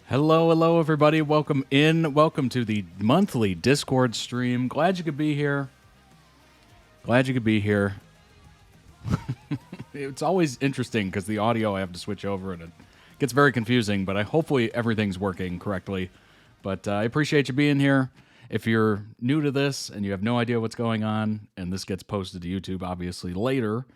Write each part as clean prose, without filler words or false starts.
Hello, hello, everybody. Welcome in. Welcome to the monthly Discord stream. Glad you could be here. Glad you could be here. It's always interesting because the audio I have to switch over and it gets very confusing, but hopefully everything's working correctly. But I appreciate you being here. If you're new to this and you have no idea what's going on, and this gets posted to YouTube obviously later,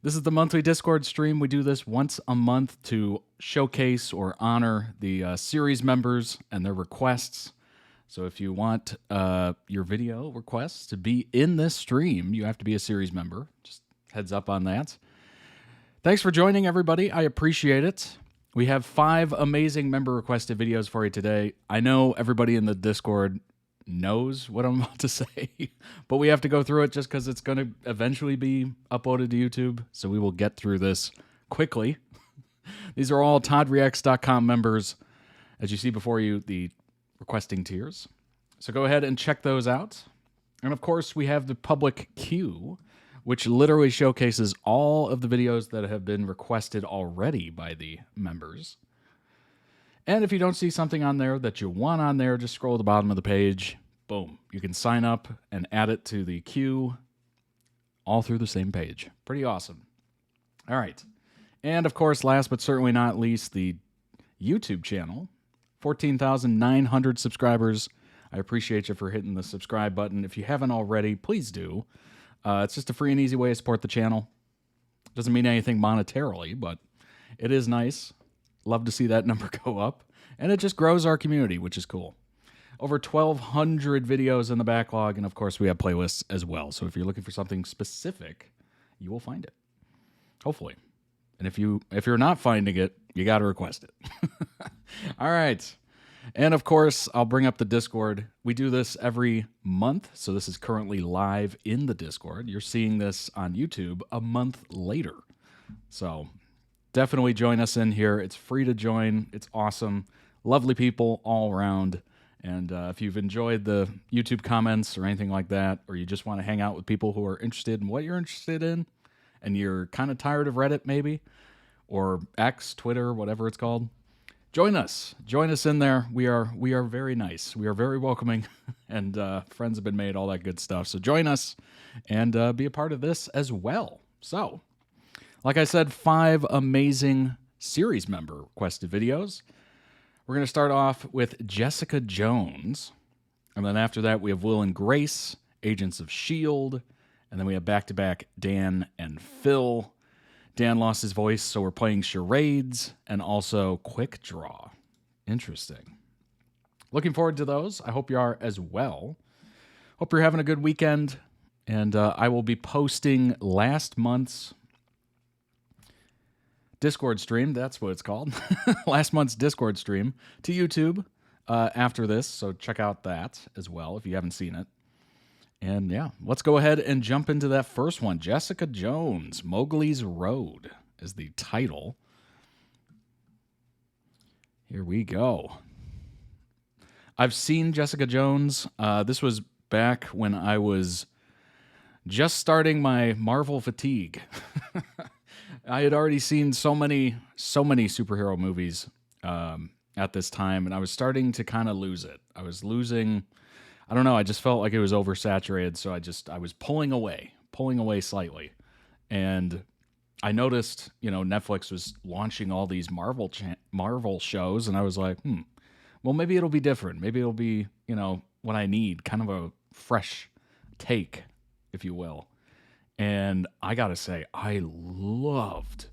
this is the monthly Discord stream. We do this once a month to showcase or honor the series members and their requests. So if you want your video requests to be in this stream, you have to be a series member. Just heads up on that. Thanks for joining, everybody. I appreciate it. We have 5 amazing member-requested videos for you today. I know everybody in the Discord knows what I'm about to say, but we have to go through it just because it's going to eventually be uploaded to YouTube, so we will get through this quickly. These are all toddreacts.com members. As you see before you, the requesting tiers. So go ahead and check those out. And of course, we have the public queue, which literally showcases all of the videos that have been requested already by the members. And if you don't see something on there that you want on there, just scroll to the bottom of the page. Boom. You can sign up and add it to the queue all through the same page. Pretty awesome. All right. And of course, last but certainly not least, the YouTube channel. 14,900 subscribers. I appreciate you for hitting the subscribe button. If you haven't already, please do. It's just a free and easy way to support the channel. Doesn't mean anything monetarily, but it is nice. Love to see that number go up. And it just grows our community, which is cool. Over 1,200 videos in the backlog, and of course we have playlists as well. So if you're looking for something specific, you will find it. Hopefully. And if you're not finding it, you got to request it. All right. And of course, I'll bring up the Discord. We do this every month, so this is currently live in the Discord. You're seeing this on YouTube a month later. So definitely join us in here. It's free to join. It's awesome. Lovely people all around. And if you've enjoyed the YouTube comments or anything like that, or you just want to hang out with people who are interested in what you're interested in, and you're kind of tired of Reddit maybe, or X, Twitter, whatever it's called, join us. Join us in there. We are very nice. We are very welcoming, and friends have been made, all that good stuff. So join us and be a part of this as well. So, like I said, 5 amazing series member requested videos. We're going to start off with Jessica Jones. And then after that, we have Will and Grace, Agents of S.H.I.E.L.D. And then we have back-to-back Dan and Phil. Dan lost his voice, so we're playing Charades and also Quick Draw. Interesting. Looking forward to those. I hope you are as well. Hope you're having a good weekend. And I will be posting last month's Discord stream, that's what it's called, last month's Discord stream, to YouTube after this, so check out that as well if you haven't seen it. And yeah, let's go ahead and jump into that first one. Jessica Jones, Mowgli's Road is the title. Here we go. I've seen Jessica Jones. This was back when I was just starting my Marvel fatigue. I had already seen so many superhero movies at this time, and I was starting to kind of lose it. I was losing, I don't know, I just felt like it was oversaturated, so I was pulling away slightly. And I noticed, Netflix was launching all these Marvel shows, and I was like, well, maybe it'll be different. Maybe it'll be, what I need, kind of a fresh take, if you will. And I gotta say, I loved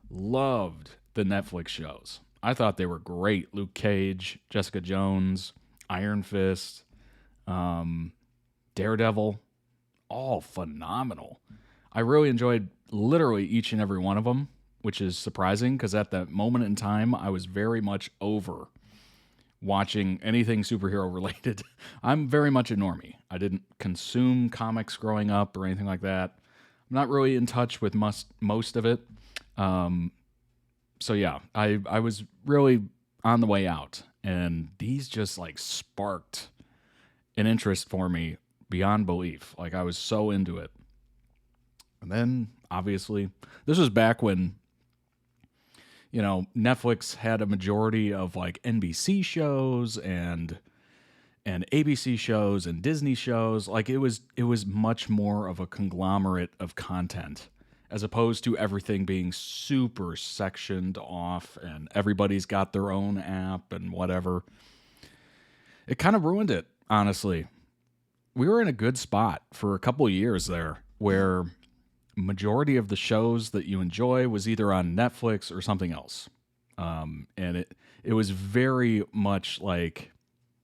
the Netflix shows. I thought they were great. Luke Cage, Jessica Jones, Iron Fist, Daredevil, all phenomenal. I really enjoyed literally each and every one of them, which is surprising because at that moment in time, I was very much over watching anything superhero related. I'm very much a normie. I didn't consume comics growing up or anything like that. I'm not really in touch with most of it. So yeah, I was really on the way out, and these just like sparked an interest for me beyond belief. Like I was so into it. And then obviously this was back when, Netflix had a majority of like NBC shows and ABC shows and Disney shows. Like it was much more of a conglomerate of content as opposed to everything being super sectioned off and everybody's got their own app and whatever. It kind of ruined it, honestly. We were in a good spot for a couple of years there where majority of the shows that you enjoy was either on Netflix or something else. And it was very much like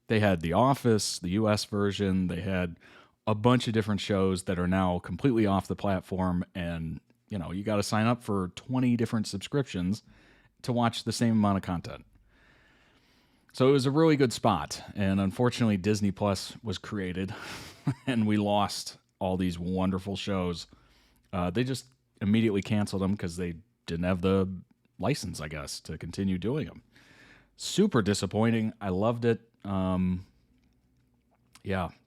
they had The Office, the US version. They had a bunch of different shows that are now completely off the platform. And, you got to sign up for 20 different subscriptions to watch the same amount of content. So it was a really good spot. And unfortunately, Disney Plus was created and we lost all these wonderful shows. They just immediately canceled them because they didn't have the license, I guess, to continue doing them. Super disappointing. I loved it. Yeah,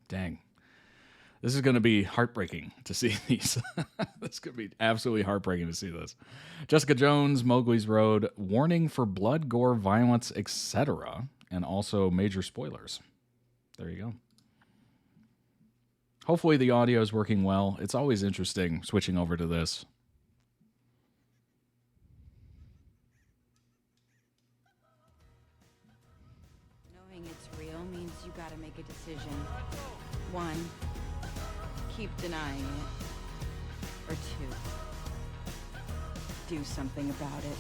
dang. This is going to be heartbreaking to see these. This is going to be absolutely heartbreaking to see this. Jessica Jones, Mowgli's Road, warning for blood, gore, violence, etc., and also major spoilers. There you go. Hopefully the audio is working well. It's always interesting switching over to this. Knowing it's real means you gotta make a decision. One, keep denying it. Or two, do something about it.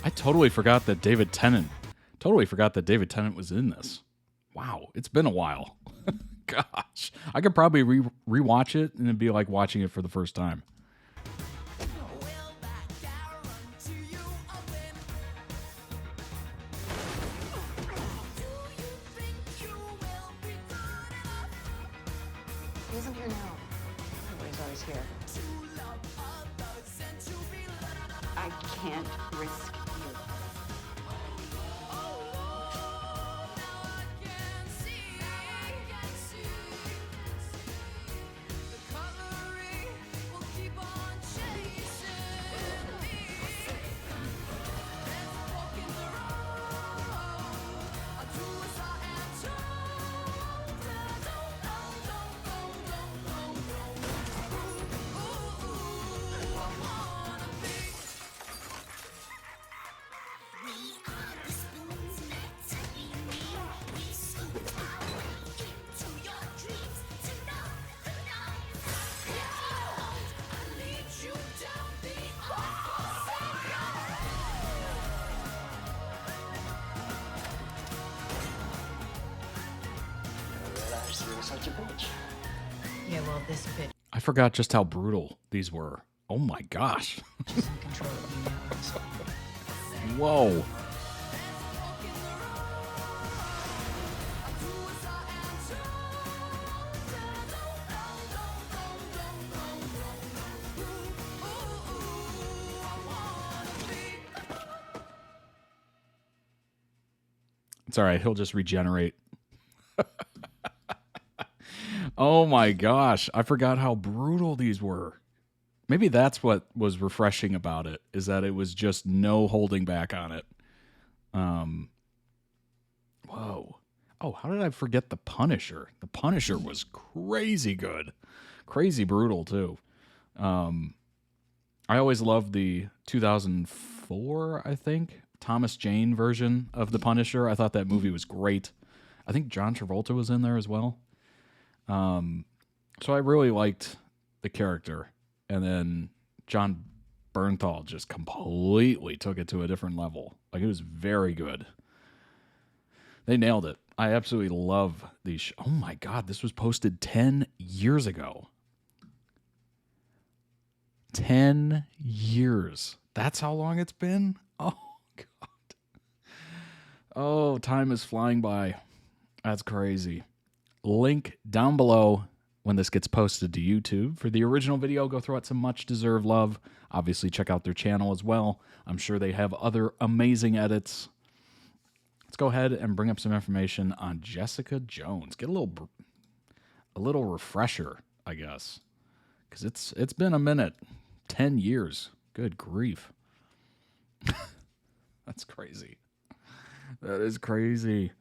I totally forgot that David Tennant was in this. Wow, it's been a while. Gosh, I could probably rewatch it and it'd be like watching it for the first time. He isn't here now. But he's always here. I can't risk you. Such a bitch. Yeah, well, this bitch I forgot just how brutal these were. Oh my gosh. is in control of you now. Whoa. It's all right. He'll just regenerate. Oh my gosh. I forgot how brutal these were. Maybe that's what was refreshing about it, is that it was just no holding back on it. Whoa. Oh, how did I forget The Punisher? The Punisher was crazy good. Crazy brutal, too. I always loved the 2004, I think, Thomas Jane version of The Punisher. I thought that movie was great. I think John Travolta was in there as well. So I really liked the character. And then John Bernthal just completely took it to a different level. Like, it was very good. They nailed it. I absolutely love these. Oh my God, this was posted 10 years ago. 10 years. That's how long it's been? Oh, God. Oh, time is flying by. That's crazy. Link down below when this gets posted to YouTube. For the original video, go throw out some much-deserved love. Obviously, check out their channel as well. I'm sure they have other amazing edits. Let's go ahead and bring up some information on Jessica Jones. Get a little refresher, I guess, because it's been a minute. 10 years. Good grief. That's crazy. That is crazy.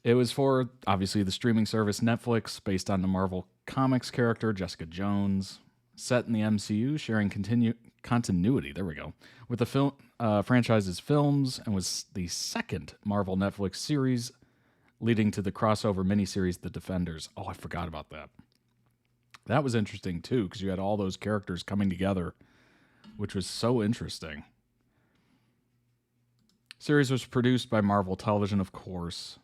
It was for, obviously, the streaming service Netflix, based on the Marvel Comics character Jessica Jones, set in the MCU, sharing continuity, there we go, with the film franchise's films, and was the second Marvel Netflix series, leading to the crossover miniseries The Defenders. Oh, I forgot about that. That was interesting, too, because you had all those characters coming together, which was so interesting. Series was produced by Marvel Television, of course.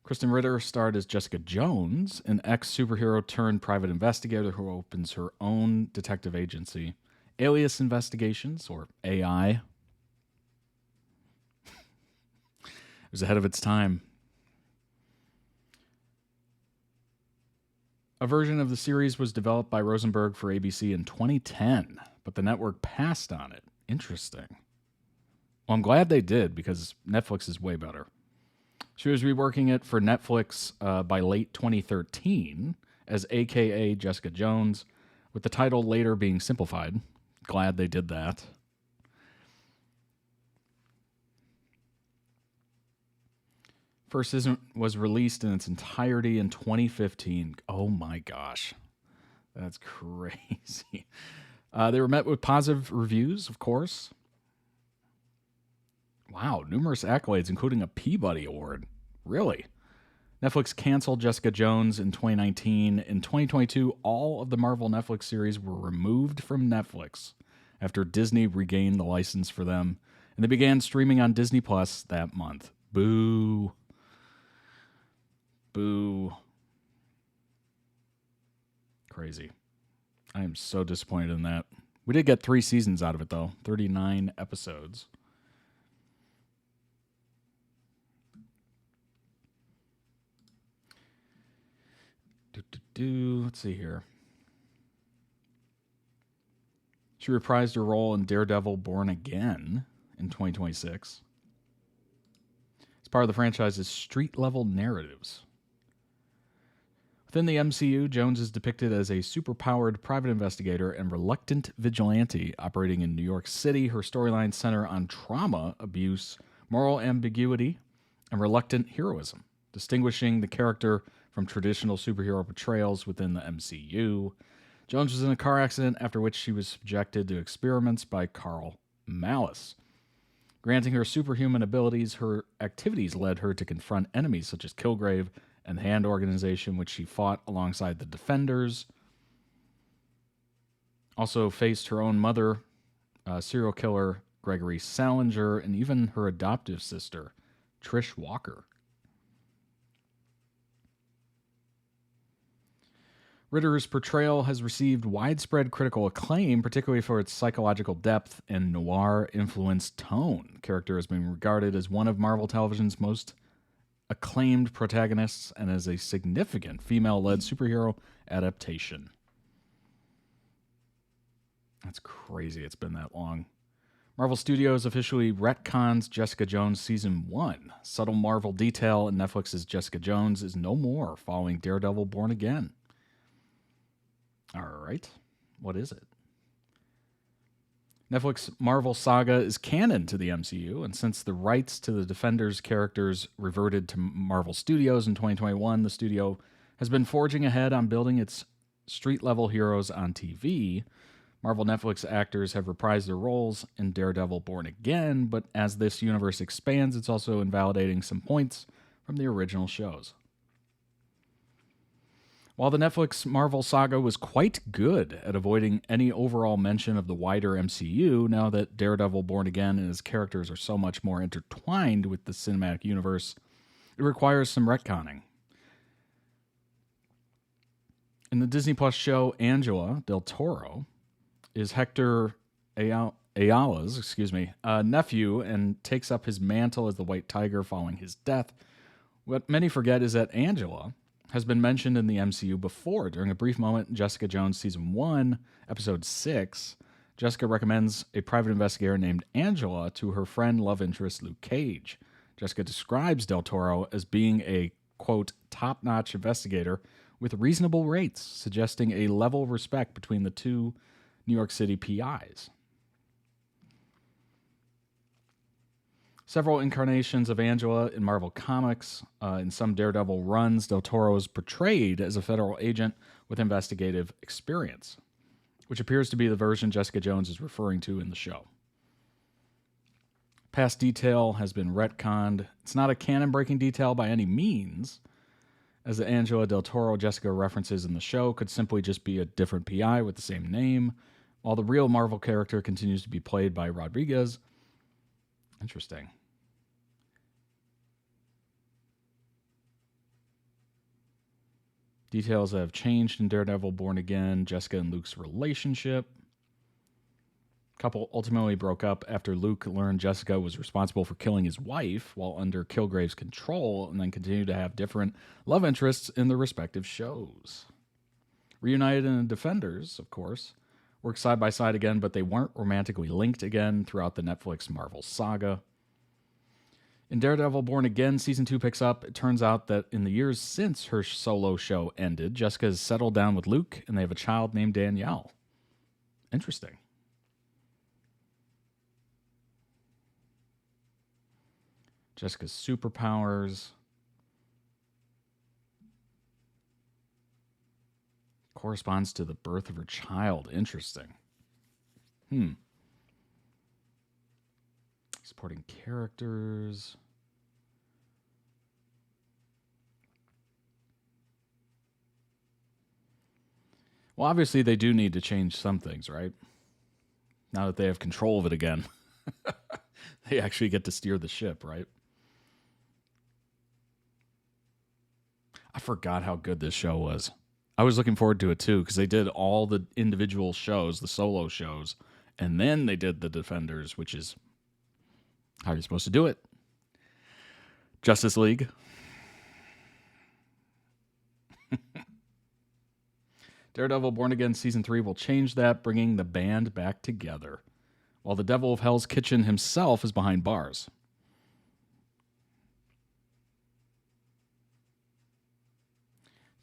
Kristen Ritter starred as Jessica Jones, an ex-superhero turned private investigator who opens her own detective agency, Alias Investigations, or AI. It was ahead of its time. A version of the series was developed by Rosenberg for ABC in 2010, but the network passed on it. Interesting. Well, I'm glad they did, because Netflix is way better. She was reworking it for Netflix by late 2013 as AKA Jessica Jones, with the title later being simplified. Glad they did that. First season was released in its entirety in 2015. Oh my gosh. That's crazy. They were met with positive reviews, of course. Wow, numerous accolades, including a Peabody Award. Really? Netflix canceled Jessica Jones in 2019. In 2022, all of the Marvel Netflix series were removed from Netflix after Disney regained the license for them, and they began streaming on Disney Plus that month. Boo. Boo. Crazy. I am so disappointed in that. We did get 3 seasons out of it, though. 39 episodes. Let's see here. She reprised her role in Daredevil Born Again in 2026. It's part of the franchise's street-level narratives. Within the MCU, Jones is depicted as a superpowered private investigator and reluctant vigilante operating in New York City. Her storylines center on trauma, abuse, moral ambiguity, and reluctant heroism, distinguishing the character from traditional superhero portrayals within the MCU. Jones was in a car accident after which she was subjected to experiments by Carl Malice. Granting her superhuman abilities, her activities led her to confront enemies such as Kilgrave and the Hand Organization, which she fought alongside the Defenders. Also faced her own mother, serial killer Gregory Salinger, and even her adoptive sister, Trish Walker. Ritter's portrayal has received widespread critical acclaim, particularly for its psychological depth and noir-influenced tone. The character has been regarded as one of Marvel Television's most acclaimed protagonists and as a significant female-led superhero adaptation. That's crazy it's been that long. Marvel Studios officially retcons Jessica Jones Season 1. Subtle Marvel detail in Netflix's Jessica Jones is no more following Daredevil Born Again. All right. What is it? Netflix Marvel Saga is canon to the MCU, and since the rights to the Defenders characters reverted to Marvel Studios in 2021, the studio has been forging ahead on building its street-level heroes on TV. Marvel Netflix actors have reprised their roles in Daredevil Born Again, but as this universe expands, it's also invalidating some points from the original shows. While the Netflix Marvel Saga was quite good at avoiding any overall mention of the wider MCU, now that Daredevil Born Again and his characters are so much more intertwined with the cinematic universe, it requires some retconning. In the Disney Plus show Angela Del Toro is Hector Ayala's nephew and takes up his mantle as the White Tiger following his death. What many forget is that Angela has been mentioned in the MCU before. During a brief moment in Jessica Jones Season 1, Episode 6, Jessica recommends a private investigator named Angela to her friend love interest Luke Cage. Jessica describes Del Toro as being a, quote, top-notch investigator with reasonable rates, suggesting a level of respect between the two New York City PIs. Several incarnations of Angela in Marvel Comics. In some Daredevil runs, Del Toro is portrayed as a federal agent with investigative experience, which appears to be the version Jessica Jones is referring to in the show. Past detail has been retconned. It's not a canon-breaking detail by any means, as the Angela Del Toro Jessica references in the show could simply just be a different PI with the same name, while the real Marvel character continues to be played by Rodriguez. Interesting. Details have changed in Daredevil Born Again, Jessica and Luke's relationship. Couple ultimately broke up after Luke learned Jessica was responsible for killing his wife while under Kilgrave's control, and then continued to have different love interests in their respective shows. Reunited in the Defenders, of course, worked side by side again, but they weren't romantically linked again throughout the Netflix Marvel saga. In Daredevil Born Again, Season 2 picks up. It turns out that in the years since her solo show ended, Jessica has settled down with Luke, and they have a child named Danielle. Interesting. Jessica's superpowers. Corresponds to the birth of her child. Interesting. Supporting characters. Well, obviously they do need to change some things, right? Now that they have control of it again. They actually get to steer the ship, right? I forgot how good this show was. I was looking forward to it too, because they did all the individual shows, the solo shows, and then they did the Defenders, which is how you're supposed to do it. Justice League. Daredevil Born Again Season 3 will change that, bringing the band back together, while the Devil of Hell's Kitchen himself is behind bars.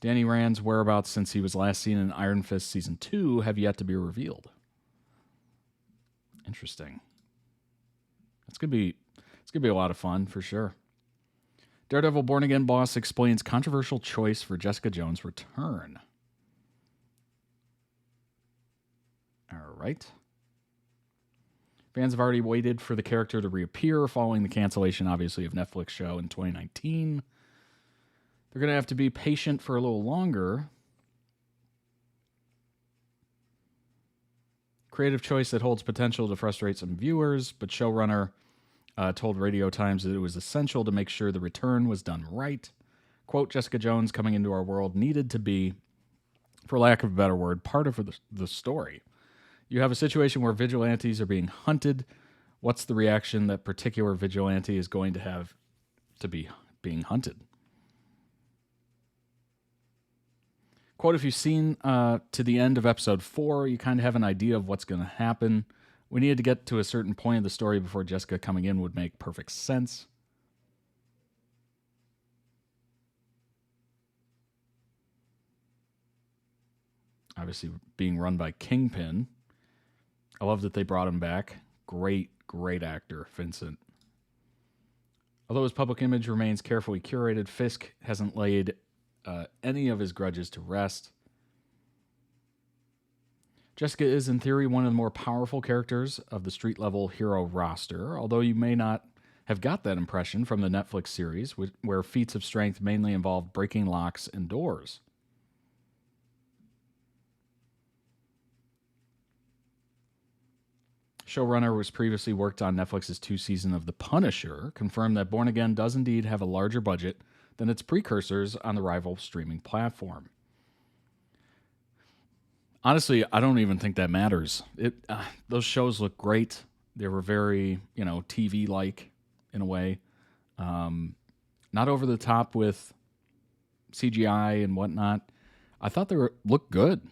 Danny Rand's whereabouts since he was last seen in Iron Fist Season 2 have yet to be revealed. Interesting. It's gonna be a lot of fun for sure. Daredevil Born Again boss explains controversial choice for Jessica Jones' return. All right. Fans have already waited for the character to reappear following the cancellation, obviously, of Netflix show in 2019. They're going to have to be patient for a little longer. Creative choice that holds potential to frustrate some viewers, but showrunner told Radio Times that it was essential to make sure the return was done right. Quote, Jessica Jones coming into our world needed to be, for lack of a better word, part of the story. You have a situation where vigilantes are being hunted. What's the reaction that particular vigilante is going to have to be being hunted? Quote, if you've seen to the end of episode 4, you kind of have an idea of what's going to happen. We needed to get to a certain point of the story before Jessica coming in would make perfect sense. Obviously being run by Kingpin. I love that they brought him back. Great, great actor, Vincent. Although his public image remains carefully curated, Fisk hasn't laid any of his grudges to rest. Jessica is, in theory, one of the more powerful characters of the street-level hero roster, although you may not have got that impression from the Netflix series, where feats of strength mainly involved breaking locks and doors. Showrunner was previously worked on Netflix's 2 season of The Punisher, confirmed that Born Again does indeed have a larger budget than its precursors on the rival streaming platform. Honestly, I don't even think that matters. Those shows look great. They were very, TV-like in a way. Not over the top with CGI and whatnot. I thought looked good.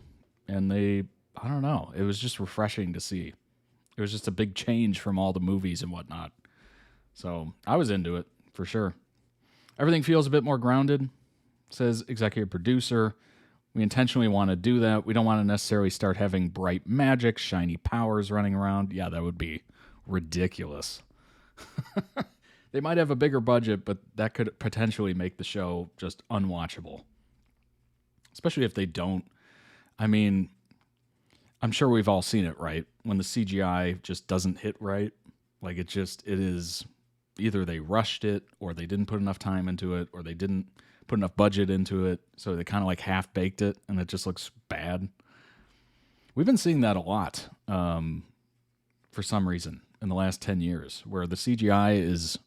And I don't know. It was just refreshing to see. It was just a big change from all the movies and whatnot. So I was into it, for sure. Everything feels a bit more grounded, says executive producer. We intentionally want to do that. We don't want to necessarily start having bright magic, shiny powers running around. Yeah, that would be ridiculous. They might have a bigger budget, but that could potentially make the show just unwatchable. Especially if they don't. I mean, I'm sure we've all seen it, right? When the CGI just doesn't hit right. Like it is either they rushed it or they didn't put enough time into it or they didn't put enough budget into it. So they kind of like half-baked it and it just looks bad. We've been seeing that a lot for some reason in the last 10 years where the CGI is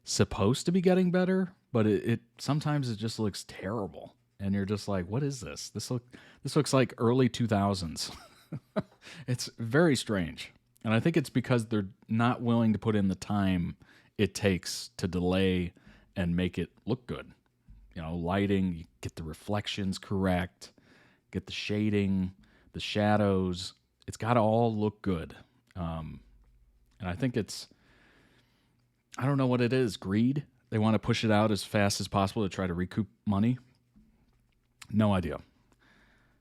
supposed to be getting better, but it sometimes it just looks terrible. And you're just like, what is this? This looks like early 2000s. It's very strange. And I think it's because they're not willing to put in the time it takes to delay and make it look good. Lighting, you get the reflections correct, get the shading, the shadows. It's got to all look good. And I think I don't know what it is, greed. They want to push it out as fast as possible to try to recoup money. No idea.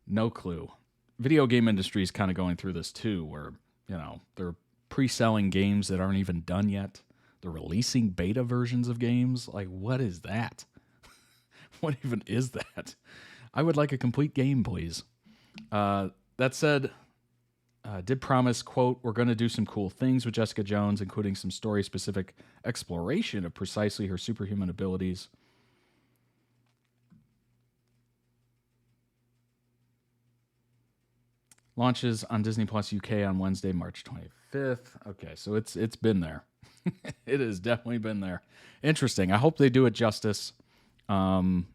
No clue. Video game industry is kind of going through this too, where, they're pre-selling games that aren't even done yet. They're releasing beta versions of games. Like, what is that? What even is that? I would like a complete game, please. That said, did promise, quote, we're going to do some cool things with Jessica Jones, including some story-specific exploration of precisely her superhuman abilities. Launches on Disney Plus UK on Wednesday, March 25th. Okay, so it's been there. It has definitely been there. Interesting. I hope they do it justice. Again,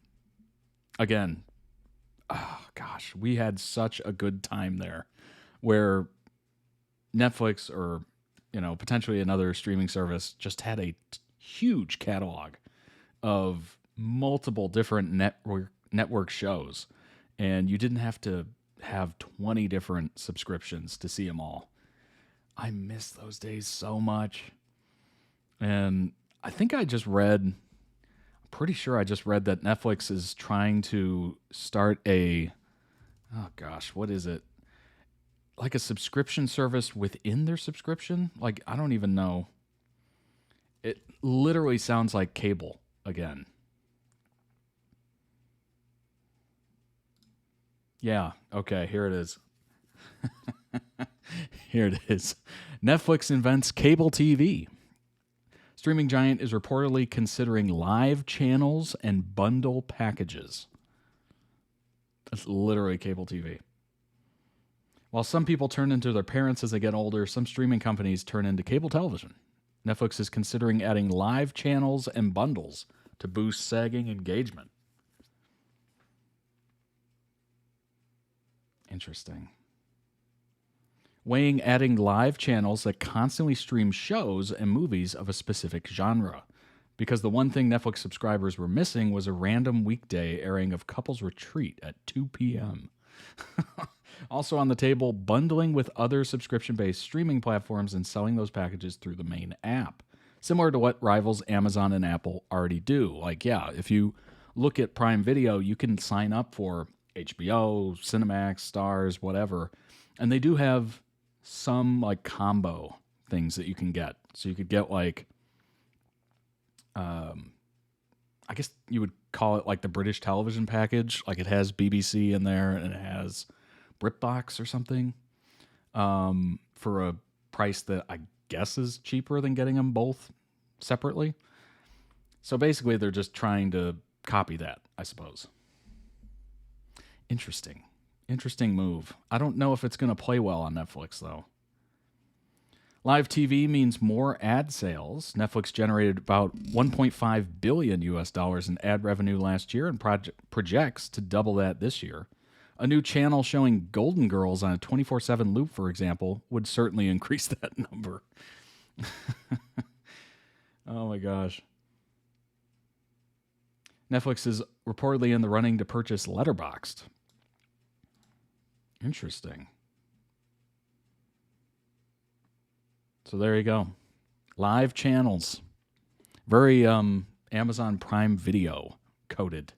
oh gosh, we had such a good time there where Netflix or, potentially another streaming service just had a huge catalog of multiple different network shows. And you didn't have to have 20 different subscriptions to see them all. I miss those days so much. And I think pretty sure I just read that Netflix is trying to start what is it? Like a subscription service within their subscription? Like, I don't even know. It literally sounds like cable again. Yeah, okay, here it is. Here it is. Netflix invents cable TV. Streaming giant is reportedly considering live channels and bundle packages. That's literally cable TV. While some people turn into their parents as they get older, some streaming companies turn into cable television. Netflix is considering adding live channels and bundles to boost sagging engagement. Interesting. Weighing adding live channels that constantly stream shows and movies of a specific genre. Because the one thing Netflix subscribers were missing was a random weekday airing of Couples Retreat at 2 p.m. Also on the table, bundling with other subscription-based streaming platforms and selling those packages through the main app. Similar to what rivals Amazon and Apple already do. Like, yeah, if you look at Prime Video, you can sign up for HBO, Cinemax, Stars, whatever. And they do have some like combo things that you can get. So you could get like, I guess you would call it like the British television package. Like it has BBC in there and it has BritBox or something, for a price that I guess is cheaper than getting them both separately. So basically they're just trying to copy that, I suppose. Interesting move. I don't know if it's going to play well on Netflix though. Live TV means more ad sales. Netflix generated about $1.5 billion in ad revenue last year and projects to double that this year. A new channel showing Golden Girls on a 24/7 loop, for example, would certainly increase that number. Oh my gosh. Netflix is reportedly in the running to purchase Letterboxd. Interesting. So there you go. Live channels. Very Amazon Prime Video coded.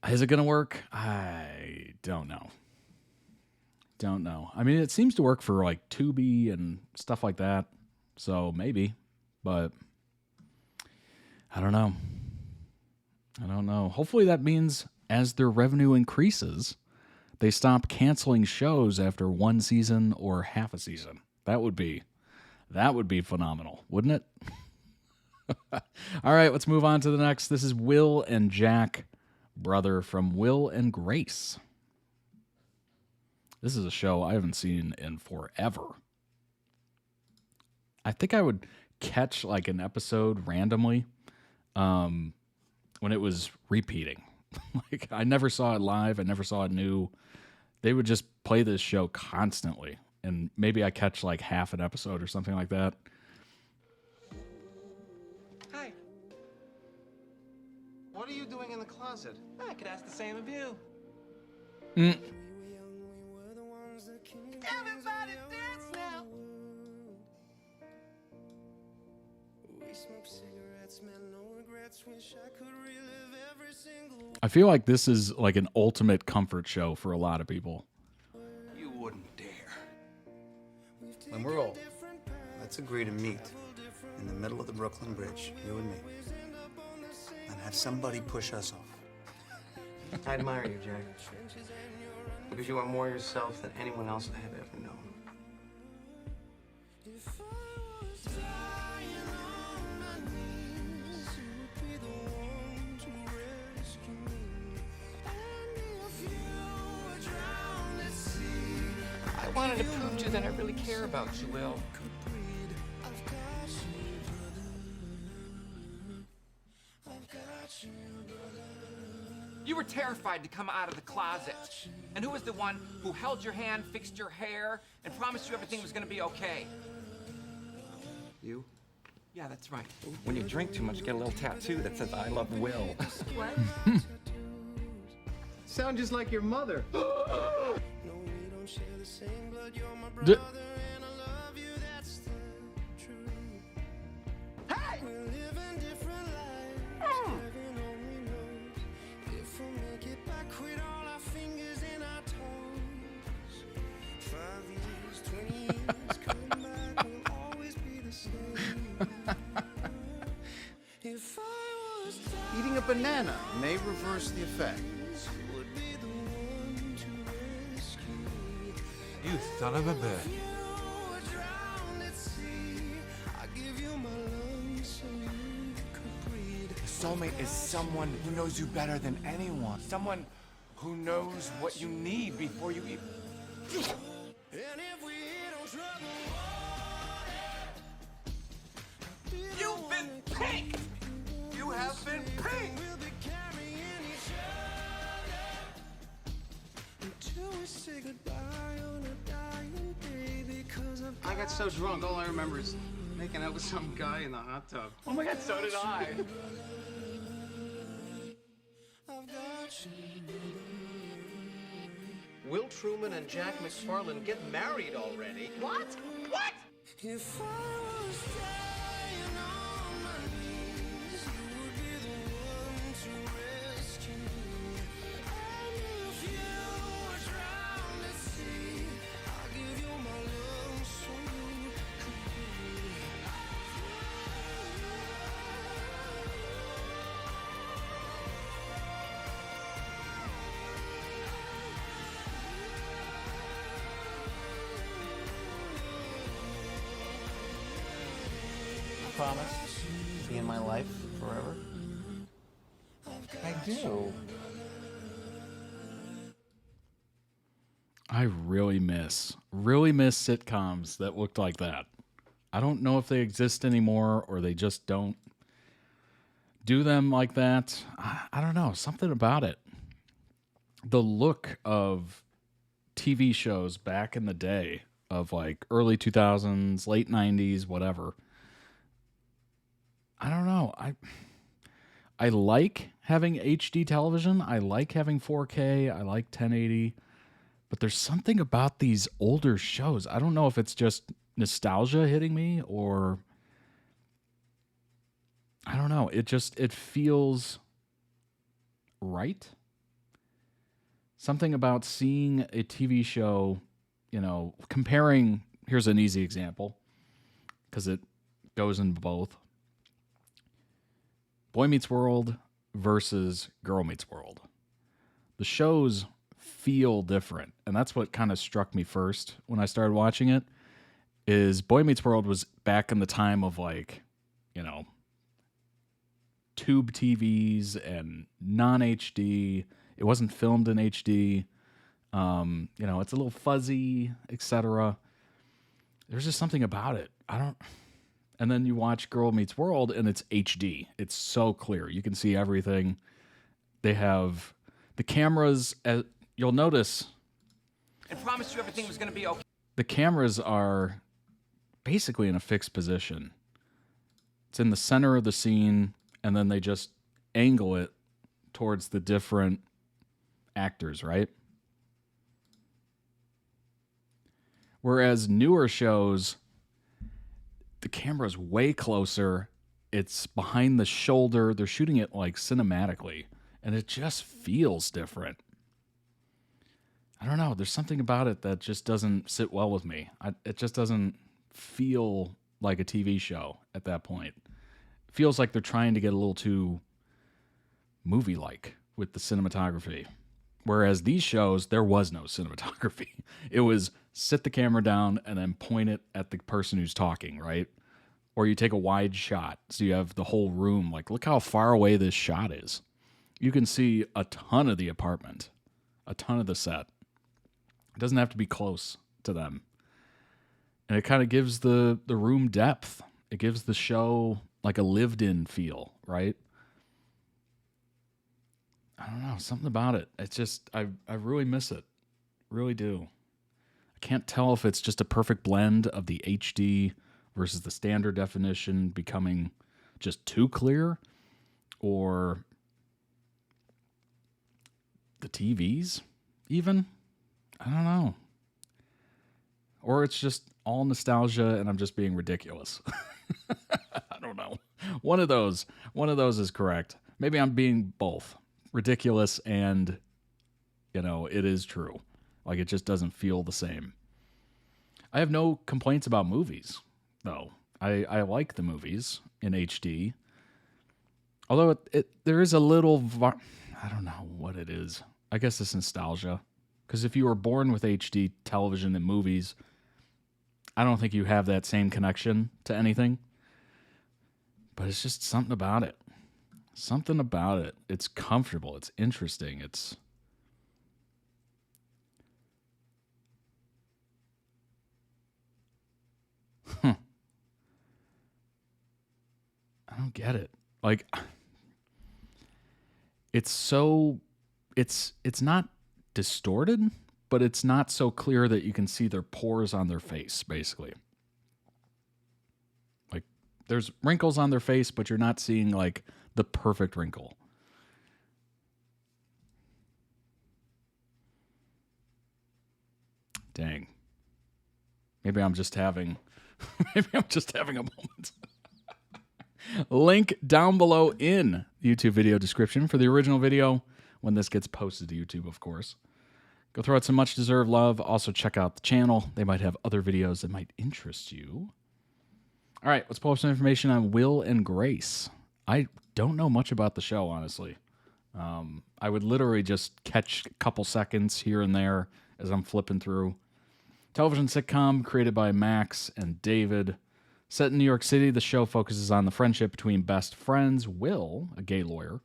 Is it going to work? I don't know. I mean, it seems to work for like Tubi and stuff like that. So maybe. But I don't know. Hopefully that means as their revenue increases, they stop canceling shows after one season or half a season. That would be phenomenal, wouldn't it? All right, let's move on to the next. This is Will and Jack, brother from Will and Grace. This is a show I haven't seen in forever. I think I would catch like an episode randomly when it was repeating. Like I never saw it live. I never saw it new. They would just play this show constantly. And maybe I catch like half an episode or something like that. Hi. What are you doing in the closet? I could ask the same of you. Everybody dance now. We smoke cigarettes, man, no regrets. Wish I could relive every single. I feel like this is like an ultimate comfort show for a lot of people. You wouldn't dare. When we're old, let's agree to meet in the middle of the Brooklyn Bridge, you and me, and have somebody push us off. I admire you, Jack. Because you are more yourself than anyone else I have ever known. I wanted to prove to you that I really care about you, Will. You were terrified to come out of the closet. And who was the one who held your hand, fixed your hair, and promised you everything was gonna be okay? You? Yeah, that's right. When you drink too much, you get a little tattoo that says, I love Will. What? Sound just like your mother. Hey! Eating a banana may reverse the effect. You son of a bitch. A soulmate is someone who knows you better than anyone. Someone who knows what you need before you even... You've been pink! You have been pink! I got so drunk, all I remember is making out with some guy in the hot tub. Oh my god, so did I! Will Truman and Jack McFarlane get married already? What? What? If I was dying on my knees, you would be the one to rescue me. And if you were drowned at sea, I'll give life forever? I do. I really miss sitcoms that looked like that. I don't know if they exist anymore or they just don't do them like that. I don't know. Something about it. The look of TV shows back in the day of like early 2000s, late 90s, whatever. I don't know. I like having HD television. I like having 4K. I like 1080. But there's something about these older shows. I don't know if it's just nostalgia hitting me or I don't know. It feels right. Something about seeing a TV show, comparing, here's an easy example because it goes in both. Boy Meets World versus Girl Meets World. The shows feel different, and that's what kind of struck me first when I started watching it. Is Boy Meets World was back in the time of like, tube TVs and non-HD. It wasn't filmed in HD. It's a little fuzzy, etc. There's just something about it. And then you watch Girl Meets World, and it's HD. It's so clear. You can see everything. They have the cameras. You'll notice. And promised you everything was going to be okay. The cameras are basically in a fixed position. It's in the center of the scene, and then they just angle it towards the different actors, right? Whereas newer shows, the camera's way closer. It's behind the shoulder. They're shooting it like cinematically, and it just feels different. I don't know. There's something about it that just doesn't sit well with me. It just doesn't feel like a TV show at that point. It feels like they're trying to get a little too movie-like with the cinematography. Whereas these shows, there was no cinematography. It was sit the camera down and then point it at the person who's talking, right? Or you take a wide shot so you have the whole room. Like, look how far away this shot is. You can see a ton of the apartment, a ton of the set. It doesn't have to be close to them. And it kind of gives the room depth. It gives the show like a lived-in feel, right? I don't know, something about it. It's just, I really miss it. Really do. I can't tell if it's just a perfect blend of the HD versus the standard definition becoming just too clear, or the TVs even. I don't know. Or it's just all nostalgia and I'm just being ridiculous. I don't know. One of those is correct. Maybe I'm being both. Ridiculous and, it is true. Like, it just doesn't feel the same. I have no complaints about movies, though. I like the movies in HD. Although there is a little, I don't know what it is. I guess it's nostalgia. Because if you were born with HD television and movies, I don't think you have that same connection to anything. But it's just something about it. Something about it. It's comfortable. It's interesting. It's... I don't get it. Like, it's so... It's not distorted, but it's not so clear that you can see their pores on their face, basically. Like, there's wrinkles on their face, but you're not seeing, like, the perfect wrinkle. Dang. Maybe I'm just having a moment. Link down below in the YouTube video description for the original video when this gets posted to YouTube, of course. Go throw out some much-deserved love. Also, check out the channel. They might have other videos that might interest you. All right, let's pull up some information on Will and Grace. I don't know much about the show, honestly. I would literally just catch a couple seconds here and there as I'm flipping through. Television sitcom created by Max and David. Set in New York City, the show focuses on the friendship between best friends Will, a gay lawyer,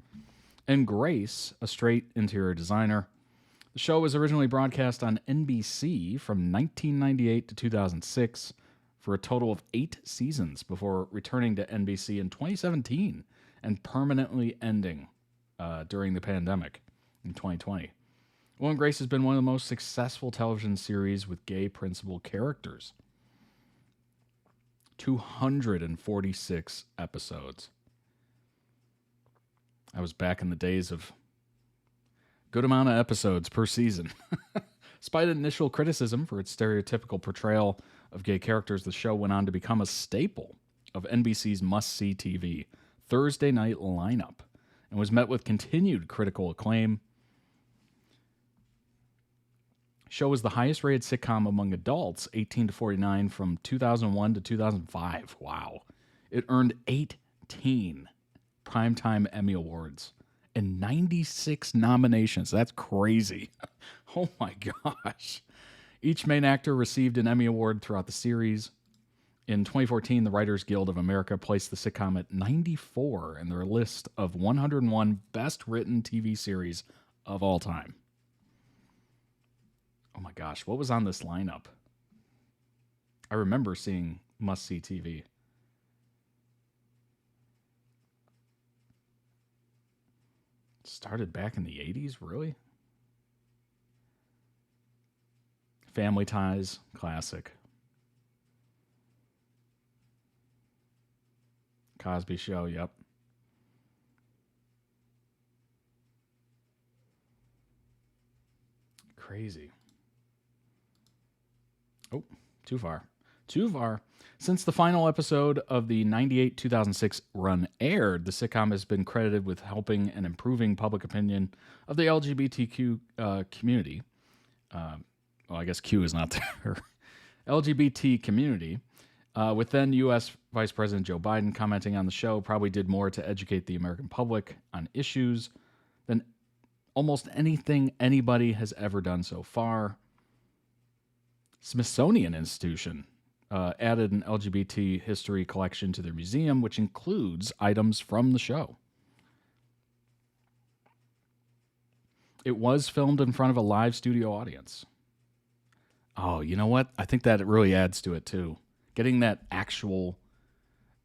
and Grace, a straight interior designer. The show was originally broadcast on NBC from 1998 to 2006 for a total of 8 seasons before returning to NBC in 2017 and permanently ending during the pandemic in 2020. Will and Grace has been one of the most successful television series with gay principal characters. 246 episodes. I was back in the days of good amount of episodes per season. Despite initial criticism for its stereotypical portrayal of gay characters, the show went on to become a staple of NBC's must-see TV Thursday night lineup and was met with continued critical acclaim. Show was the highest-rated sitcom among adults 18 to 49 from 2001 to 2005. Wow. It earned 18 Primetime Emmy Awards and 96 nominations. That's crazy. Oh my gosh. Each main actor received an Emmy Award throughout the series. In 2014, the Writers Guild of America placed the sitcom at 94 in their list of 101 best-written TV series of all time. Oh my gosh, what was on this lineup? I remember seeing must-see TV. Started back in the 80s, really? Family Ties, classic. Cosby Show, yep. Crazy. Oh, too far. Too far. Since the final episode of the 98-2006 run aired, the sitcom has been credited with helping and improving public opinion of the LGBTQ community. Well, I guess Q is not there. LGBT community. With then U.S. Vice President Joe Biden commenting on the show, probably did more to educate the American public on issues than almost anything anybody has ever done so far. Smithsonian Institution added an LGBT history collection to their museum, which includes items from the show. It was filmed in front of a live studio audience. Oh, you know what? I think that it really adds to it, too. Getting that actual,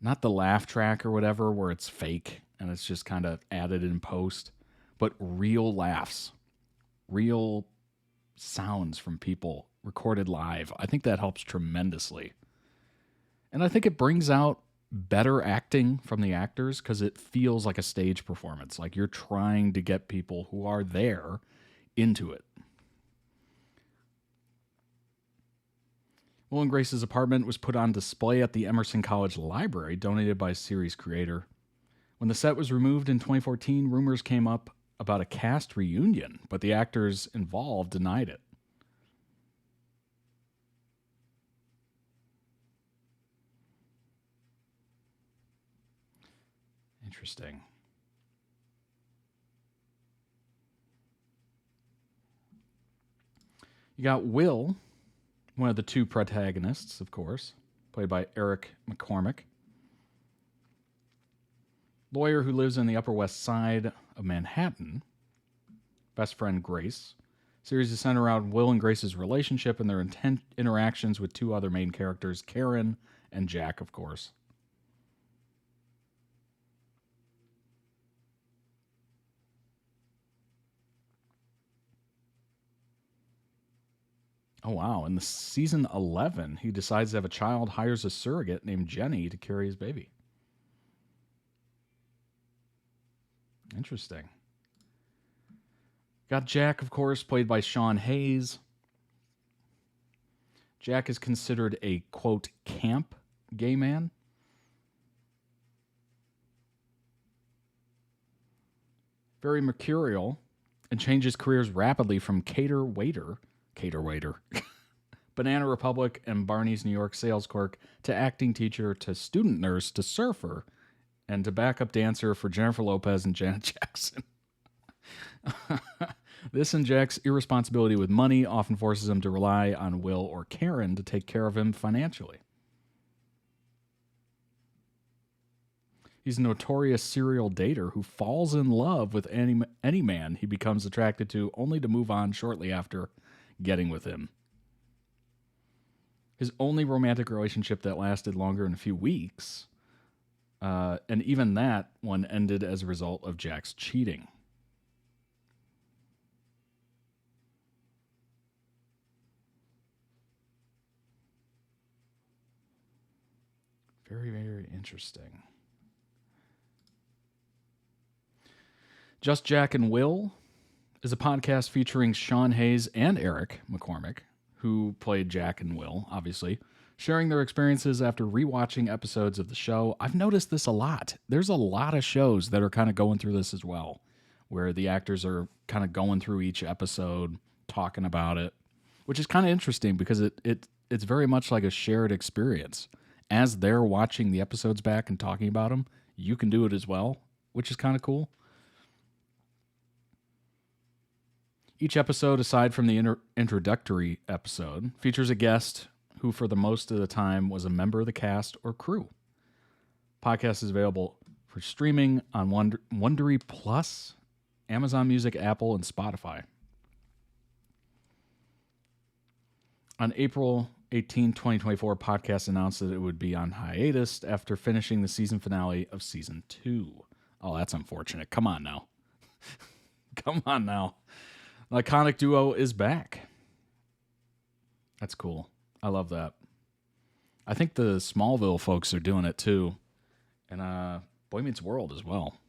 not the laugh track or whatever, where it's fake and it's just kind of added in post, but real laughs, real sounds from people recorded live. I think that helps tremendously. And I think it brings out better acting from the actors because it feels like a stage performance, like you're trying to get people who are there into it. Will and Grace's apartment was put on display at the Emerson College Library, donated by series creator. When the set was removed in 2014, rumors came up about a cast reunion, but the actors involved denied it. Interesting. You got Will, one of the two protagonists, of course, played by Eric McCormick. Lawyer who lives in the Upper West Side of Manhattan. Best friend Grace. Series is centered around Will and Grace's relationship and their interactions with two other main characters, Karen and Jack, of course. Oh, wow. In the season 11, he decides to have a child, hires a surrogate named Jenny to carry his baby. Interesting. Got Jack, of course, played by Sean Hayes. Jack is considered a, quote, camp gay man. Very mercurial and changes careers rapidly from cater waiter, Banana Republic and Barney's New York sales clerk to acting teacher to student nurse to surfer and to backup dancer for Jennifer Lopez and Janet Jackson. This and Jack's irresponsibility with money often forces him to rely on Will or Karen to take care of him financially. He's a notorious serial dater who falls in love with any man he becomes attracted to, only to move on shortly after getting with him. His only romantic relationship that lasted longer than a few weeks, and even that one ended as a result of Jack's cheating. Very, very interesting. Just Jack and Will is a podcast featuring Sean Hayes and Eric McCormick, who played Jack and Will, obviously, sharing their experiences after rewatching episodes of the show. I've noticed this a lot. There's a lot of shows that are kind of going through this as well, where the actors are kind of going through each episode, talking about it, which is kind of interesting because it's very much like a shared experience. As they're watching the episodes back and talking about them, you can do it as well, which is kind of cool. Each episode, aside from the introductory episode, features a guest who, for the most of the time, was a member of the cast or crew. Podcast is available for streaming on Wondery Plus, Amazon Music, Apple, and Spotify. On April 18, 2024, podcast announced that it would be on hiatus after finishing the season finale of Season 2. Oh, that's unfortunate. Come on now. Come on now. The iconic duo is back. That's cool. I love that. I think the Smallville folks are doing it too. And Boy Meets World as well.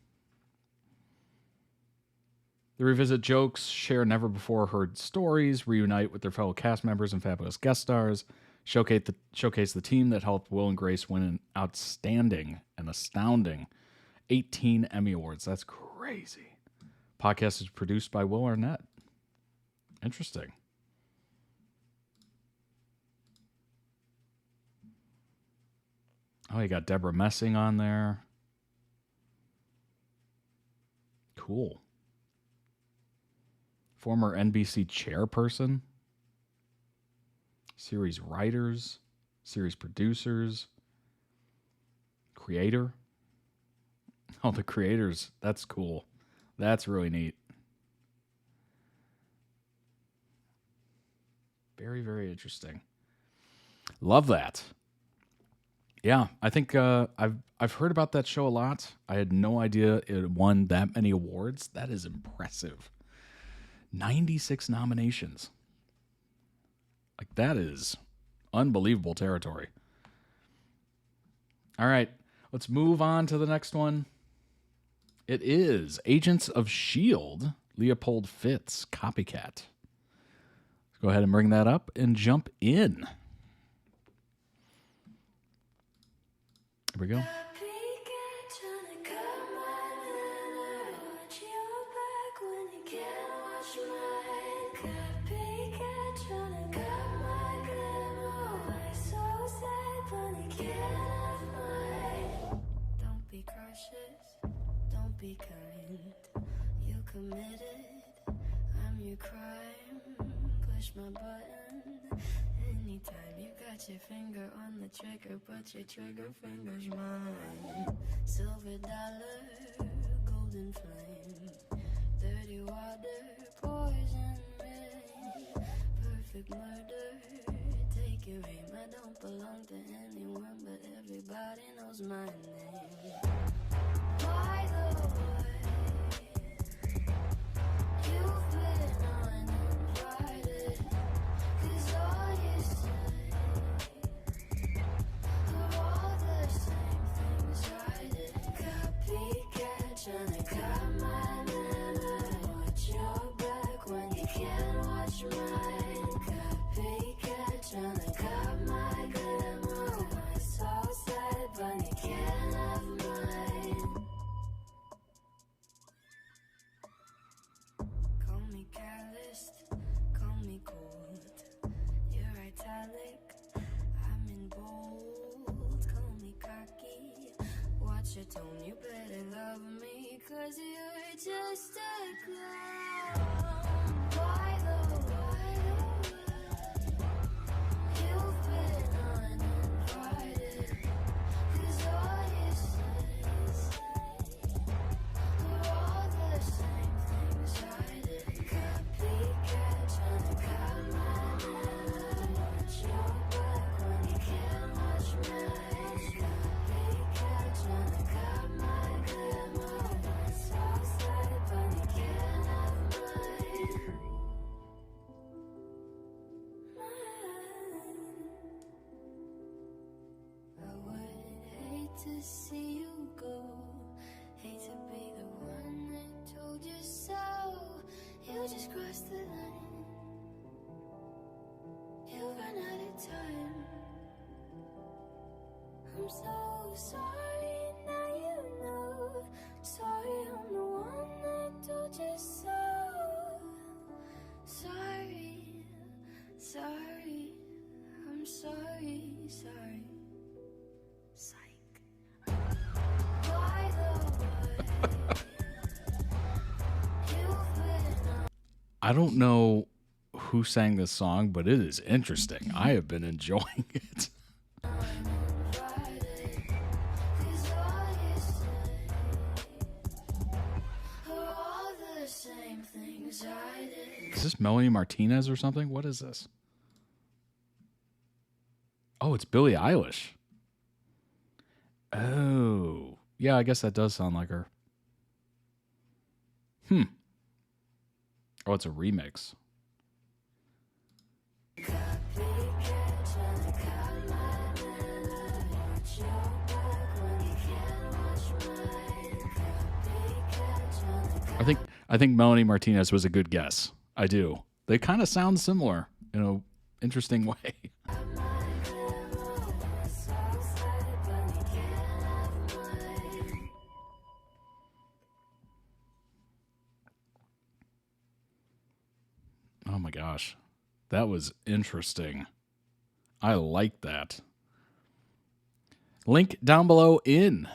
They revisit jokes, share never-before-heard stories, reunite with their fellow cast members and fabulous guest stars, showcase the team that helped Will and Grace win an outstanding and astounding 18 Emmy Awards. That's crazy. Podcast is produced by Will Arnett. Interesting. Oh, you got Deborah Messing on there. Cool. Former NBC chairperson. Series writers. Series producers. Creator. Oh, the creators. That's cool. That's really neat. Very, very interesting. Love that. Yeah, I think I've heard about that show a lot. I had no idea it won that many awards. That is impressive. 96 nominations. Like, that is unbelievable territory. All right, let's move on to the next one. It is Agents of S.H.I.E.L.D., Leopold Fitz, Copycat. Go ahead and bring that up and jump in. Here we go. Don't be cautious, don't be kind. You committed, I'm your crime. Push my button anytime. You got your finger on the trigger, but your trigger finger's mine. Silver dollar, golden flame, dirty water, poison rain, perfect murder. Take your aim. I don't belong to anyone, but everybody knows my name. By the way, you've been uninvited, 'cause all you say are all the same things I did. Copycat, tryna cut my manner. Watch your back when you can't watch mine. Copycat, tryna cut my glamour. My soul sad, but you can't have mine. Call me calloused, call me cold. You're italic, I'm in bold. Call me cocky, watch your tone. You better love me, 'cause you're just a clown. By the way, you've been uninvited, 'cause all you say is I'm so sorry, now you know. Sorry, I'm the one that told you so. Sorry, sorry, I'm sorry, sorry. Psych. By the way, you've been I don't know who sang this song, but it is interesting. I have been enjoying it. uninvited, 'cause all you say are all the same things I did. Is this Melanie Martinez or something? What is this? Oh, it's Billie Eilish. Oh. Yeah, I guess that does sound like her. Oh, it's a remix. I think Melanie Martinez was a good guess. I do. They kind of sound similar in an interesting way. Oh my gosh. That was interesting. I like that. Link down below in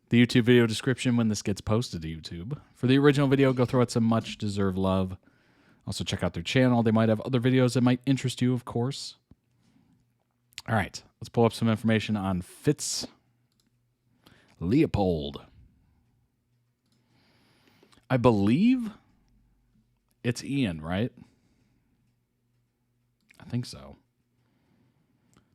the YouTube video description when this gets posted to YouTube. For the original video, go throw it some much deserved love. Also check out their channel. They might have other videos that might interest you, of course. All right, let's pull up some information on Fitz Leopold. I believe it's Ian, right? I think so.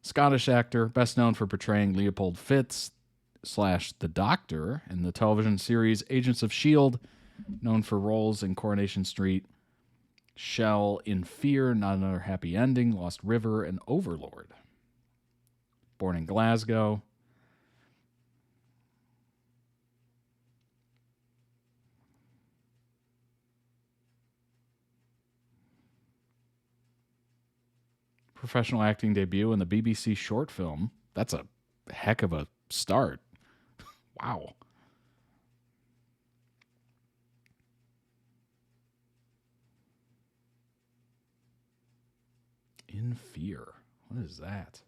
Scottish actor, best known for portraying Leopold Fitz / the Doctor in the television series Agents of S.H.I.E.L.D., known for roles in Coronation Street, Shell, In Fear, Not Another Happy Ending, Lost River, and Overlord. Born in Glasgow. Professional acting debut in the BBC short film. That's a heck of a start. Wow. In Fear. What is that?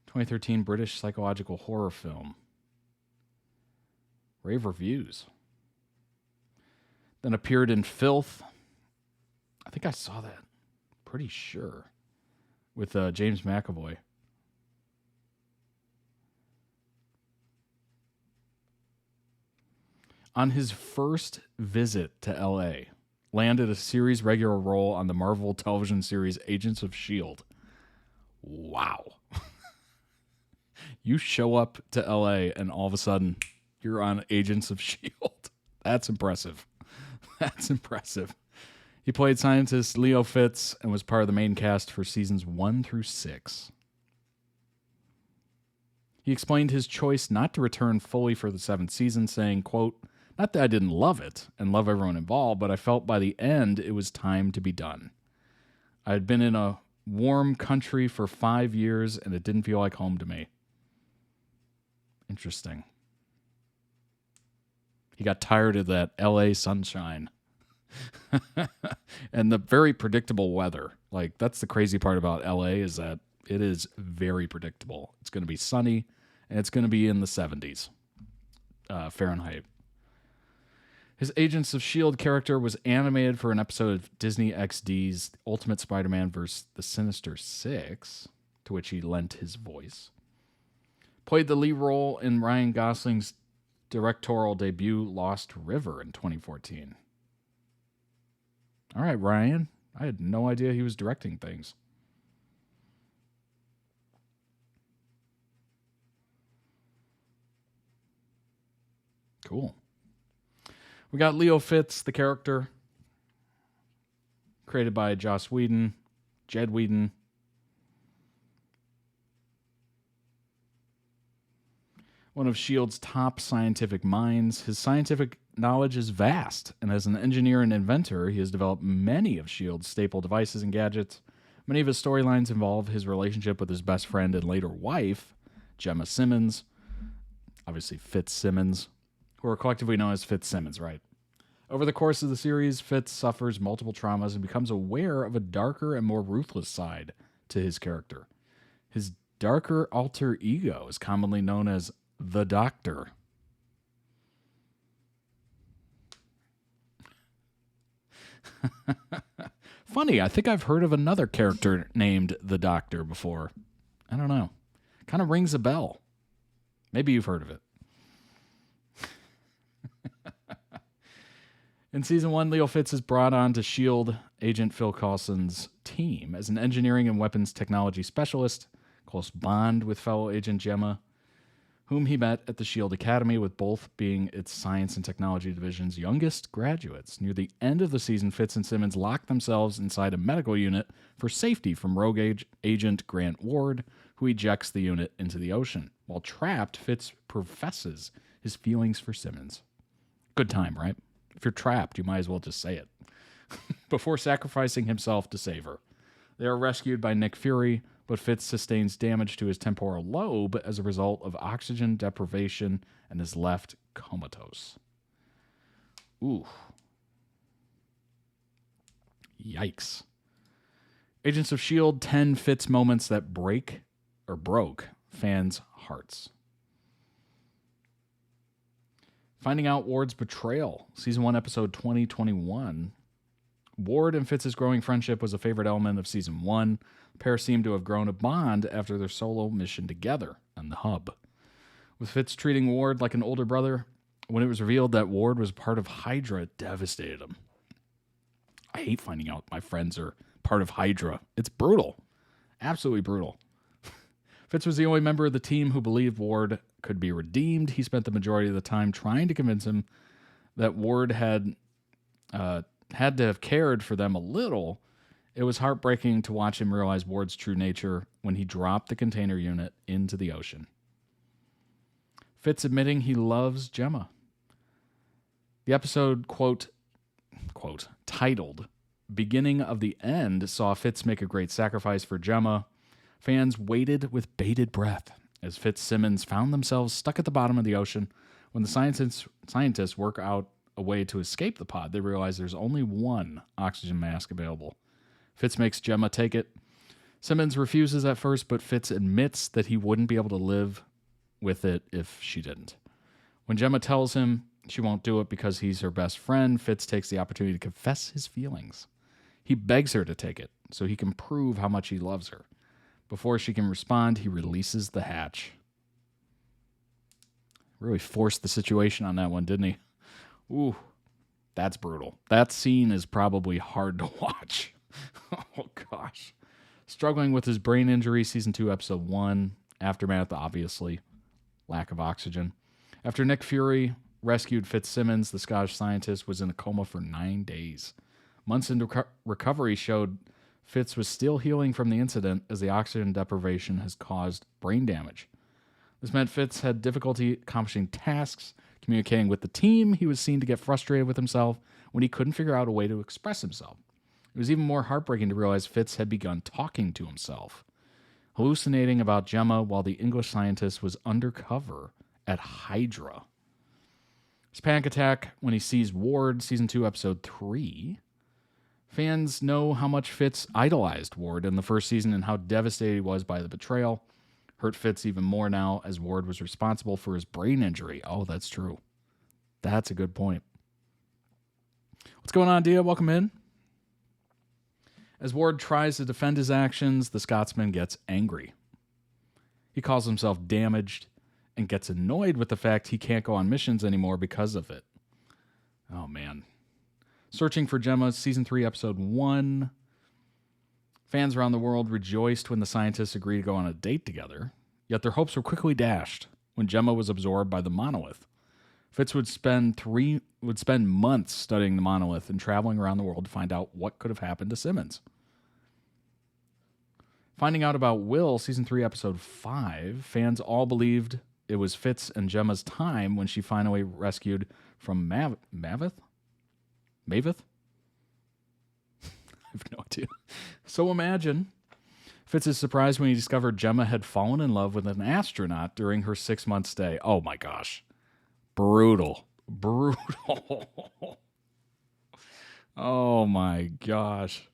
2013 British psychological horror film. Rave reviews. Then appeared in Filth. I think I saw that. Pretty sure. With James McAvoy. On his first visit to LA, landed a series regular role on the Marvel television series Agents of S.H.I.E.L.D. Wow. You show up to LA and all of a sudden you're on Agents of S.H.I.E.L.D. That's impressive. That's impressive. He played scientist Leo Fitz and was part of the main cast for seasons 1 through 6. He explained his choice not to return fully for the 7th season, saying, quote, "Not that I didn't love it and love everyone involved, but I felt by the end it was time to be done. I had been in a warm country for 5 years and it didn't feel like home to me." Interesting. He got tired of that LA sunshine. And the very predictable weather. Like, that's the crazy part about LA, is that it is very predictable. It's going to be sunny and it's going to be in the 70s Fahrenheit. His Agents of S.H.I.E.L.D. character was animated for an episode of Disney XD's Ultimate Spider-Man vs. the Sinister Six, to which he lent his voice. Played the lead role in Ryan Gosling's directorial debut Lost River in 2014. All right, Ryan. I had no idea he was directing things. Cool. We got Leo Fitz, the character, created by Joss Whedon, Jed Whedon. One of S.H.I.E.L.D.'s top scientific minds. His scientific knowledge is vast, and as an engineer and inventor, he has developed many of S.H.I.E.L.D.'s staple devices and gadgets. Many of his storylines involve his relationship with his best friend and later wife, Gemma Simmons, obviously Fitz Simmons, who are collectively known as Fitz Simmons, right? Over the course of the series, Fitz suffers multiple traumas and becomes aware of a darker and more ruthless side to his character. His darker alter ego is commonly known as the Doctor. Funny, I think I've heard of another character named the Doctor before. I don't know. Kind of rings a bell. Maybe you've heard of it. In season 1, Leo Fitz is brought on to S.H.I.E.L.D. agent Phil Coulson's team as an engineering and weapons technology specialist, close bond with fellow agent Gemma, whom he met at the S.H.I.E.L.D. Academy, with both being its science and technology division's youngest graduates. Near the end of the season, Fitz and Simmons lock themselves inside a medical unit for safety from rogue agent Grant Ward, who ejects the unit into the ocean. While trapped, Fitz professes his feelings for Simmons. Good time, right? If you're trapped, you might as well just say it. Before sacrificing himself to save her. They are rescued by Nick Fury, but Fitz sustains damage to his temporal lobe as a result of oxygen deprivation and is left comatose. Ooh. Yikes. Agents of S.H.I.E.L.D. 10 Fitz moments that broke fans' hearts. Finding out Ward's betrayal. Season 1, episode 2021. Ward and Fitz's growing friendship was a favorite element of Season 1. The pair seemed to have grown a bond after their solo mission together on the hub. With Fitz treating Ward like an older brother, when it was revealed that Ward was part of Hydra, it devastated him. I hate finding out my friends are part of Hydra. It's brutal. Absolutely brutal. Fitz was the only member of the team who believed Ward could be redeemed. He spent the majority of the time trying to convince him that Ward had to have cared for them a little. It was heartbreaking to watch him realize Ward's true nature when he dropped the container unit into the ocean. Fitz admitting he loves Gemma. The episode, quote, titled Beginning of the End, saw Fitz make a great sacrifice for Gemma. Fans waited with bated breath as Fitz Simmons found themselves stuck at the bottom of the ocean. When the scientists work out a way to escape the pod, they realize there's only one oxygen mask available. Fitz makes Gemma take it. Simmons refuses at first, but Fitz admits that he wouldn't be able to live with it if she didn't. When Gemma tells him she won't do it because he's her best friend, Fitz takes the opportunity to confess his feelings. He begs her to take it so he can prove how much he loves her. Before she can respond, he releases the hatch. Really forced the situation on that one, didn't he? Ooh, that's brutal. That scene is probably hard to watch. Oh, gosh. Struggling with his brain injury, Season 2, Episode 1. Aftermath, obviously. Lack of oxygen. After Nick Fury rescued Fitz Simmons, the Scottish scientist was in a coma for 9 days. Months into recovery showed Fitz was still healing from the incident as the oxygen deprivation has caused brain damage. This meant Fitz had difficulty accomplishing tasks, communicating with the team. He was seen to get frustrated with himself when he couldn't figure out a way to express himself. It was even more heartbreaking to realize Fitz had begun talking to himself, hallucinating about Gemma while the English scientist was undercover at Hydra. His panic attack when he sees Ward, Season 2, Episode 3. Fans know how much Fitz idolized Ward in the first season and how devastated he was by the betrayal. Hurt Fitz even more now as Ward was responsible for his brain injury. Oh, that's true. That's a good point. What's going on, Dia? Welcome in. As Ward tries to defend his actions, the Scotsman gets angry. He calls himself damaged and gets annoyed with the fact he can't go on missions anymore because of it. Oh, man. Searching for Gemma, Season 3, Episode 1. Fans around the world rejoiced when the scientists agreed to go on a date together, yet their hopes were quickly dashed when Gemma was absorbed by the monolith. Fitz would spend months studying the monolith and traveling around the world to find out what could have happened to Simmons. Finding out about Will, Season 3, Episode 5, fans all believed it was Fitz and Gemma's time when she finally rescued from Maveth? I have no idea. So imagine Fitz is surprised when he discovered Gemma had fallen in love with an astronaut during her 6-month stay. Oh my gosh. Brutal. Brutal. Oh my gosh.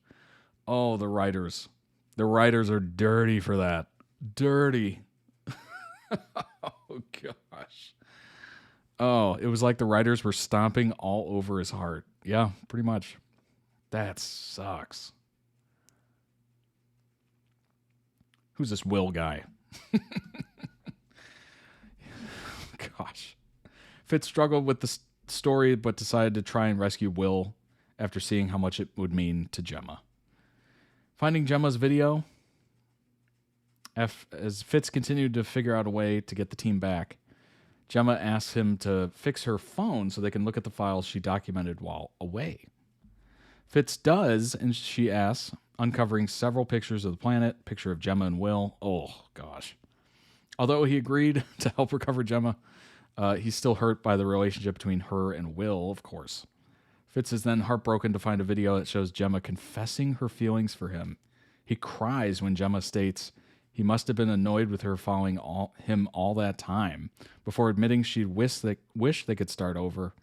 Oh, the writers. The writers are dirty for that. Dirty. Oh gosh. Oh, it was like the writers were stomping all over his heart. Yeah, pretty much. That sucks. Who's this Will guy? Gosh. Fitz struggled with the story, but decided to try and rescue Will after seeing how much it would mean to Gemma. Finding Gemma's video, as Fitz continued to figure out a way to get the team back, Gemma asks him to fix her phone so they can look at the files she documented while away. Fitz does, and she asks, uncovering several pictures of the planet, picture of Gemma and Will. Oh, gosh. Although he agreed to help recover Gemma, he's still hurt by the relationship between her and Will, of course. Fitz is then heartbroken to find a video that shows Gemma confessing her feelings for him. He cries when Gemma states he must have been annoyed with her following him all that time, before admitting she'd wish they could start over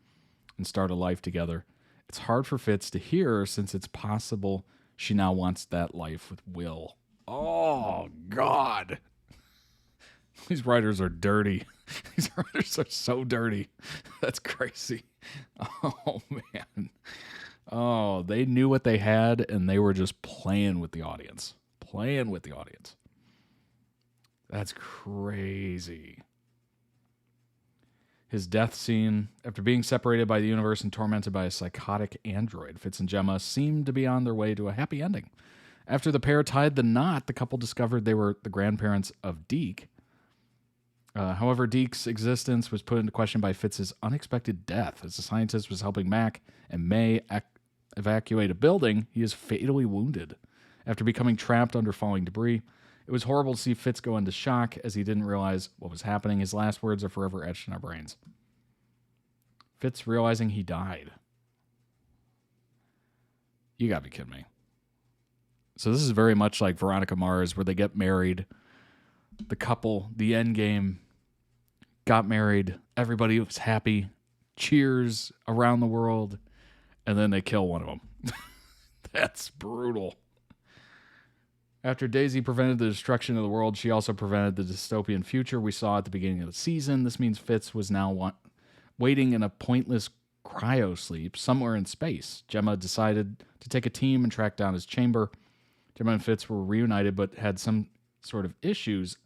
and start a life together. It's hard for Fitz to hear since it's possible she now wants that life with Will. Oh, God. These writers are dirty. These writers are so dirty. That's crazy. Oh, man. Oh, they knew what they had, and they were just playing with the audience. Playing with the audience. That's crazy. His death scene, after being separated by the universe and tormented by a psychotic android, Fitz and Gemma seemed to be on their way to a happy ending. After the pair tied the knot, the couple discovered they were the grandparents of Deke. However, Deke's existence was put into question by Fitz's unexpected death. As the scientist was helping Mac and May evacuate a building, he is fatally wounded after becoming trapped under falling debris. It was horrible to see Fitz go into shock as he didn't realize what was happening. His last words are forever etched in our brains. Fitz realizing he died. You gotta be kidding me. So this is very much like Veronica Mars, where they get married. The couple, the end game, got married. Everybody was happy. Cheers around the world. And then they kill one of them. That's brutal. After Daisy prevented the destruction of the world, she also prevented the dystopian future we saw at the beginning of the season. This means Fitz was now waiting in a pointless cryo-sleep somewhere in space. Gemma decided to take a team and track down his chamber. Gemma and Fitz were reunited, but had some sort of issues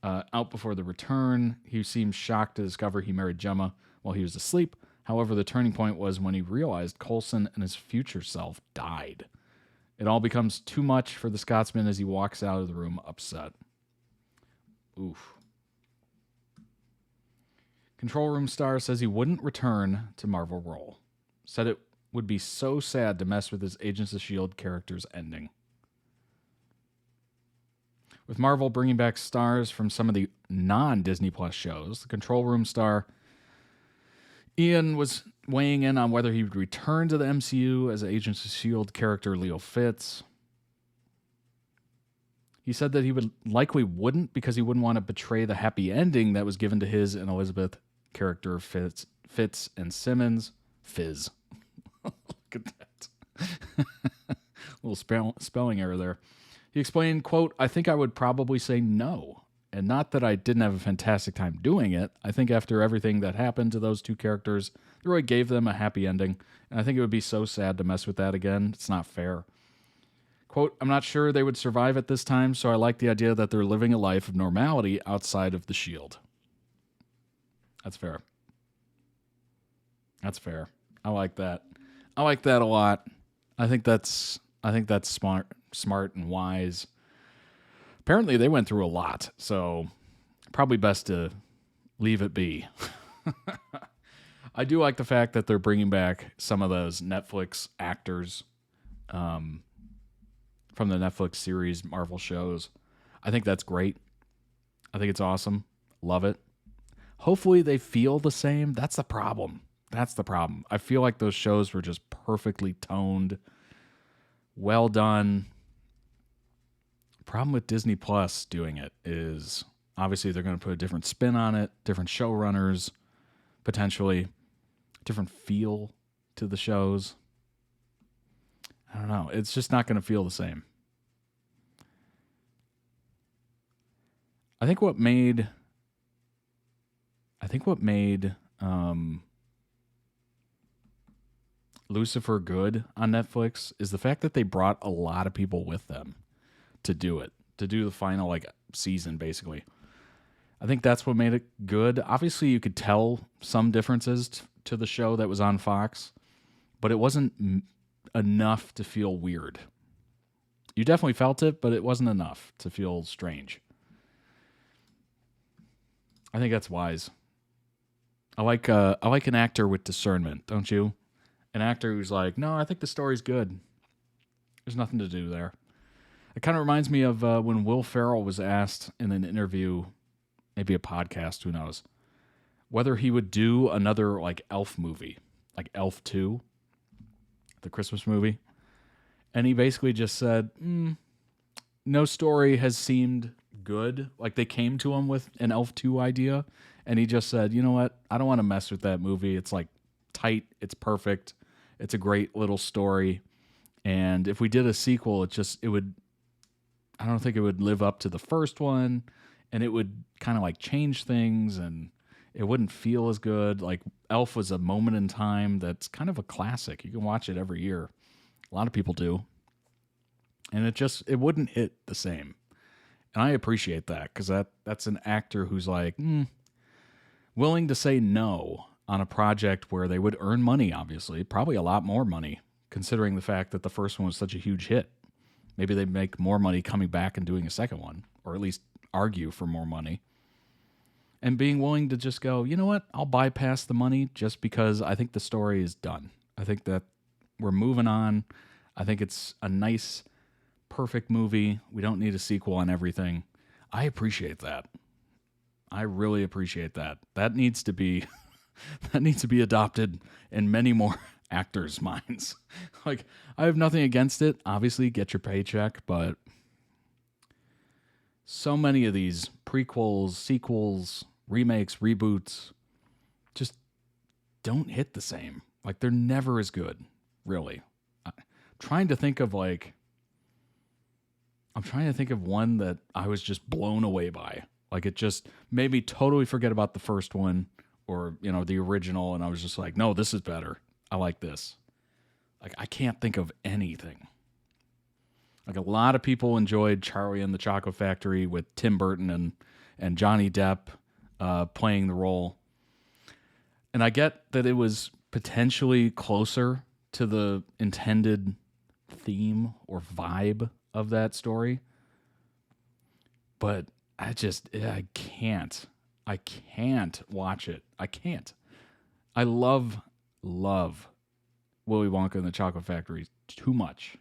out before the return. He seemed shocked to discover he married Gemma while he was asleep. However, the turning point was when he realized Coulson and his future self died. It all becomes too much for the Scotsman as he walks out of the room upset. Oof. Control Room star says he wouldn't return to Marvel role. Said it would be so sad to mess with his Agents of S.H.I.E.L.D. character's ending. With Marvel bringing back stars from some of the non-Disney Plus shows, the Control Room star Ian was weighing in on whether he would return to the MCU as Agents of S.H.I.E.L.D. character Leo Fitz. He said that he wouldn't because he wouldn't want to betray the happy ending that was given to his and Elizabeth character Fitz and Simmons. Fizz. Look at that. Little spelling error there. He explained, quote, "I think I would probably say no. And not that I didn't have a fantastic time doing it. I think after everything that happened to those two characters, it really gave them a happy ending. And I think it would be so sad to mess with that again. It's not fair. Quote, I'm not sure they would survive at this time, so I like the idea that they're living a life of normality outside of the S.H.I.E.L.D. That's fair. That's fair. I like that. I like that a lot. I think that's smart and wise. Apparently, they went through a lot, so probably best to leave it be. I do like the fact that they're bringing back some of those Netflix actors from the Netflix series, Marvel shows. I think that's great. I think it's awesome. Love it. Hopefully, they feel the same. That's the problem. That's the problem. I feel like those shows were just perfectly toned, well done, problem with Disney Plus doing it is obviously they're going to put a different spin on it, different showrunners, potentially different feel to the shows. I don't know. It's just not going to feel the same. I think what made Lucifer good on Netflix is the fact that they brought a lot of people with them to do the final like season basically. I think that's what made it good. Obviously, you could tell some differences to the show that was on Fox, but it wasn't enough to feel weird. You definitely felt it, but it wasn't enough to feel strange. I think that's wise. I like an actor with discernment, don't you? An actor who's like, no, I think the story's good. There's nothing to do there. It kind of reminds me of when Will Ferrell was asked in an interview, maybe a podcast, who knows, whether he would do another like Elf movie, like Elf 2, the Christmas movie. And he basically just said, no story has seemed good. Like they came to him with an Elf 2 idea, and he just said, you know what? I don't want to mess with that movie. It's like tight. It's perfect. It's a great little story. And if we did a sequel, I don't think it would live up to the first one, and it would kind of like change things, and it wouldn't feel as good. Like Elf was a moment in time that's kind of a classic. You can watch it every year. A lot of people do. And it wouldn't hit the same. And I appreciate that, because that's an actor who's like willing to say no on a project where they would earn money, obviously, probably a lot more money, considering the fact that the first one was such a huge hit. Maybe they make more money coming back and doing a second one, or at least argue for more money. And being willing to just go, you know what, I'll bypass the money just because I think the story is done. I think that we're moving on. I think it's a nice, perfect movie. We don't need a sequel on everything. I appreciate that. I really appreciate that. That needs to be adopted in many more actors' minds. Like, I have nothing against it. Obviously, get your paycheck, but so many of these prequels, sequels, remakes, reboots just don't hit the same. Like, they're never as good, really. I'm trying to think of one that I was just blown away by. Like, it just made me totally forget about the first one, or, the original, and I was just like, no, this is better. I like this. Like, I can't think of anything. Like, a lot of people enjoyed Charlie and the Chocolate Factory with Tim Burton and Johnny Depp playing the role. And I get that it was potentially closer to the intended theme or vibe of that story. But I can't watch it. I can't. I love Willy Wonka and the Chocolate Factory too much.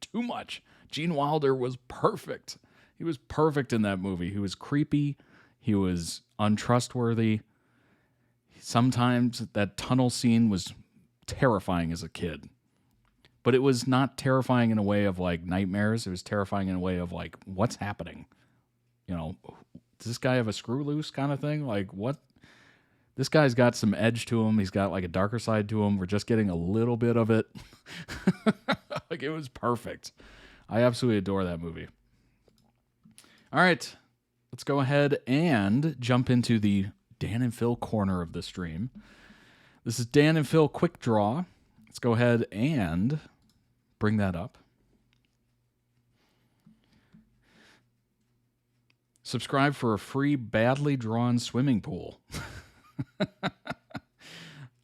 Too much. Gene Wilder was perfect. He was perfect in that movie. He was creepy. He was untrustworthy. Sometimes that tunnel scene was terrifying as a kid. But it was not terrifying in a way of like nightmares. It was terrifying in a way of like, what's happening? Does this guy have a screw loose kind of thing? Like, what? This guy's got some edge to him. He's got like a darker side to him. We're just getting a little bit of it. Like, it was perfect. I absolutely adore that movie. All right, let's go ahead and jump into the Dan and Phil corner of the stream. This is Dan and Phil Quick Draw. Let's go ahead and bring that up. Subscribe for a free badly drawn swimming pool.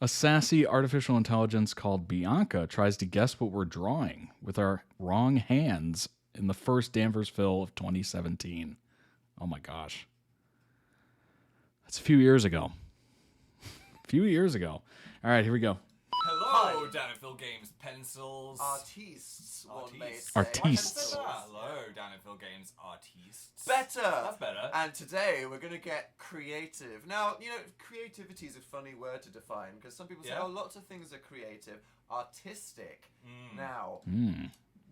A sassy artificial intelligence called Bianca tries to guess what we're drawing with our wrong hands in the first Danversville of 2017. Oh my gosh. That's a few years ago. All right, here we go. Hello, Dan and Phil Games pencils. Artistes, one may say. Artistes. Hello, Dan and Phil Games artistes. Better! That's better. And today we're going to get creative. Now, creativity is a funny word to define, because some people say, Yeah. lots of things are creative. Artistic. Now,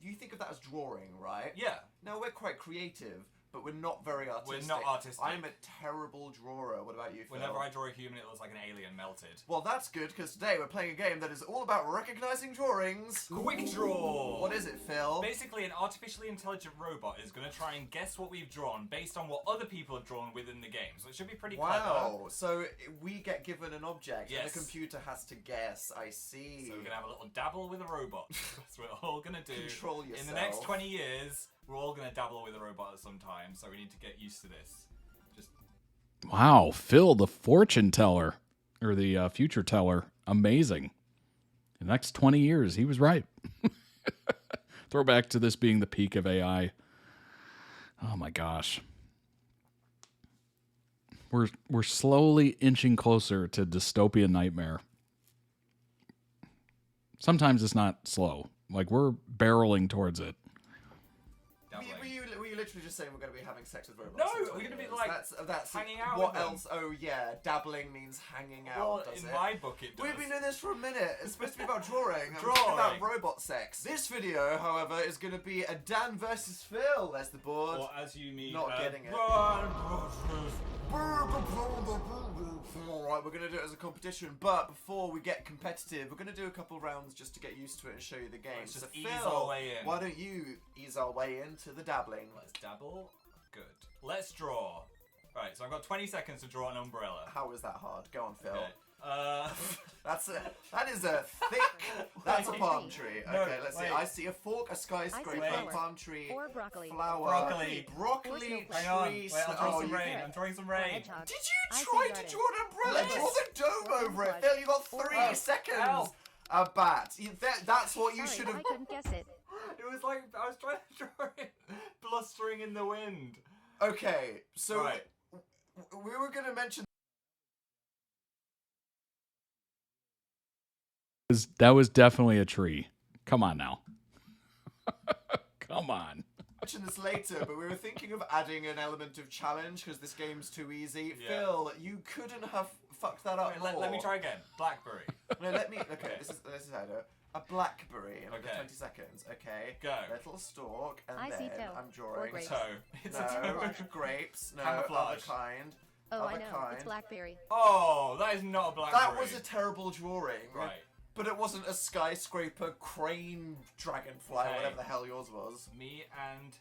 you think of that as drawing, right? Yeah. Now we're quite creative, but we're not very artistic. We're not artistic. I'm a terrible drawer. What about you, Phil? Whenever I draw a human, it looks like an alien melted. Well, that's good, because today we're playing a game that is all about recognizing drawings. Quick Draw! What is it, Phil? Basically, an artificially intelligent robot is going to try and guess what we've drawn based on what other people have drawn within the game. So it should be pretty clever. Wow, so we get given an object and Yes. the computer has to guess. I see. So we're going to have a little dabble with a robot. That's what we're all going to do. Control In the yourself. next 20 years, we're all going to dabble with a robot at some time, so we need to get used to this. Just Wow, Phil, the fortune teller, or the future teller. Amazing. The next 20 years, he was right. Throwback to this being the peak of AI. Oh my gosh. We're slowly inching closer to dystopian nightmare. Sometimes it's not slow. Like, we're barreling towards it. Were you literally just saying we're going to be having sex with robots? No, in we're 20 going to be years? like that's hanging out What with them. else? Oh yeah, dabbling means hanging out. Well, does in it? my book it does. We've been doing this for a minute. It's supposed to be about drawing. It's Drawing. about robot sex. This video, however, is going to be a Dan versus Phil. There's the board. Or as you mean, Not getting it. Alright, we're going to do it as a competition, but before we get competitive, we're going to do a couple rounds just to get used to it and show you the game. Let's So just ease Phil, our way in. why don't you ease our way into the dabbling? Let's dabble. Good. Let's draw. Right, so I've got 20 seconds to draw an umbrella. How is that hard? Go on, Phil. Okay. That is a thick. That's a palm tree. No, Okay, let's see. wait. I see a fork, a skyscraper, Wait. a palm tree, Or broccoli. flower, Broccoli. broccoli, Or Hang on. tree. Wait, I'll draw oh, some you rain. can- I'm drawing some Or rain. hedgehog. Did I you see try to garden. draw an umbrella? Yes. Draw the dome Or over it. butterfly. Phil, you got Or 3 owl. seconds. Ow. A bat. That's what you Sorry, should have. I couldn't guess it. It was like I was trying to draw it blustering in the wind. Okay, so Right. we were going to mention. That was definitely a tree. Come on now. Come on. Mention this later, but we were thinking of adding an element of challenge because this game's too easy. Yeah. Phil, you couldn't have fucked that up. Wait, let me more. try again. Blackberry. No, let me. Okay, this is how I do it. A blackberry in under Okay. 20 seconds. Okay. Go. Little stalk, and I see then toe. I'm Or drawing. grapes. Toe. It's a No, toe. grapes. No, Camouflage. other kind. Oh, other I know. kind. It's blackberry. Oh, that is not a blackberry. That was a terrible drawing. Right. But it wasn't a skyscraper, crane, dragonfly, Okay. whatever the hell yours was. Me and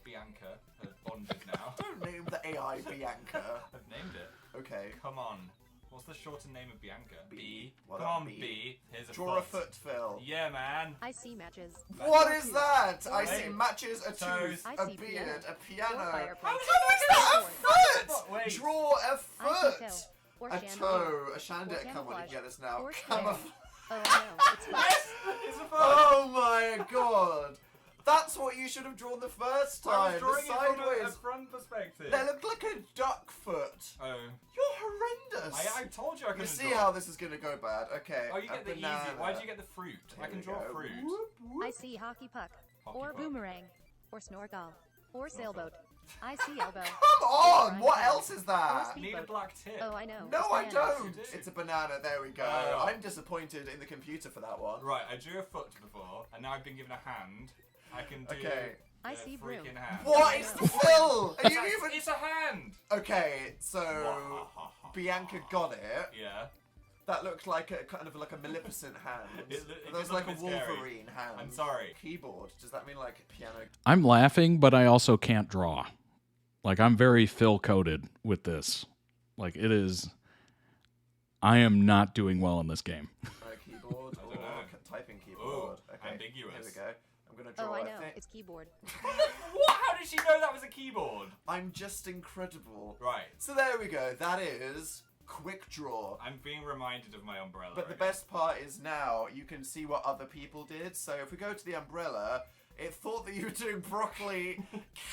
Bianca have bonded now. Don't name the AI Bianca. I've named it. Okay. Come on. What's the shortened name of Bianca? B. What Come up, on, B? B. Here's a Draw a foot. foot, Phil. Yeah, man. I see matches. What is that? I Wait. see matches, a Toes. tooth, I a see beard, piano. a Or piano. fireplace. How is that a foot? Wait. Draw a I see foot. toe. Or A chandelier. toe, a chandelier. Or Come on, you camouflage. get this now. Or square. Camouflage. Oh, I know. It's foot. It's a foot. Oh my god. That's what you should have drawn the first I time. was drawing the it from a sideways. front perspective. They look like a duck foot. Oh. You're horrendous. I told you I You couldn't see draw. how this is gonna go bad. Okay. Oh, you a get the easy. banana. Why do you get the fruit? I Here can we draw go. fruit. Whoop, whoop. I see hockey puck. Hockey Or puck. boomerang. Or snorkel. Or sailboat. I see elbow. Come on! Or What iPad. else is that? Or Need a black tip. Oh, I know. No, It's I bananas. don't. You do. It's a banana. There we go. Oh. I'm disappointed in the computer for that one. Right, I drew a foot before, and now I've been given a hand. I can do Okay. I the see broom. freaking hand. What is the fill? Are you It's, even? it's a hand. Okay, so Bianca got it. Yeah. That looked like a kind of like a Maleficent hand. It That did was look like a a bit scary. Wolverine hand. I'm sorry. Keyboard. Does that mean like piano? I'm laughing, but I also can't draw. Like, I'm very Phil coded with this. Like, it is. I am not doing well in this game. Keyboard I or don't know. typing keyboard? Ooh, Okay. ambiguous. Here we go. I'm gonna draw Oh, I a know. thing. It's keyboard. What? How did she know that was a keyboard? I'm just incredible. Right. So there we go. That is quick draw. I'm being reminded of my umbrella. But the again. best part is now you can see what other people did. So if we go to the umbrella, it thought that you were doing broccoli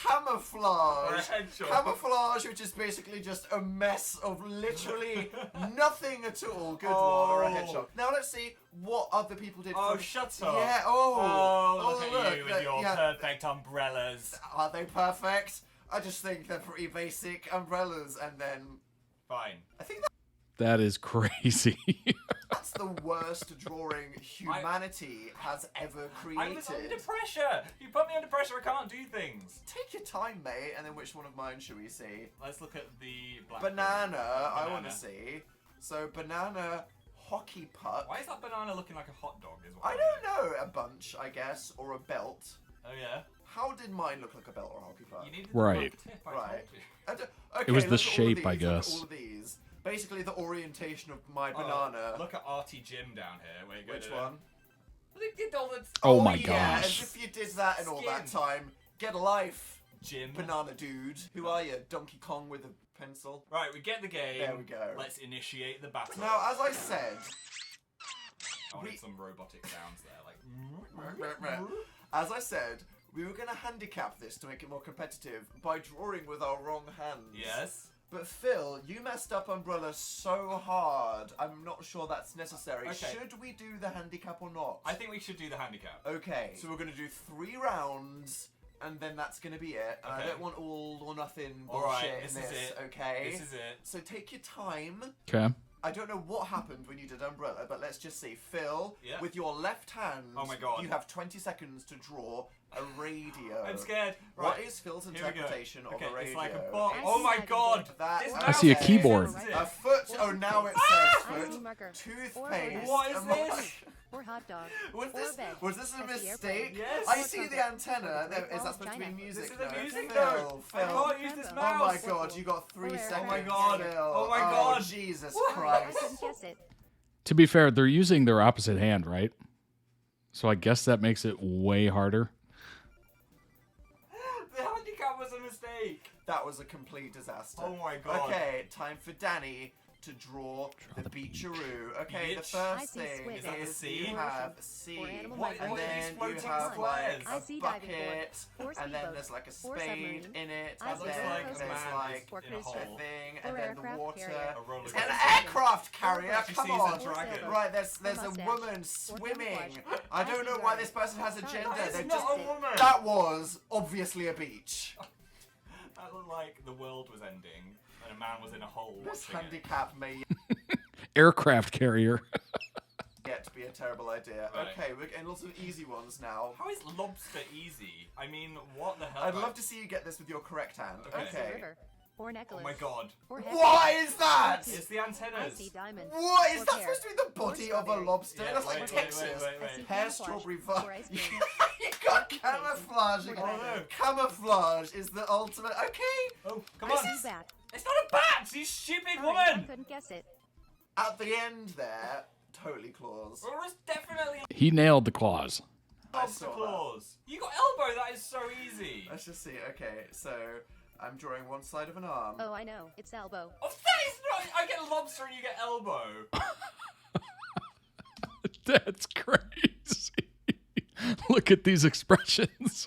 camouflage. Or a hedgehog. Camouflage, which is basically just a mess of literally nothing at all. Good one, or a Oh. hedgehog. Now let's see what other people did. Oh, from- shut up. Yeah, Oh, look at you that- with your yeah. perfect umbrellas. Are they perfect? I just think they're pretty basic umbrellas, and then Fine. I think That is crazy. That's the worst drawing humanity has ever created. I was under pressure. You put me under pressure. I can't do things. Take your time, mate. And then which one of mine should we see? Let's look at the black Banana. I want to see. So banana hockey puck. Why is that banana looking like a hot dog? Is what I don't know. A bunch, I guess, or a belt. Oh yeah. How did mine look like a belt or a hockey puck? You needed Right. The tip, I Right. told you. Okay, It was the look at all of shape, I these, look at guess. all of these. Basically, the orientation of my Oh, banana. look at Artie Jim down here. Wait, go Which to one? Look at all the Oh my yeah, gosh. as if you did that in all that Skin. time. Get a life, Jim. banana dude. Who are you? Donkey Kong with a pencil? Right, we get the game. There we go. Let's initiate the battle. Now, as I said, I wanted some robotic sounds there, like. as I said, we were going to handicap this to make it more competitive by drawing with our wrong hands. Yes. But Phil, you messed up Umbrella so hard. I'm not sure that's necessary. Okay. Should we do the handicap or not? I think we should do the handicap. Okay, so we're going to do 3 rounds, and then that's going to be it. And I Okay. don't want all or nothing All bullshit right, in this this, is it. okay? This is it. So take your time. Okay. I don't know what happened when you did Umbrella, but let's just see. Phil, Yeah. with your left hand, Oh my God. you have 20 seconds to draw a radio. I'm scared. What Right. is Phil's Here we go. interpretation of Okay, a radio? it's like a box. Oh my God. That This I mouse see a is- keyboard. this is it. A foot. Oh, now it says I see foot. marker. Toothpaste. What is Am I- this? Or hot dog. Was or this bed. was this a I see mistake? airplane. Yes. I Or see trumpet. the antenna. There, is Or that supposed to be China. music? This is a note? music Phil, note. I Phil. can't use this Oh Oh my mouse. God! You got 3 Or seconds. Oh my God. Phil. Oh my God. Jesus I Christ! couldn't guess it. To be fair, they're using their opposite hand, right? So I guess that makes it way harder. The handicap was a mistake. That was a complete disaster. Oh my God. Okay, time for Danny to draw the beacharoo. Okay, the Bitch. I first see thing squid. Is that the is sea? you Or have ocean. sea, Or animal What- migrant. and what are then these you floating have like squares? I a see diving board. bucket, Or and then speedboat. there's like a Or spade submarine. in it, I and see Looks then like a coaster. there's man like Or is in a a cruise ship. hole. thing, Or and then the aircraft water. carrier. A roller An coaster. aircraft carrier. She Come sees a on. dragon. Right, there's a mustache. woman Or swimming. camouflage. I don't know why this person has a That gender. That is They're not just a woman. that was obviously a beach. That looked like the world was ending and a man was in a hole This watching it. handicap may Aircraft carrier. yet to be a terrible idea. Right. Okay, we're getting lots of easy ones now. How is lobster easy? I mean, what the hell? I'd love to see you get this with your correct hand. Okay. I see Okay. river. Or Oh necklace. my God. Or head. What is that? It's the I antennas. see diamond. What is Or that pear. supposed to be the body of a strawberry. lobster? Yeah, That's wait, like wait, Texas. wait, wait, I wait. see Pear, camouflage. strawberry, Or ice cream. you got camouflage Or again. diamond. Camouflage is the ultimate. Okay. Oh, come I on. see bat. It's not a bat! You stupid Sorry, I woman! couldn't guess it. At the end there, totally claws. Or it's definitely He nailed the claws. lobster saw that. claws. You got elbow, that is so easy. Let's just see. Okay, so I'm drawing one side of an arm. Oh, I know. It's elbow. Oh, that is not. I get lobster and you get elbow. That's crazy. Look at these expressions.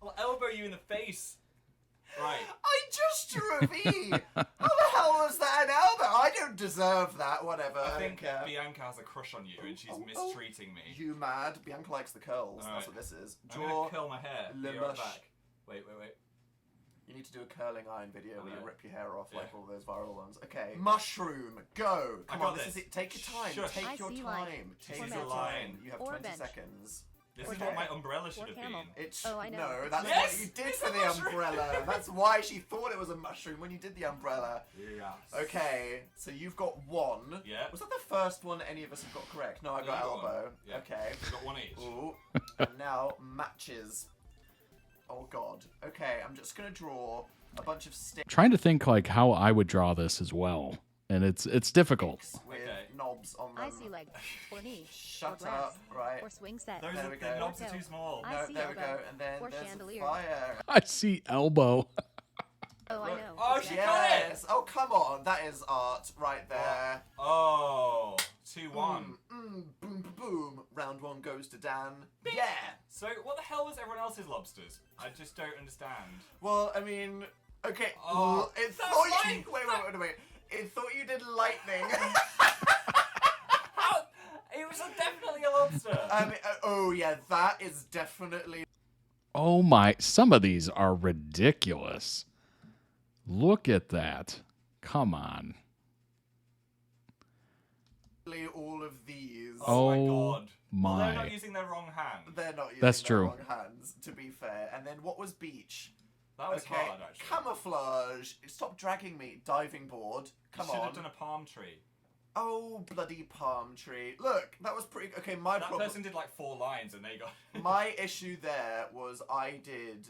I'll elbow you in the face. Right. I just drew a V. How the hell was that an elbow? I don't deserve that. Whatever. I I think don't care. Bianca has a crush on you and she's mistreating me. You mad? Bianca likes the curls. That's Alright. what this is. I'm Draw. gonna curl my hair. le Be right mush. back. Wait. You need to do a curling iron video where you know. rip your hair off like Yeah. all those viral ones. Okay. Mushroom. Go. Come got on. This is this. it. Take your time. Shush. Take I your see time. line. Take Or your mountain. time. You have Or 20 bench. seconds. This Or is what chair. my umbrella should Or have camel. been. It's Oh, I know. no, that's Yes! what you did It's for a the mushroom. umbrella. That's why she thought it was a mushroom when you did the umbrella. Yes. Okay, so you've got one. Yeah. Was that the first one any of us have got correct? No, I No, got you got one. elbow. Yeah. Okay. We've got one each. Ooh. And now matches. Oh god. Okay, I'm just gonna draw a bunch of sticks Trying to think like how I would draw this as well, and it's difficult. with Okay. knobs on them. I see leg. Or knee. Shut or grass. up, right? Or swing set. Those There are, we the go. knobs are Or too tail. small. I No, see there we elbow. go. And then Or there's chandelier. fire. I see elbow. Oh, I know. Oh, It's she neck. got it! Yes. Oh come on, that is art right there. Oh, 2-1. Boom, boom, boom. Round one goes to Dan. Yeah. So what the hell was everyone else's lobsters? I just don't understand. Well, I mean, okay. Oh, it that's thought fine. you. Wait. It thought you did lightning. How? It was definitely a lobster. I mean, oh yeah, that is definitely. Oh my, some of these are ridiculous. Look at that. Come on. all of these. Oh my god. my. Well, they're not using their wrong hand. They're not using That's their true. wrong hands, to be fair. And then what was beach? That was okay. hard, actually. Camouflage. Stop dragging me. Diving board. Come Should on. have done a palm tree. Oh, bloody palm tree. Look, that was pretty... Okay, my That problem... person did like 4 lines and they got... My issue there was I did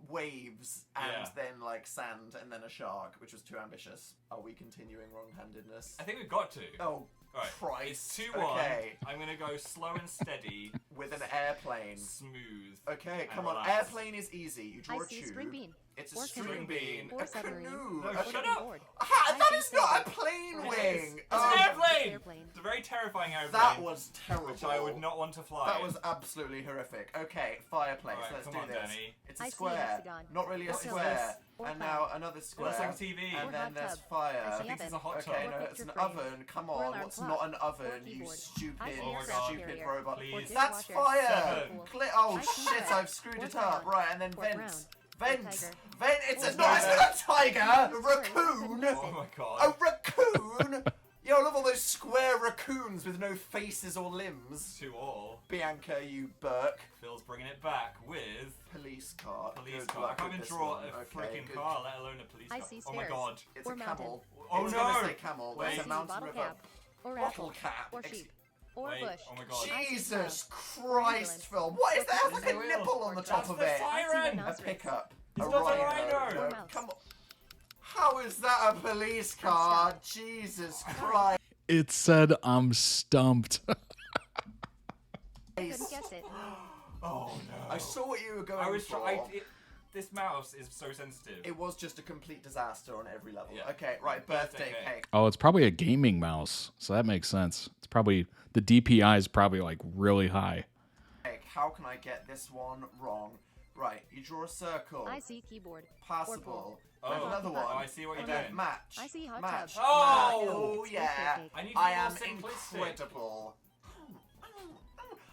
waves and then like sand and then a shark, which was too ambitious. Are we continuing wrong-handedness? I think we've got to. Oh, Right. Christ. It's 2-1. Okay. I'm going to go slow and steady. With an airplane. Smooth. Okay, and come on. relaxed. Airplane is easy. You draw I a see tube. string bean. It's a Or string canoe. bean. Or A submarine. canoe. No, A shut canoe. up. Board. That I is see not a sailboat. plane Or wing. It's Oh, an airplane! Airplane. It's a very terrifying airplane. that was terrible. Which I would not want to fly. That was absolutely horrific. Okay, fireplace. Alright, Let's come do on, this. Danny. It's a I see square. hexagon. Not really a What is square. this? Or And cloud. now another It square. looks like a TV. And Or then hot there's tub. fire. I see I think it's oven. a hot tub. Okay, Or no, it's picture an frame. oven. Come Or on, alarm what's clock. not an Or oven? You keyboard. stupid, I see Oh my aircraft God. stupid carrier. robot. Please. That's Dishwasher. fire. Seven. Oh I see shit! red. I've screwed Or it up. brown. Right, and then Or vents. brown. Or Vents. tiger. Vent. It's Or not. It's not a tiger. A Sorry, raccoon. Oh my A god. raccoon. Yo, I love all those square raccoons with no faces or limbs. 2-all. Bianca, you Burke. Phil's bringing it back with Police car. police Good car. I luck can't with even this draw one. a Okay, freaking good. car, let alone a police I car. see Oh my stairs. god. It's Or a mountain. camel. Oh It's no! gonna say camel. Wait. There's I a see mountain bottle river. cap. Or Bottle apple. cap. Or sheep. Or Wait, bush. oh my god. I see Jesus snow. Christ, Ambulance. Phil. What is that? It has like a That's the nipple on the top That's of the it. siren! I see A rhinoceros. pickup. It's a not a rhino. rhino. No, Or mouse. come on. How is that a police car? Jesus Christ. It said I'm stumped. I couldn't guess it. Oh no. I saw what you were going I was for. trying. This mouse is so sensitive. It was just a complete disaster on every level. Yeah. Okay, right. Birthday cake. Oh, it's probably a gaming mouse, so that makes sense. It's probably the DPI is probably like really high. How can I get this one wrong? Right, you draw a circle. I see keyboard. Passable. Oh, There's another one. oh, I see what you're And then doing. match. I see hot match. tub. Oh! Match. Yeah. Birthday cake. I need to I be am more simplistic. incredible.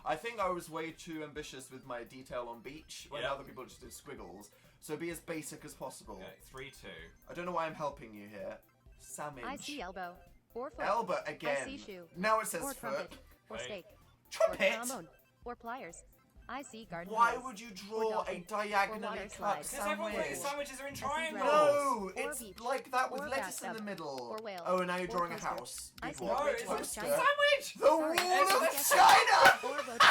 I think I was way too ambitious with my detail on beach when Yeah. other people just did squiggles. So be as basic as possible. Okay, 3-2. I don't know why I'm helping you here. Sandwich. I see elbow. Or foot. Elbow again. I see shoe. Now it says Or foot. trumpet. Or Wait. steak. Or Trumpet? trombone. Or pliers. I see garden Why hose. would you Or draw a dolphin. Or diagonally water cut slide. Because everyone sandwich? thinks sandwiches are in see triangles. No, Or it's beach. like that with Or lettuce in the bathtub. middle. Or whale. Oh, and now you're Or drawing a poster. house. I Good see one. No, Or it's a Poster. sandwich! The Sorry. Wall of Yes. China! Or boat.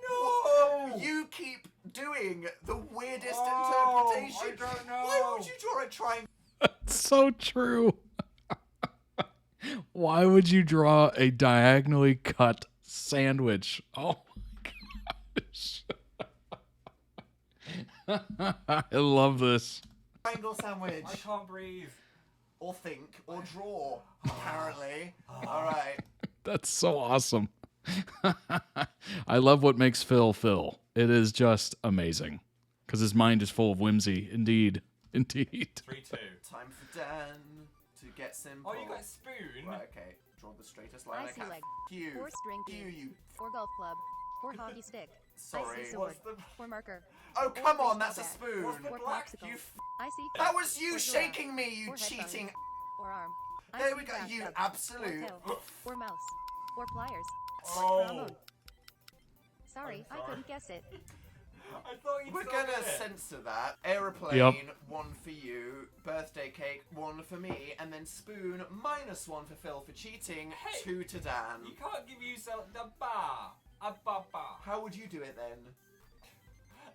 No! You keep doing the weirdest interpretation. I don't know. Why would you draw a triangle? It's so true. Why would you draw a diagonally cut sandwich? Oh my gosh. I love this. Triangle sandwich. I can't breathe. Or think, or draw, apparently. Alright. That's so awesome. I love what makes Phil Phil. It is just amazing. Because his mind is full of whimsy. Indeed. Indeed. 3-2. Time for Dan to get simple. Oh, you got a spoon? Right, okay. Draw the straightest line I I see can. leg. You. Or string You, bean. you. Or golf club. Or hockey stick. I Sorry. see sword. What's the... Or marker. Oh, Or come on, baseball that's a bat. spoon. What's the Or black? popsicle. You I see That was you Or giraffe. shaking me, you Or headphones. cheating. Or arm. I There see we go, bathtub. you Or absolute. tail. Or mouse. Or pliers. Oh. Or trombone. Sorry, I'm I sorry. couldn't guess it. I thought you'd We're solved gonna it. censor that. Aeroplane, Yep. 1 for you. Birthday cake, 1 for me. And then spoon, -1 for Phil for cheating. Hey. 2 to Dan. You can't give yourself the bar. A bar. How would you do it then?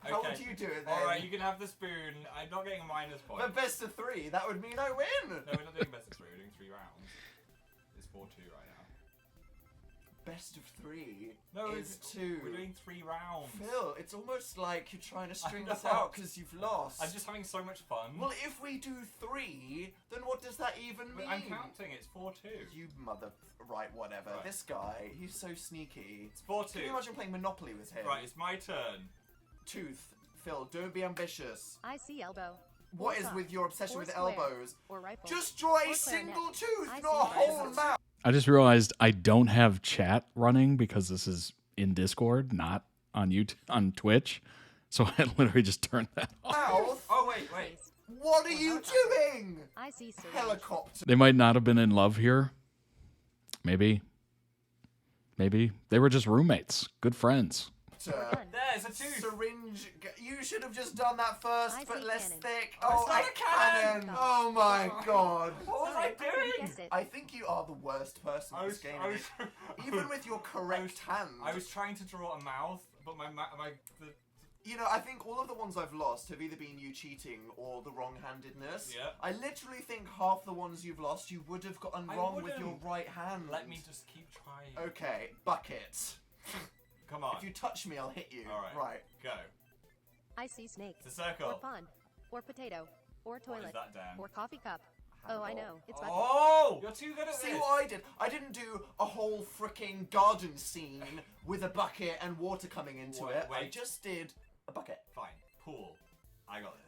How would you do it then? Alright, you can have the spoon. I'm not getting a minus point. But best of 3, that would mean I win. No, we're not doing best of 3. We're doing 3 rounds. It's 4-2 right now. Best of 3 No, is it's 2. We're doing 3 rounds. Phil, it's almost like you're trying to string I'm this not. out because you've lost. I'm just having so much fun. Well, if we do 3, then what does that even But mean? I'm counting. It's 4-2. You mother... Right, whatever. Right. This guy, he's so sneaky. It's 4-2. Can you imagine playing Monopoly with him? Right, it's my turn. Tooth. Phil, don't be ambitious. I see elbow. What Or is sock. with your obsession Or with square. elbows? Or rifle. Just draw a Or clarinet. single tooth, I not a see whole rifle. mouth. I just realized I don't have chat running because this is in Discord, not on YouTube, on Twitch. So I literally just turned that off. Mouth? Oh, wait. Face. What are you doing? I see syringe. Helicopter. They might not have been in love here. Maybe they were just roommates, good friends. There's a tooth. Syringe. You should have just done that first, I but see less cannon. thick. Oh, it's not a cannon. Oh my god. What was I doing? Guess it. I think you are the worst person in this game. Even with your correct hand. I was trying to draw a mouth, but You know, I think all of the ones I've lost have either been you cheating or the wrong-handedness. Yeah. I literally think half the ones you've lost you would have gotten wrong with your right hand. Let me just keep trying. Okay, bucket. Come on. If you touch me, I'll hit you. Alright. Right. Go. I see snake. It's a circle. Or pond. Or potato. Or toilet. What is that, Dan? Or coffee cup. Oh, I know. It's bucket. Oh! You're too good at See this. what I did? I didn't do a whole freaking garden scene with a bucket and water coming into it. I Wait. just did a bucket. Fine. Pool. I got this.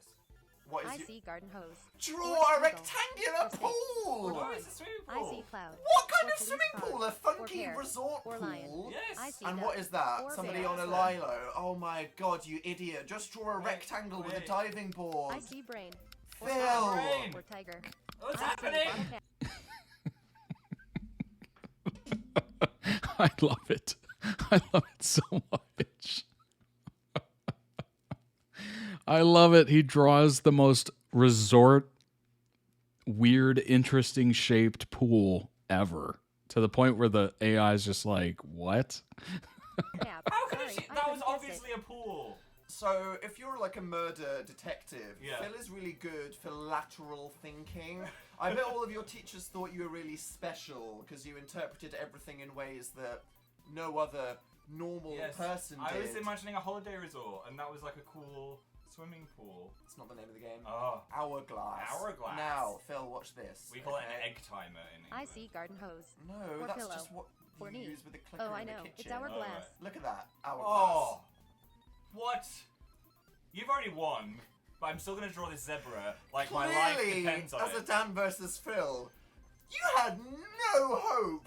What is I your... see garden hose. Draw Or a triangle. rectangular Or snake. pool! No, it's a swimming I pool. see cloud. What kind Or of swimming police pool? car. A funky Or pear. resort Or pool? lion. Yes. I see And duck. what is that? Or Somebody bear. on a lilo. Oh my god, you idiot. Just draw a rectangle with a wait. diving board. I see brain. Or Phil! tiger. Brain. Or tiger. What's I see happening? bottle cap. I love it. I love it so much. I love it. He draws the most resort, weird, interesting shaped pool ever. To the point where the AI is just like, what? Cap. How could Sorry, she? I That was couldn't guess obviously a pool. So, if you're like a murder detective, Yeah. Phil is really good for lateral thinking. I bet all of your teachers thought you were really special because you interpreted everything in ways that no other normal Yes. person did. I was imagining a holiday resort, and that was like a cool swimming pool. It's not the name of the game. Oh. Hourglass. Hourglass. Now, Phil, watch this. We call it an okay? egg timer in I English. see garden hose. No, Or that's pillow. just what Or you knee. use with the clicker Oh, I in the know. kitchen. It's hourglass. Look at that. Hourglass. Oh. What? You've already won, but I'm still gonna draw this zebra like my life Clearly, depends on as a it. Dan versus Phil, you had no hope.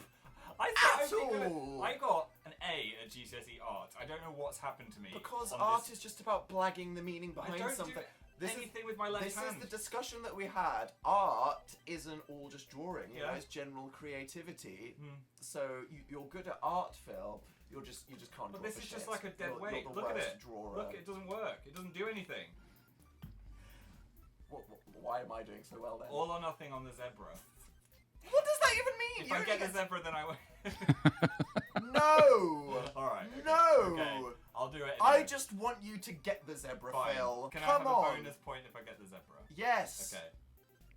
I thought at I'd be good at- all. I got an A at GCSE art. I don't know what's happened to me. Because on art this. is just about blagging the meaning I behind don't something. do anything with my left this hand. is the discussion that we had. Art isn't all just drawing. You know, Yeah. it's general creativity. Hmm. So you're good at art, Phil. You just can't But draw this for is just shit. like a dead You're weight. the Look at worst it. Drawer. Look, it doesn't work. It doesn't do anything. Why am I doing so well then? All or nothing on the zebra. What does that even mean? If You I only get the get- zebra, then I win. No. Alright. Okay. No. Okay. I'll do it. I anyway. just want you to get the zebra, Fine. Phil. Can Come I have on. a bonus point if I get the zebra? Yes. Okay.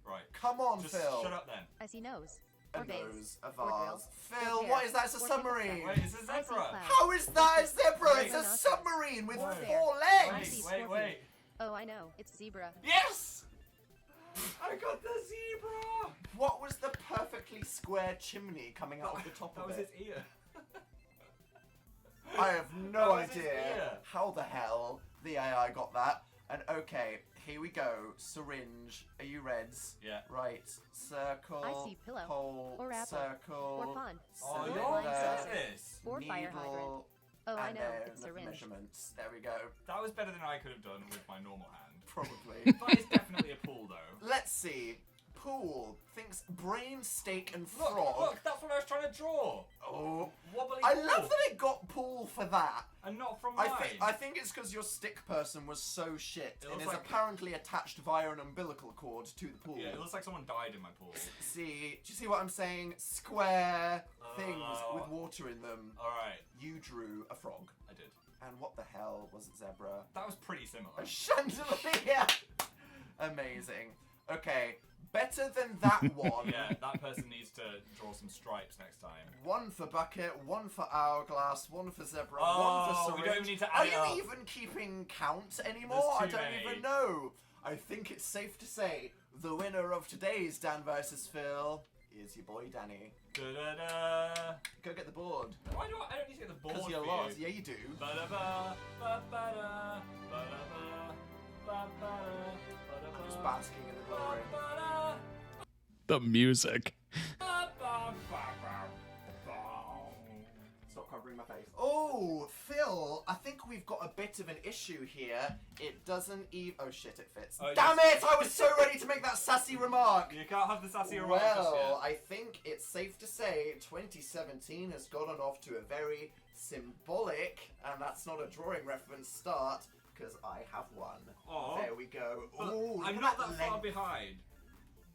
Right. Come on, Just Phil. shut up then. I see nose. A Or vase. nose, a Or drill. vase. Phil, Or what pear. is that? It's a Or pickle submarine. stack. Wait, it's a I see zebra. cloud. How is that a zebra? Wait. It's a submarine with Or four bear. I legs. see Wait, scorpion. wait. Oh, I know. It's zebra. Yes! I got the zebra! What was the perfectly square chimney coming out of the top That of was it? his ear. I have That no was his idea ear. how the hell the AI got that. And okay, here we go. Syringe. Are you reds? Yeah. Right. Circle. I see pillow. Hole. Or apple. Circle. Or pond. Oh, Or you're flying good saucer. at this. Or fire hydrant. needle, Oh, I and know. then It's the syringe. measurements. There we go. That was better than I could have done with my normal hand. Probably. But it's definitely a pool, though. Let's see. Pool thinks brain, steak, and Look, frog. look, that's what I was trying to draw. Oh. Wobbly I pool. love that it got pool for that. And not from I mine. think it's because your stick person was so shit It and looks is like- apparently attached via an umbilical cord to the pool. Yeah, it looks like someone died in my pool. See, do you see what I'm saying? Square things Oh. with water in them. Alright, You drew a frog. I did. And what the hell was it, zebra? That was pretty similar. A chandelier! Amazing. Okay, better than that one. Yeah, that person needs to draw some stripes next time. One for bucket, one for hourglass, one for zebra, Oh, one for syringe. we don't even need to Are add it you up. even keeping count anymore? There's I too don't many. even know. I think it's safe to say the winner of today's Dan versus Phil is your boy Danny. Da-da-da. Go get the board. Why do I don't need to get the board Because for you're you. lost. Yeah, you do. Ba-da-ba, ba-ba-da, ba-da-ba, ba-ba-da, ba-da-ba, I'm just basking in the glory. ba-ba-da, The music. ba-ba-ba-ba-ba. Stop covering my face. Oh, Phil, I think we've got a bit of an issue here. It doesn't even... Oh shit, it fits. Oh, Damn it! I was so ready to make that sassy remark. You can't have the sassy remark just Well, yet. I think it's safe to say 2017 has gotten off to a very symbolic, and that's not a drawing reference, start, because I have one. Aw. There we go. But Ooh, I'm look not at that that far length. behind.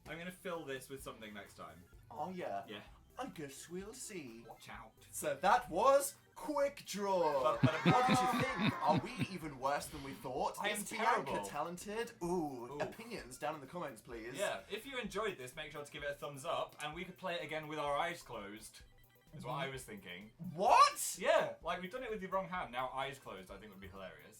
I'm going to fill this with something next time. Oh yeah. Yeah. I guess we'll see. Watch out. So that was Quick Draw. What did you think? Are we even worse than we thought? I am Is Bianca terrible. talented? Ooh, opinions down in the comments, please. Yeah, if you enjoyed this, make sure to give it a thumbs up, and we could play it again with our eyes closed, is what I was thinking. What? Yeah, like we've done it with the wrong hand, now eyes closed I think would be hilarious.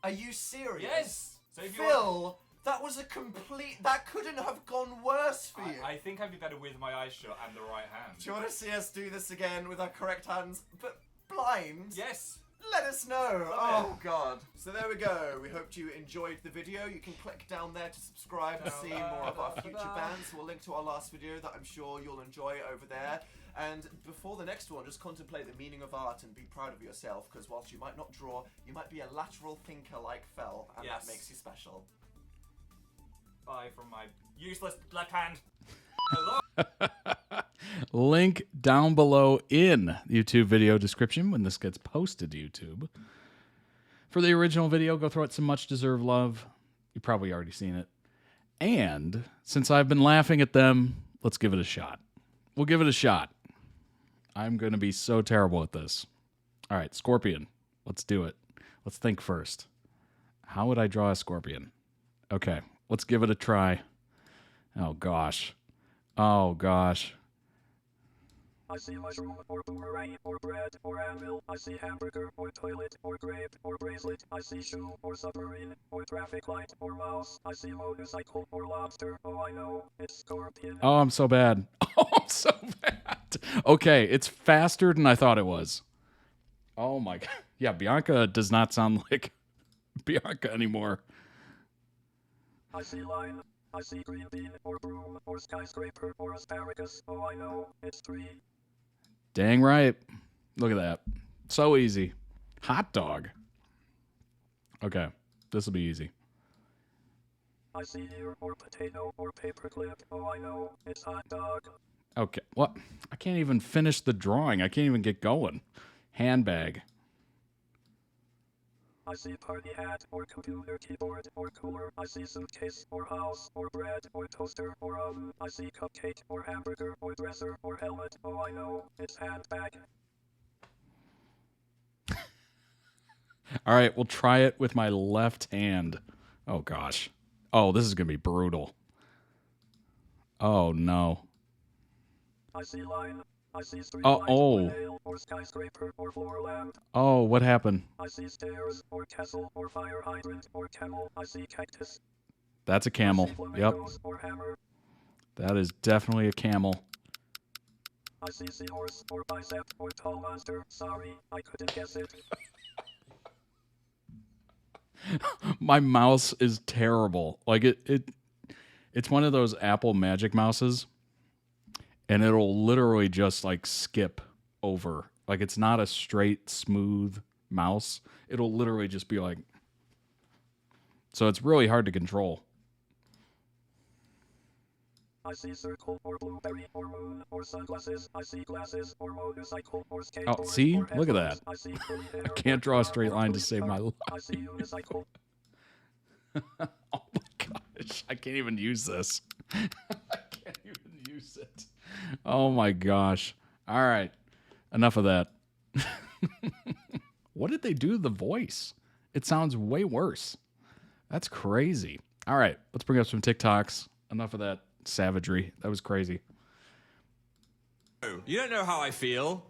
Are you serious? Yes! So if you Phil, that was a complete... That couldn't have gone worse for you. I think I'd be better with my eyes shut and the right hand. Do you want to see us do this again with our correct hands, but blind? Yes! Let us know. Oh, God. So there we go. We hope you enjoyed the video. You can click down there to subscribe to see more of our future bands. We'll link to our last video that I'm sure you'll enjoy over there. And before the next one, just contemplate the meaning of art and be proud of yourself, because whilst you might not draw, you might be a lateral thinker like Fel, and Yes. that makes you special. Bye from my useless left hand. Hello? Link down below in YouTube video description when this gets posted to YouTube. For the original video, go throw it some much-deserved love. You've probably already seen it. And since I've been laughing at them, let's give it a shot. We'll give it a shot. I'm going to be so terrible at this. All right, Scorpion. Let's do it. Let's think first. How would I draw a scorpion? Okay, let's give it a try. Oh, gosh. Oh, gosh. I see mushroom, or boomerang, or bread, or anvil. I see hamburger, or toilet, or grape, or bracelet. I see shoe, or submarine, or traffic light, or mouse. I see motorcycle, or lobster. Oh, I know, it's scorpion. Oh, I'm so bad. Oh, I'm so bad. Okay, it's faster than I thought it was. Oh, my God. Yeah, Bianca does not sound like Bianca anymore. I see line. I see green bean, or broom, or skyscraper, or asparagus. Oh, I know, it's tree. Dang right. Look at that. So easy. Hot dog. Okay, this will be easy. I see ear, or potato, or paperclip. Oh, I know, it's hot dog. Okay, what? I can't even finish the drawing. I can't even get going. Handbag. I see party hat, or computer keyboard, or cooler. I see suitcase, or house, or bread, or toaster, or oven. I see cupcake, or hamburger, or dresser, or helmet. Oh, I know, it's handbag. All right, we'll try it with my left hand. Oh, gosh. Oh, this is going to be brutal. Oh, no. I see line. I see street Oh, light, oh. or nail, or skyscraper, or floor lamp. Oh, what happened? I see stairs, or castle, or fire hydrant, or camel. I see cactus. That's a camel. I see Yep. flamingos, or hammer. That is definitely a camel. I see seahorse, or bicep, or tall monster. Sorry, I couldn't guess it. My mouse is terrible. Like it's one of those Apple Magic Mouses, and it'll literally just like skip over. Like it's not a straight, smooth mouse. It'll literally just be like. So it's really hard to control. I see circle, or blueberry, or moon, or sunglasses. I see glasses, or motorcycle, or skateboard. Oh, see? or Look at headphones. that. I see curly hair, I can't draw a or straight line to police save car. my life. I see unicycle. Oh my gosh, I can't even use this. I can't even use it. Oh my gosh. All right, enough of that. What did they do to the voice? It sounds way worse. That's crazy. All right, let's bring up some TikToks. Enough of that savagery. That was crazy. You don't know how I feel.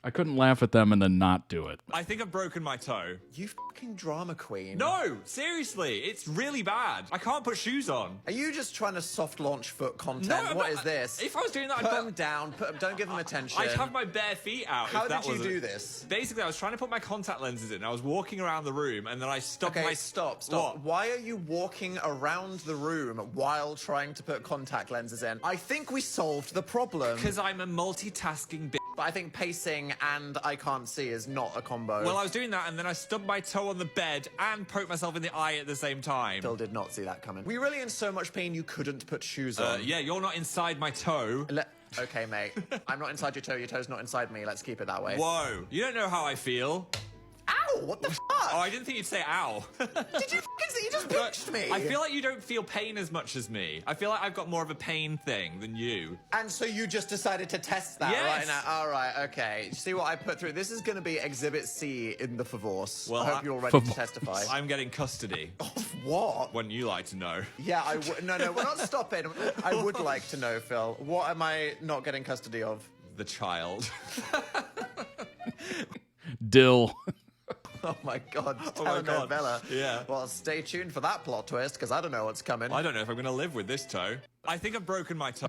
I couldn't laugh at them and then not do it. I think I've broken my toe. You fucking drama queen. No, seriously, it's really bad. I can't put shoes on. Are you just trying to soft launch foot content? No, What but is this? if I was doing that, put I'd them down. Don't give them attention. I'd have my bare feet out. How if that did you wasn't- do this? Basically, I was trying to put my contact lenses in. I was walking around the room, and then I stopped Okay, my... stop. What? Why are you walking around the room while trying to put contact lenses in? I think we solved the problem. Because I'm a multitasking bitch. But I think pacing and I can't see is not a combo. Well, I was doing that and then I stubbed my toe on the bed and poked myself in the eye at the same time. Still did not see that coming. Were you really in so much pain you couldn't put shoes on? Yeah, you're not inside my toe. Okay, mate. I'm not inside your toe's not inside me. Let's keep it that way. Whoa, you don't know how I feel. Ow! What the fuck? Oh, I didn't think you'd say ow. Did you fucking see? You just pinched me. I feel like you don't feel pain as much as me. I feel like I've got more of a pain thing than you. And so you just decided to test that right now? All right, okay. See what I put through? This is going to be Exhibit C in the Favorce. Well, I hope you're ready to testify. I'm getting custody. Of what? Wouldn't you like to know? Yeah, I would. No, we're not stopping. I would like to know, Phil. What am I not getting custody of? The child. Dill. Oh my god, Oh my God. telenovela. Yeah. Well, stay tuned for that plot twist, because I don't know what's coming. I don't know if I'm going to live with this toe. I think I've broken my toe.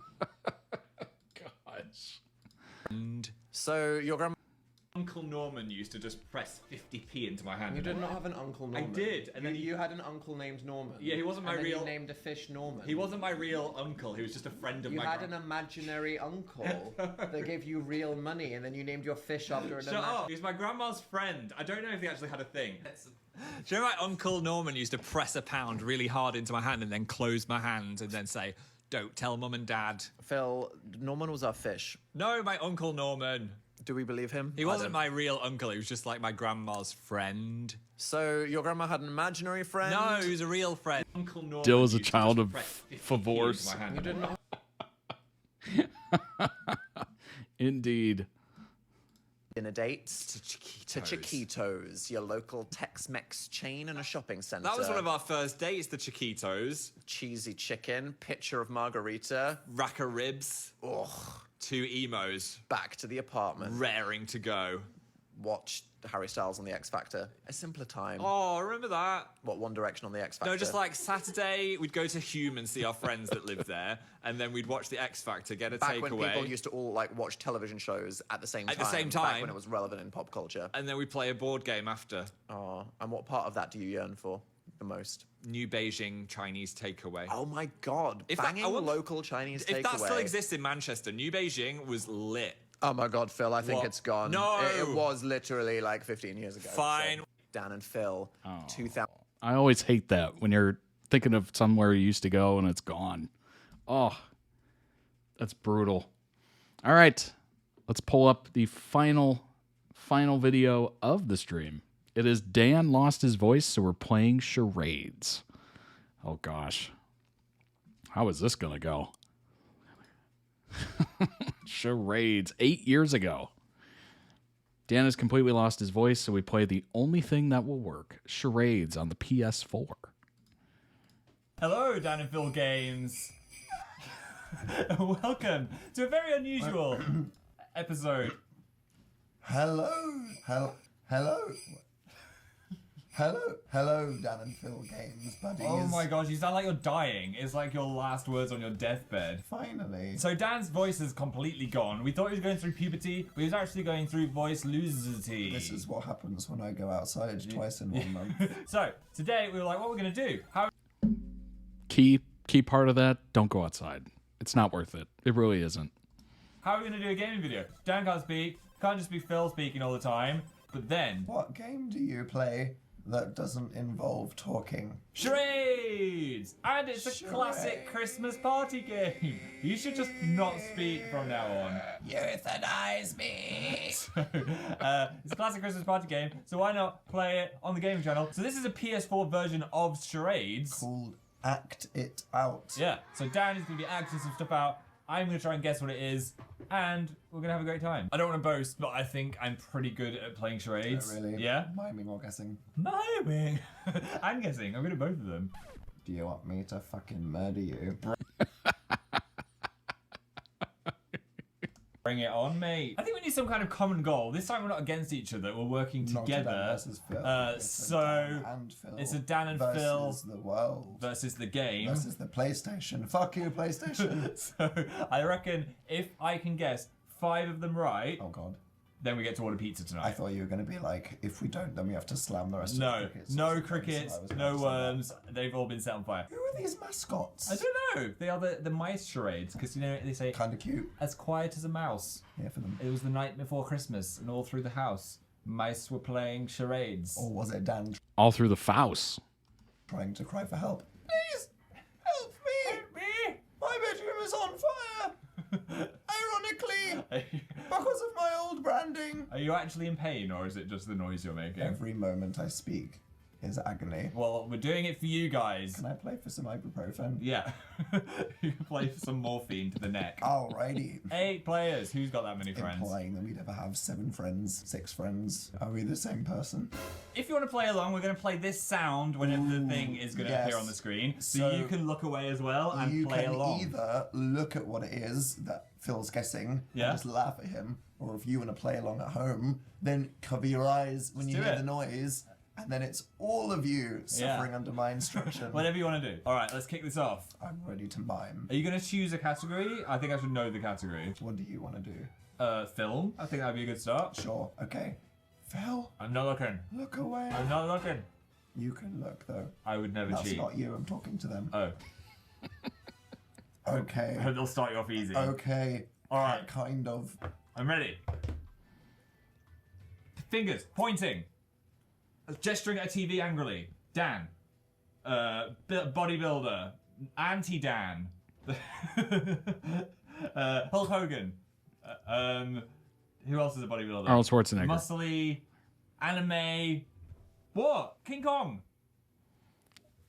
Gosh. And so your grandma... Uncle Norman used to just press 50p into my hand. You did not have an Uncle Norman. I did, and then you had an uncle named Norman. Yeah, he wasn't my and then real... you named a fish Norman. He wasn't my real uncle. He was just a friend of You my had an imaginary uncle that gave you real money, and then you named your fish after an Shut up. He's my grandma's friend. I don't know if he actually had a thing. Do you know my Uncle Norman used to press a pound really hard into my hand and then close my hand and then say, "Don't tell Mum and Dad." Phil, Norman was our fish. No, my Uncle Norman. Do we believe him? He wasn't my real uncle. He was just like my grandma's friend. So your grandma had an imaginary friend? No, he was a real friend. Uncle Norman. Dill is a used to child just of press 50p Favorce. into my hand. You did not. Indeed. Dinner dates to Chiquitos, your local Tex-Mex chain and a shopping centre. That was one of our first dates, the Chiquitos. Cheesy chicken, pitcher of margarita. Rack of ribs. Ugh. 2 emos. Back to the apartment. Raring to go. Watch Harry Styles on The X Factor. A simpler time. Oh, remember that? What, One Direction on The X Factor? No, just like Saturday, we'd go to Hume and see our friends that lived there, and then we'd watch the X Factor, get a Back when takeaway. people used to all like watch television shows at the same time. At the same Back time. when it was relevant in pop culture. And then we'd play a board game after. Oh, and what part of that do you yearn for the most? New Beijing Chinese takeaway. Oh my god, If banging that- I want- local Chinese takeaway. If that still exists in Manchester, New Beijing was lit. Oh my god, Phil, I think What? it's gone. No! It was literally like 15 years ago. Fine. So, Dan and Phil, 2000. I always hate that when you're thinking of somewhere you used to go and it's gone. Oh, that's brutal. All right, let's pull up the final video of the stream. It is Dan lost his voice, so we're playing charades. Oh gosh, how is this gonna go? Charades, 8 years ago. Dan has completely lost his voice, so we play the only thing that will work, charades on the PS4. Hello, Dan and Phil Games. Welcome to a very unusual episode. Hello, Dan and Phil Games, buddies. Oh my gosh, you sound like you're dying. It's like your last words on your deathbed. Finally. So Dan's voice is completely gone. We thought he was going through puberty, but he was actually going through voice lucidity. This is what happens when I go outside twice in 1 month. So today we were like, what we're going to do? How? Key part of that, don't go outside. It's not worth it. It really isn't. How are we going to do a gaming video? Dan can't speak. Can't just be Phil speaking all the time. But then... What game do you play that doesn't involve talking? Charades! And it's a classic Christmas party game. You should just not speak from now on. Euthanize me! It's a classic Christmas party game, so why not play it on the gaming channel? So this is a PS4 version of Charades. Called Act It Out. Yeah, so Dan is going to be acting some stuff out. I'm going to try and guess what it is, and we're going to have a great time. I don't want to boast, but I think I'm pretty good at playing charades. Oh, really? Yeah? Miming or guessing? Miming? I'm guessing. I'm good at both of them. Do you want me to fucking murder you? Bring it on, mate. I think we need some kind of common goal. This time we're not against each other. We're working together. So it's a Dan and Phil versus the world versus the game versus the PlayStation. Fuck you, PlayStation. So I reckon if I can guess 5 of them right, oh god, then we get to order pizza tonight. I thought you were going to be like, if we don't, then we have to slam the rest of the crickets. No crickets, no worms. They've all been set on fire. Who are these mascots? I don't know. They are the mice charades, because, you know, they say... Kind of cute. As quiet as a mouse. Here for them. It was the night before Christmas, and all through the house, mice were playing charades. Or was it Dan All through the Faust. trying to cry for help? Please, help me! Help me! My bedroom is on fire! Ironically, because of my old branding. Are you actually in pain, or is it just the noise you're making? Every moment I speak is agony. Well, we're doing it for you guys. Can I play for some ibuprofen? Yeah. You can play for some morphine to the neck. Alrighty. 8 players. Who's got that many friends? Implying that we'd ever have 7 friends, 6 friends. Are we the same person? If you want to play along, we're going to play this sound whenever the thing is going to appear on the screen. So you can look away as well and play along. You can either look at what it is that Phil's guessing and just laugh at him, or if you want to play along at home, then cover your eyes when you hear the noise, and then it's all of you suffering under my instruction. Whatever you want to do. All right, let's kick this off. I'm ready to mime. Are you going to choose a category? I think I should know the category. What do you want to do? Film. I think that'd be a good start. Sure. Okay. Phil? I'm not looking. Look away. I'm not looking. You can look, though. I would never cheat. That's not you. I'm talking to them. Oh. Okay. They'll start you off easy. Okay. All right. Kind of. I'm ready. Fingers pointing. Gesturing at a TV angrily. Dan. Bodybuilder. Anti-Dan. Hulk Hogan. Who else is a bodybuilder? Arnold Schwarzenegger. Muscly. Anime. What? King Kong.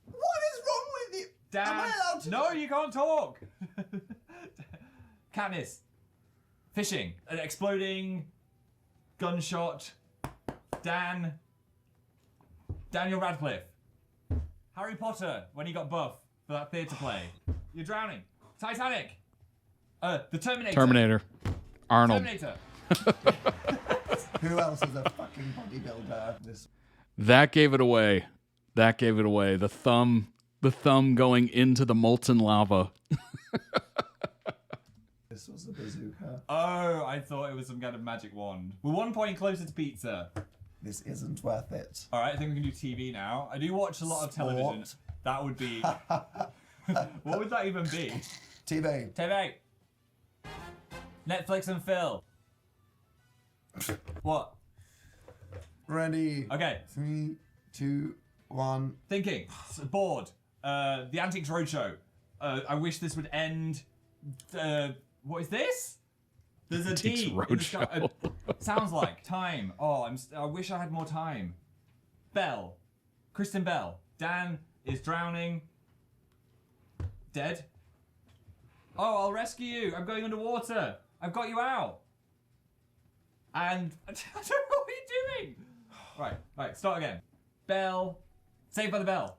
What is wrong with you? Dan. Am I allowed to? No, you can't talk. Katniss. Fishing. An exploding. Gunshot. Dan. Daniel Radcliffe. Harry Potter, when he got buff for that theatre play. You're drowning. Titanic. The Terminator. Terminator. Arnold. Terminator. Who else is a fucking bodybuilder? That gave it away. That gave it away. The thumb going into the molten lava. This was the bazooka. Oh, I thought it was some kind of magic wand. We're 1 point closer to pizza. This isn't worth it. All right, I think we can do TV now. I do watch a lot of television. That would be... What would that even be? TV. TV. Netflix and Phil. What? Ready. Okay. 3, 2, 1. Thinking. Bored. The Antiques Roadshow. I wish this would end. What is this? There's a Antiques D. Roadshow. Sounds like time. Oh, I wish I had more time. Bell. Kristen Bell. Dan is drowning. Dead. Oh, I'll rescue you. I'm going underwater. I've got you out. And I don't know what you're doing. Right. Start again. Bell. Saved by the Bell.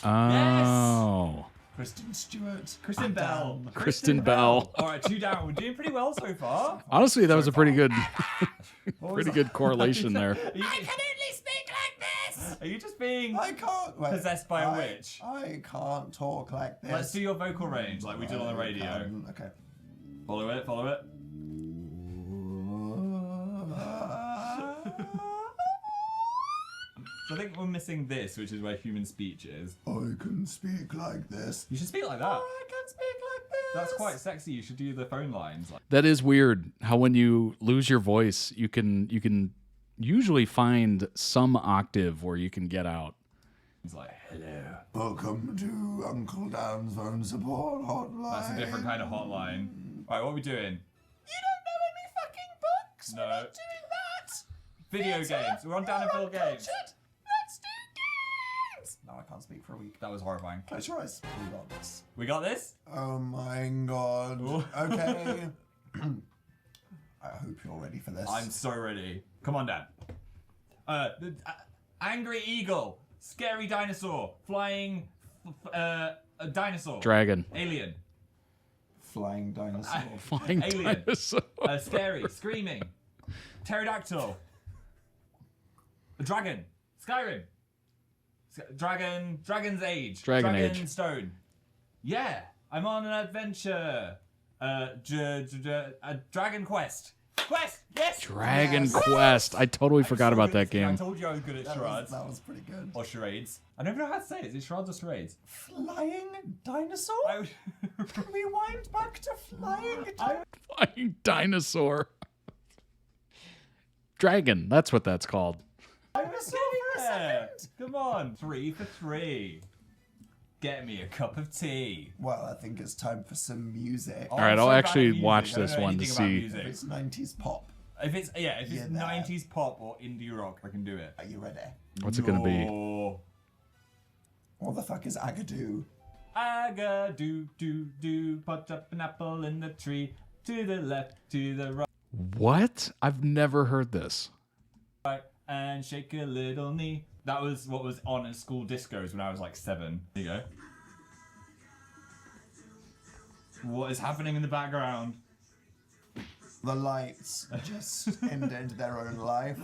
Oh. Yes. Kristen Stewart. Kristen Bell. Kristen Bell. All right, 2 down. We're doing pretty well so far. Honestly, that was a pretty good, good correlation there. I can only speak like this. Are you just being possessed by a witch? I can't talk like this. Let's do your vocal range like we did on the radio. Okay. Follow it. So I think we're missing this, which is where human speech is. I can speak like this. You should speak like that. I can speak like this. That's quite sexy. You should do the phone lines. That is weird. How when you lose your voice, you can usually find some octave where you can get out. It's like, hello. Welcome to Uncle Dan's phone support hotline. That's a different kind of hotline. All right, what are we doing? You don't know any fucking books. No. We're not doing that. Video games. We're on Dan and Phil games. Let's do games. No, I can't speak for a week. That was horrifying. Close your eyes. We got this. We got this? Oh my god. Ooh. Okay. I hope you're ready for this. I'm so ready. Come on, Dan. Angry eagle. Scary dinosaur. Flying a dinosaur. Dragon. Alien. Flying dinosaur. Flying Alien. dinosaur. Scary. Screaming. Pterodactyl. A dragon. Skyrim. Dragon's Age. Dragon Age. Stone. Yeah. I'm on an adventure. Dragon Quest. Quest! Yes! Dragon Quest. I totally forgot about that I game. told you I was good at charades. That was pretty good. Or charades. I never know how to say it. Is it charades or charades? Flying dinosaur? Rewind back to flying dinosaur. Flying dinosaur. Dragon. That's what that's called. Dinosaur for a second. Come on. 3 for 3. Get me a cup of tea. Well, I think it's time for some music. All right, I'll actually watch this one to see. If it's 90s pop. If it's 90s pop or indie rock, I can do it. Are you ready? What's it gonna be? What the fuck is Agadoo? Agadoo, do, put up an apple in the tree, to the left, to the right. What? I've never heard this. And shake a little knee. That was what was on at school discos when I was like 7. There you go. What is happening in the background? The lights just ended their own life.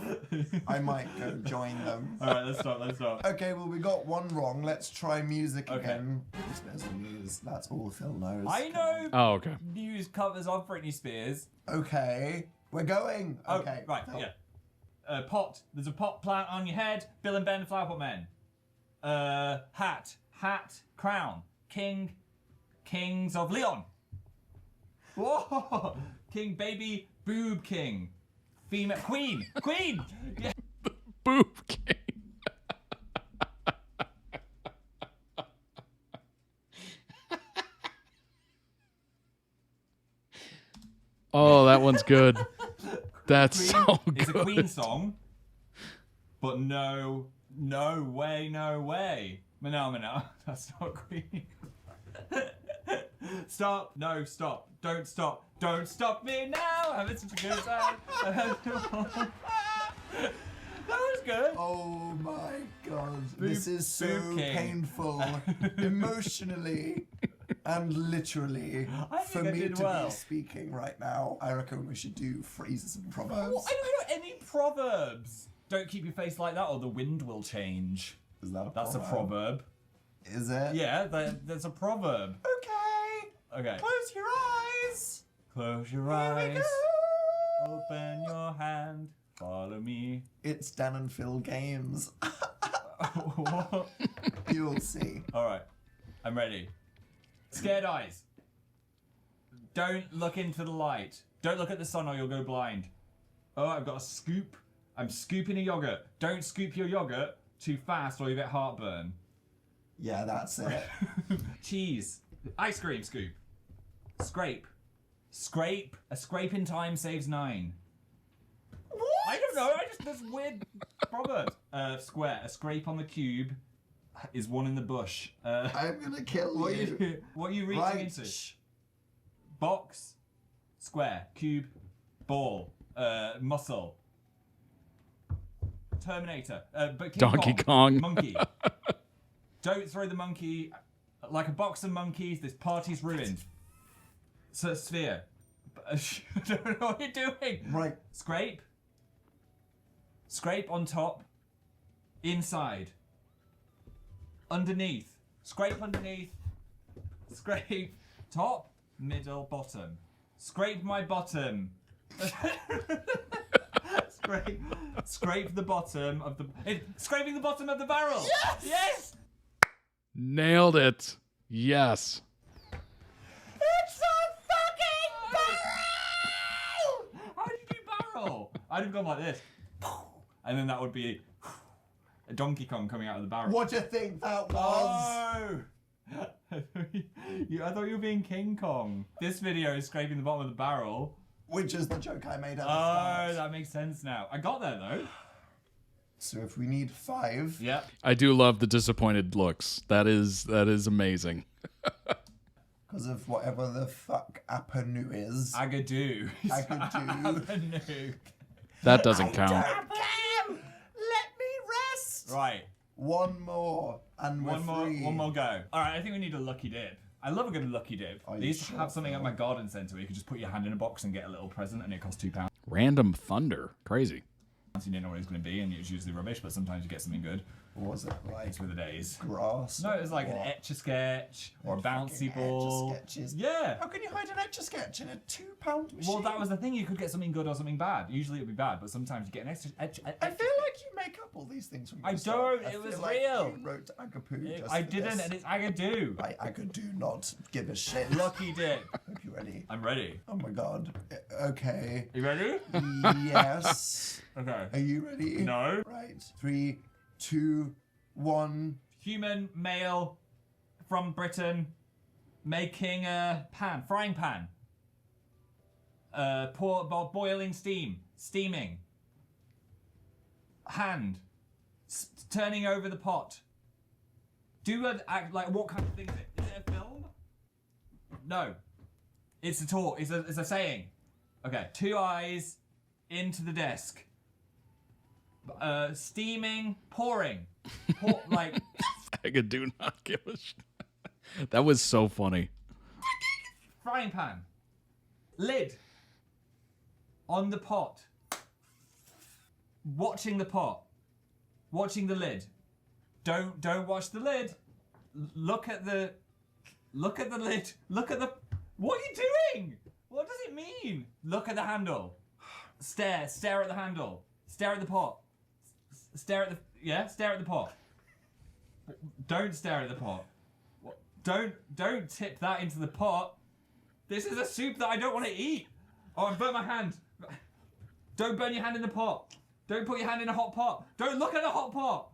I might go join them. Alright, let's stop. Okay, well, we got one wrong. Let's try music again. There's the news. That's all Phil knows. I know. Oh, okay. News covers of Britney Spears. Okay, we're going. Okay, right, Phil. yeah. Pot. There's a pot plant on your head. Bill and Ben, the Flower Pot Men. Hat. Crown. Kings of Leon. Whoa! King, baby, boob king. Female, queen. Yeah. Boob king. Oh, that one's good. That's Queen so good. It's a Queen song, but no way. No, that's not Queen. Stop. No, stop. Don't stop. Don't stop me now. I'm having such a good time. That was good. Oh my god. This is so Boob King. painful. Emotionally and literally. I think for I me did to well. be speaking right now, I reckon we should do phrases and proverbs. Well, I don't know any proverbs. Don't keep your face like that or the wind will change. Is that a proverb? That's a proverb. Is it? Yeah, that's a proverb. Okay. Close your eyes. Close your Here we eyes. go. Open your hand. Follow me. It's Dan and Phil games. What? You'll see. Alright. I'm ready. Scared eyes. Don't look into the light. Don't look at the sun or you'll go blind. Oh, I've got a scoop. I'm scooping a yogurt. Don't scoop your yogurt too fast or you get heartburn. Yeah, that's it. Cheese. Ice cream scoop. Scrape. A scrape in time saves 9. What? I don't know. There's weird proverbs. Square. A scrape on the cube is 1 in the bush. I'm gonna kill you. What are you reaching Right. into? Box. Square. Cube. Ball. Muscle. Terminator. But King Donkey Kong. Monkey. Don't throw the monkey like a box of monkeys. This party's ruined. So sphere. I don't know what you're doing. Right. Scrape. Scrape on top. Inside. Underneath. Scrape underneath. Scrape top, middle, bottom. Scrape my bottom. Scrape the bottom of the. Scraping the bottom of the barrel. Yes! Yes! Nailed it. Yes. It's a fucking barrel! How did you do barrel? I'd have gone like this. And then that would be a Donkey Kong coming out of the barrel. What do you think that was? Oh! I thought you were being King Kong. This video is scraping the bottom of the barrel. Which is the joke I made at the Oh, start. that makes sense now. I got there though. So if we need 5. Yep. I do love the disappointed looks. That is amazing. Because of whatever the fuck Apanu is. Agadoo. Agadoo. That doesn't count. Let me rest. Right. One more, and we're free. One more go. All right, I think we need a lucky dip. I love a good lucky dip. Are They you used to sure, have something Phil? at my garden centre where you could just put your hand in a box and get a little present, and it cost £2. Random thunder. Crazy. You didn't know what it was going to be, and it was usually rubbish, but sometimes you get something good. What was it like? It's for the days. Grass? No, it was like an Etch-a-Sketch or a bouncy ball. Etch-a-sketches. Yeah. How can you hide an Etch-a-Sketch in a £2 machine? Well, that was the thing. You could get something good or something bad. Usually it would be bad, but sometimes you get an extra. I feel like you make up all these things from I yourself. don't. It was feel like real. You wrote Agapoo just I for didn't, this. and it's Agadoo. I do not give a shit. Lucky did. Hope you're ready. I'm ready. Oh my god. Okay. You ready? Yes. Okay. Are you ready? No. Right. 3, 2, 1. Human male from Britain making a frying pan. Boiling steaming. Hand, turning over the pot. Like what kind of thing is it? Is it a film? No. It's a talk. It's a saying. Okay. 2 eyes into the desk. Steaming, pouring. Like. I do not give a shit. That was so funny. Frying pan. Lid. On the pot. Watching the pot. Watching the lid. Don't watch the lid. Look at the lid. Look at the. What are you doing? What does it mean? Look at the handle. Stare at the handle. Stare at the pot. Stare at the pot. Don't stare at the pot. Don't tip that into the pot. This is a soup that I don't want to eat. Oh, I burnt my hand. Don't burn your hand in the pot. Don't put your hand in a hot pot. Don't look at the hot pot.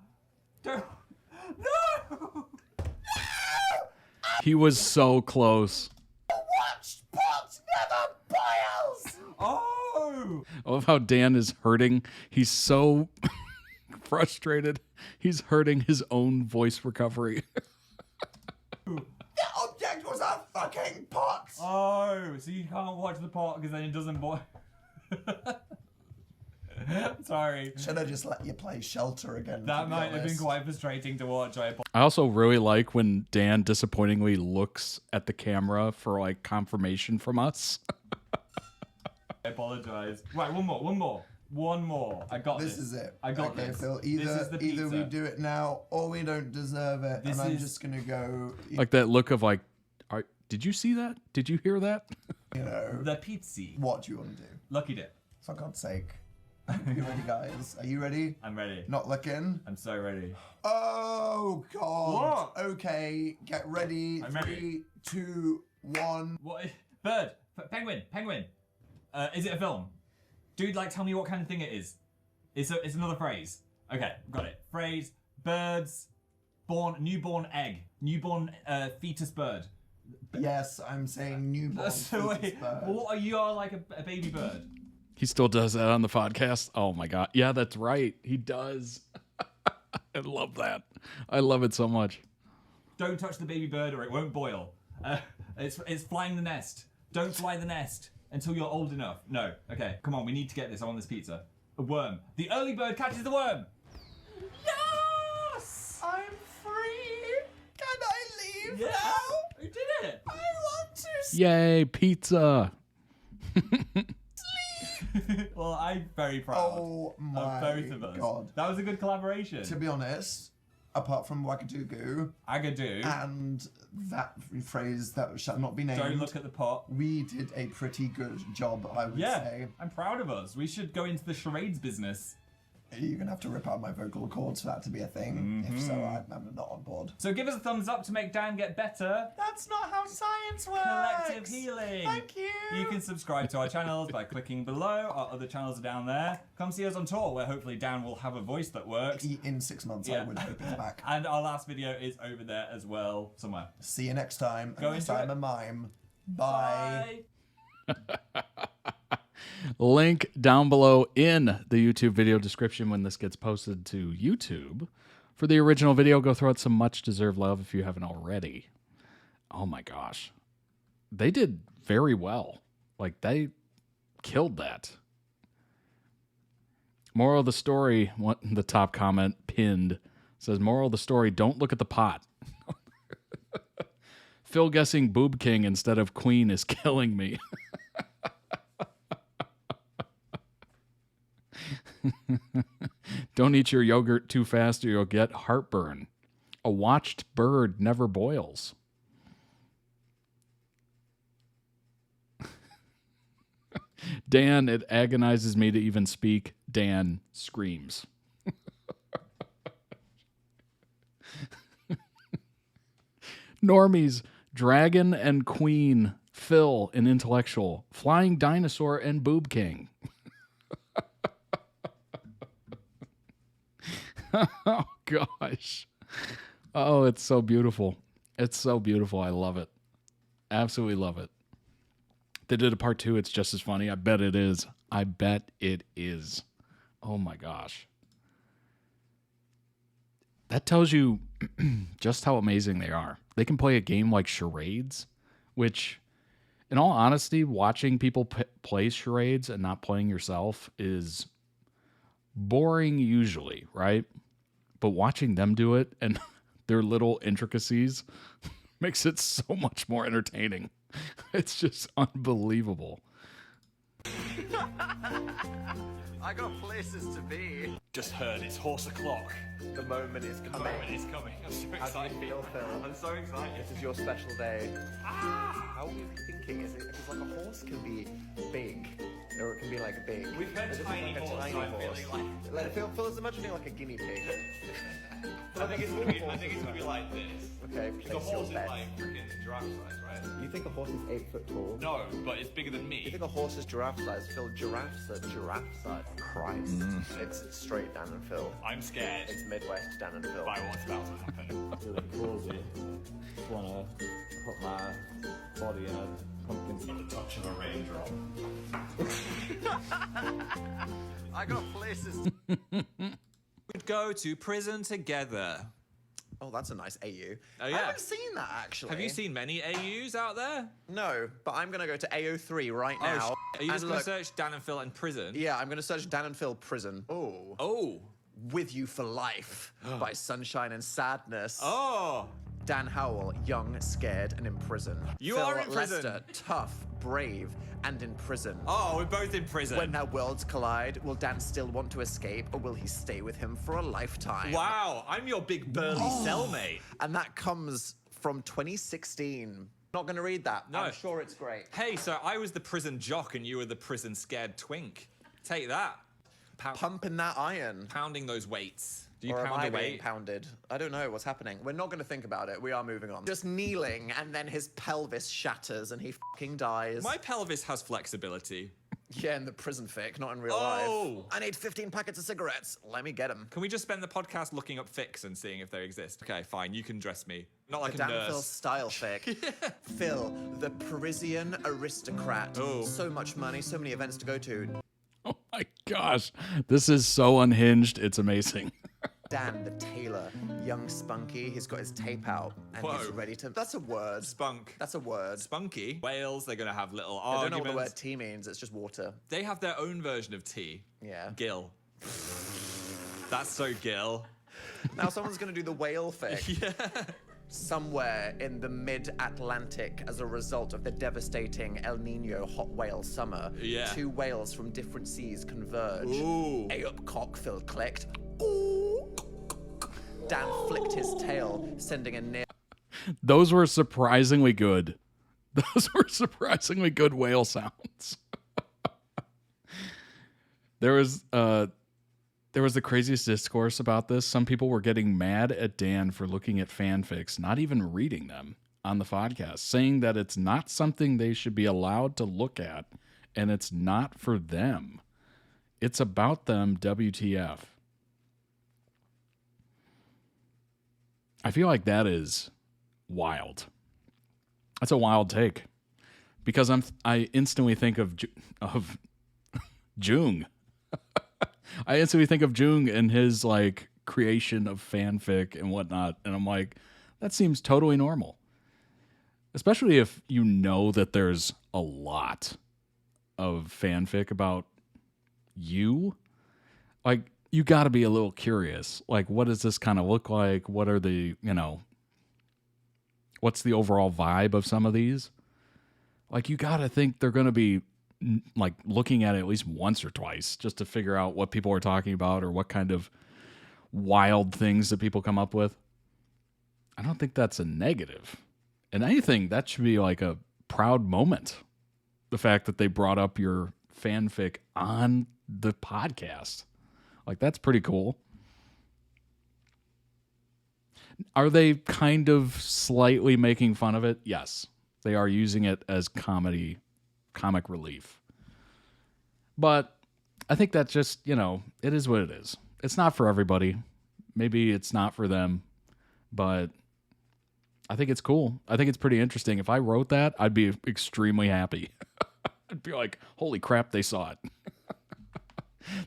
Don't. No! He was so close. Watched pot never boils! Oh! I love how Dan is hurting. He's so frustrated. He's hurting his own voice recovery. The object was a fucking pot! Oh, so you can't watch the pot because then it doesn't boil. Sorry. Should I just let you play Shelter again? That might have been quite frustrating to watch. I also really like when Dan disappointingly looks at the camera for like confirmation from us. I apologize. Right, one more. I got this. This is it. I got okay, this. Phil, This is the either we pizza. do it now or we don't deserve it. This and I'm is- just gonna go. Like that look of like, did you see that? Did you hear that? You know. The pizza. What do you want to do? Lucky dip. For God's sake. Are you ready, guys? Are you ready? I'm ready. Not looking? I'm so ready. Oh, God. What? Okay, get ready. I'm ready. 3, 2, 1. What? Bird. Penguin. Is it a film? Dude, like, tell me what kind of thing it is. It's another phrase. Okay, got it. Phrase, birds, newborn egg. Newborn fetus bird. Yes, I'm saying newborn So fetus wait, bird. what are you are like a baby bird? He still does that on the podcast. Oh my God. Yeah, that's right. He does. I love that. I love it so much. Don't touch the baby bird or it won't boil. It's flying the nest. Don't fly the nest until you're old enough. No. Okay, come on. We need to get this. I want this pizza. A worm. The early bird catches the worm. Yes! I'm free. Can I leave Yeah. now? You did it. I want to Yay, pizza. Well, I'm very proud Oh my of both of us. God. That was a good collaboration. To be honest, apart from Wagadoogoo Agadoo. and that phrase that shall not be named, Don't look at the pot. we did a pretty good job, I would Yeah, say. I'm proud of us. We should go into the charades business. You're going to have to rip out my vocal cords for that to be a thing. If so, I'm not on board. So give us a thumbs up to make Dan get better. That's not how science works. Collective healing. Thank you. You can subscribe to our channels by clicking below. Our other channels are down there. Come see us on tour, where hopefully Dan will have a voice that works. In 6 months, I Yeah. would hope he's back. And our last video is over there as well, somewhere. See you next time. Go Unless into I'm it. a mime. Bye. Link down below in the YouTube video description when this gets posted to YouTube. For the original video, go throw out some much-deserved love if you haven't already. Oh my gosh. They did very well. Like, they killed that. Moral of the story, the top comment pinned says, moral of the story, don't look at the pot. Phil guessing Boob King instead of Queen is killing me. Don't eat your yogurt too fast or you'll get heartburn. A watched bird never boils. Dan, it agonizes me to even speak. Dan screams. Normies, Dragon and Queen, Phil and Intellectual, Flying Dinosaur and Boob King. Oh, gosh. Oh, it's so beautiful. It's so beautiful. I love it. Absolutely love it. They did a part 2. It's just as funny. I bet it is. I bet it is. Oh, my gosh. That tells you just how amazing they are. They can play a game like Charades, which, in all honesty, watching people play Charades and not playing yourself is boring usually, right? But watching them do it and their little intricacies makes it so much more entertaining. It's just unbelievable. I got places to be. Just heard it's horse o'clock. The moment is coming. The moment is coming. I'm so excited. How do you feel, Phil? I'm so excited. This is your special day. How are you thinking? Is it because like a horse can be big, or it can be like big? We've heard Is it tiny like a horse, tiny so I'm horse? feeling Like Phil is imagining like a guinea pig. I think it's gonna be like this. Okay, The place horse is your bet. like freaking giraffe size, right? You think a horse is 8 foot tall? No, but it's bigger than You me. think a horse is giraffe size? Phil, giraffes are giraffe size. Christ. It's straight Dan and Phil. I'm scared It's Midwest Dan and Phil. by what's about to happen. Really cozy. Just wanna put my body in a pumpkin. The touch of a raindrop. I got places. We'd go to prison together. Oh, that's a nice AU. Oh, I yeah. haven't seen that actually. Have you seen many AUs out there? No, but I'm gonna go to AO3 right Oh, now. Are you just and going to look- search Dan and Phil in prison? Yeah, I'm gonna search Dan and Phil prison. Oh. Oh. With You for Life by Sunshine and Sadness. Oh. Dan Howell, young, scared, and in prison. You Phil are in prison. Lester, tough, brave, and in prison. Oh, we're both in prison. When their worlds collide, will Dan still want to escape, or will he stay with him for a lifetime? Wow, I'm your big burly cellmate. And that comes from 2016. Not gonna read that. No. I'm sure it's great. Hey, so I was the prison jock and you were the prison scared twink. Take that. Pumping that iron. Pounding those weights. Do you Or am pound I a being weight? pounded? I don't know what's happening. We're not going to think about it. We are moving on. Just kneeling, and then his pelvis shatters, and he fucking dies. My pelvis has flexibility. Yeah, in the prison fic, not in real Oh. life. I need 15 packets of cigarettes. Let me get them. Can we just spend the podcast looking up fics and seeing if they exist? Okay, fine. You can dress me. Not like The a Dan Phil nurse. style fic. Phil, the Parisian aristocrat. Oh. So much money, so many events to go to. Oh my gosh. This is so unhinged. It's amazing. Dan the tailor, young spunky. He's got his tape out, and he's Whoa. ready to. That's a word. Spunk. That's a word. Spunky. Whales, they're going to have little I don't know arguments. what the word tea means. It's just water. They have their own version of tea. Yeah. Gill. That's so Gill. Now someone's going to do the whale fic. Yeah. Somewhere in the mid-Atlantic, as a result of the devastating El Nino hot whale summer, Yeah. two whales from different seas converge. Ooh. Up cock, Phil clicked. Ooh. Dan flicked his tail, sending a near. Those were surprisingly good. Those were surprisingly good whale sounds. There was the craziest discourse about this. Some people were getting mad at Dan for looking at fanfics, not even reading them on the podcast, saying that it's not something they should be allowed to look at, and it's not for them. It's about them, WTF. I feel like that is wild. That's a wild take, because I instantly think of Jung. I instantly think of Jung and his like creation of fanfic and whatnot, and I'm like, that seems totally normal. Especially if you know that there's a lot of fanfic about you. Like, you got to be a little curious. Like, what does this kind of look like? What are the, what's the overall vibe of some of these? Like, you got to think they're going to be like looking at it at least once or twice just to figure out what people are talking about or what kind of wild things that people come up with. I don't think that's a negative. And anything, that should be like a proud moment. The fact that they brought up your fanfic on the podcast. Like, that's pretty cool. Are they kind of slightly making fun of it? Yes. They are using it as comic relief. But I think that's just, it is what it is. It's not for everybody. Maybe it's not for them. But I think it's cool. I think it's pretty interesting. If I wrote that, I'd be extremely happy. I'd be like, holy crap, they saw it.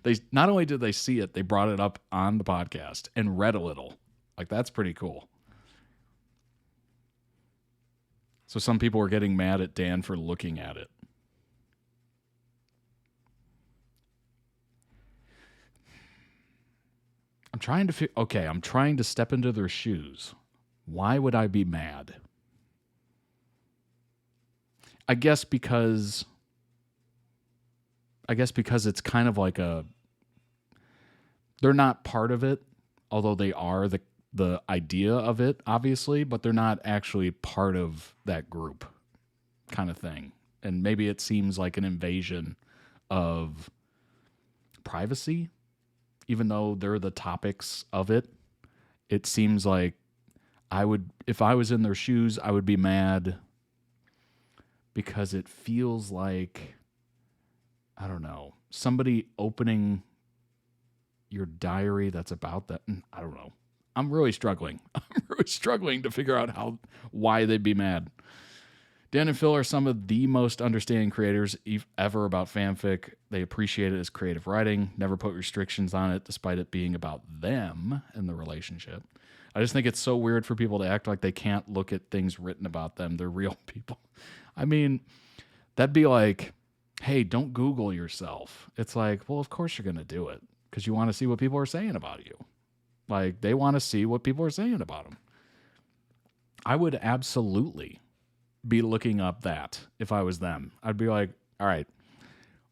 They not only did they see it, they brought it up on the podcast and read a little. Like, that's pretty cool. So some people were getting mad at Dan for looking at it. I'm trying to step into their shoes. Why would I be mad? I guess because it's kind of like they're not part of it, although they are the idea of it, obviously, but they're not actually part of that group kind of thing. And maybe it seems like an invasion of privacy, even though they're the topics of it. It seems like if I was in their shoes, I would be mad because it feels like, I don't know, somebody opening your diary that's about that. I don't know. I'm really struggling. I'm really struggling to figure out why they'd be mad. Dan and Phil are some of the most understanding creators ever about fanfic. They appreciate it as creative writing, never put restrictions on it, despite it being about them and the relationship. I just think it's so weird for people to act like they can't look at things written about them. They're real people. I mean, that'd be like, hey, don't Google yourself. It's like, well, of course you're going to do it because you want to see what people are saying about you. Like, they want to see what people are saying about them. I would absolutely be looking up that if I was them. I'd be like, all right,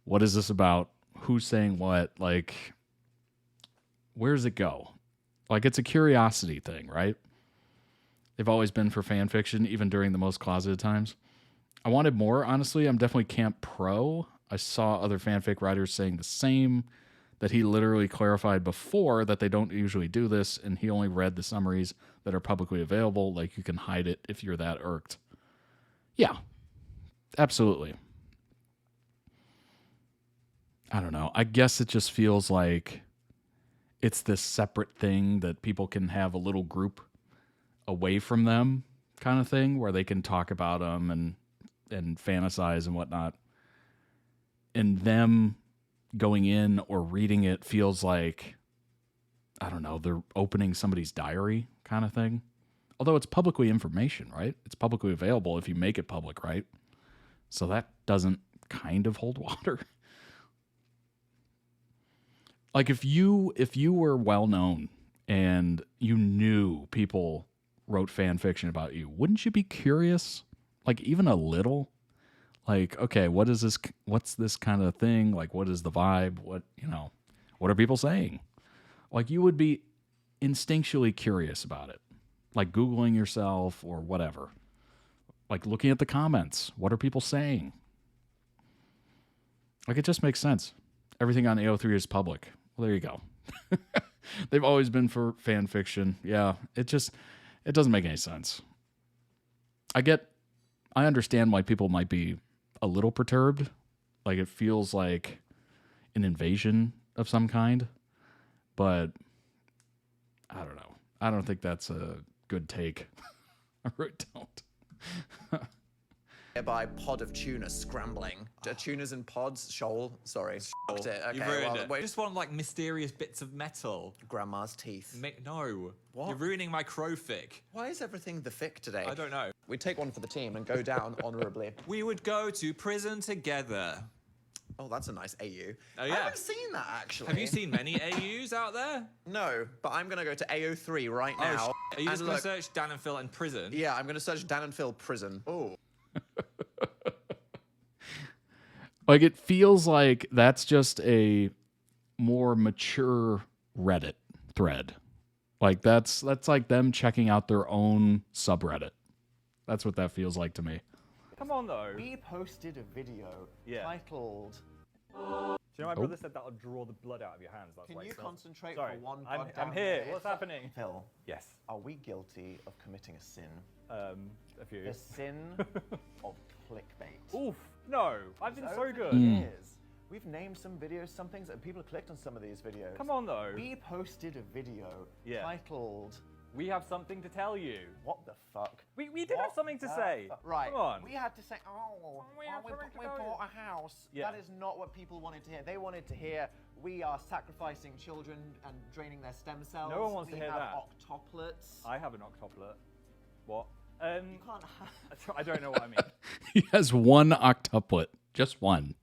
what is this about? Who's saying what? Like, where does it go? Like, it's a curiosity thing, right? They've always been for fan fiction, even during the most closeted times. I wanted more, honestly. I'm definitely Camp Pro. I saw other fanfic writers saying the same, that he literally clarified before that they don't usually do this, and he only read the summaries that are publicly available. Like, you can hide it if you're that irked. Yeah, absolutely. I don't know. I guess it just feels like it's this separate thing that people can have a little group away from them kind of thing where they can talk about them and fantasize and whatnot. And them going in or reading it feels like, I don't know, they're opening somebody's diary kind of thing. Although it's publicly information, right? It's publicly available if you make it public, right? So that doesn't kind of hold water. Like, if you were well known and you knew people wrote fan fiction about you, wouldn't you be curious? Like, even a little? Like, okay, what is this? What's this kind of thing? Like, what is the vibe? What are people saying? Like, you would be instinctually curious about it. Like Googling yourself or whatever. Like looking at the comments. What are people saying? Like, it just makes sense. Everything on AO3 is public. Well, there you go. They've always been for fan fiction. Yeah, it doesn't make any sense. I understand why people might be a little perturbed. Like, it feels like an invasion of some kind. But I don't know. I don't think that's a good take. I really don't. By pod of tuna scrambling. Tunas and pods, shoal. Sorry. Fucked it. Okay, You've ruined well, it. wait. Just want like mysterious bits of metal. Grandma's teeth. No. What? You're ruining my crowfic. Why is everything the fic today? I don't know. We'd take one for the team and go down honourably. We would go to prison together. Oh, that's a nice AU. Oh, yeah. I haven't seen that, actually. Have you seen many AUs out there? No, but I'm going to go to AO3 right now. Are you just going to search Dan and Phil and prison? Yeah, I'm going to search Dan and Phil prison. Oh. Like, it feels like that's just a more mature Reddit thread. Like, that's like them checking out their own subreddit. That's what that feels like to me. Come on, though. We posted a video titled... Do you know my brother said that'll draw the blood out of your hands? That's Can why you it smells- concentrate Sorry, for one I'm goddamn here. minute? What's happening? Phil. Yes. Are we guilty of committing a sin? A few. The sin of clickbait. Oof. No, I've been so good. Years. We've named some videos, some things, and people have clicked on some of these videos. Come on, though. We posted a video titled... We have something to tell you. What the fuck? We did have something to say. Right. Come on. We had to say, oh, we bought a house. Yeah. That is not what people wanted to hear. They wanted to hear, we are sacrificing children and draining their stem cells. No one wants to hear that. We have octoplets. I have an octoplet. What? You can't have... I don't know what I mean. He has one octuplet. Just one.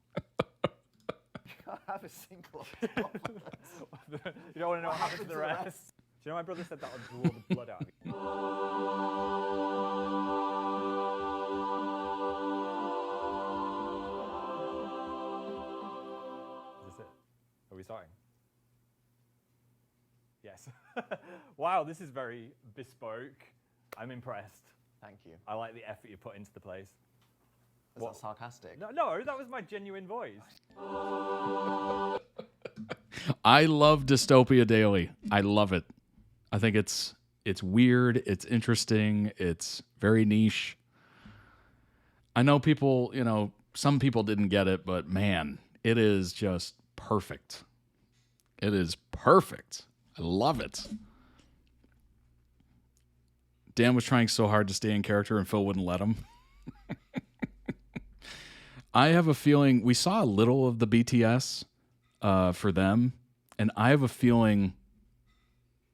You can't have a single octoplet. You don't want to know what happened to the rest. Do you know my brother said that'll draw the blood out of you? Is this it? Are we starting? Yes. Wow, this is very bespoke. I'm impressed. Thank you. I like the effort you put into the place. Is that sarcastic? No, that was my genuine voice. I love Dystopia Daily. I love it. I think it's weird, it's interesting, it's very niche. I know people, some people didn't get it, but man, it is just perfect. It is perfect. I love it. Dan was trying so hard to stay in character and Phil wouldn't let him. I have a feeling we saw a little of the BTS for them, and I have a feeling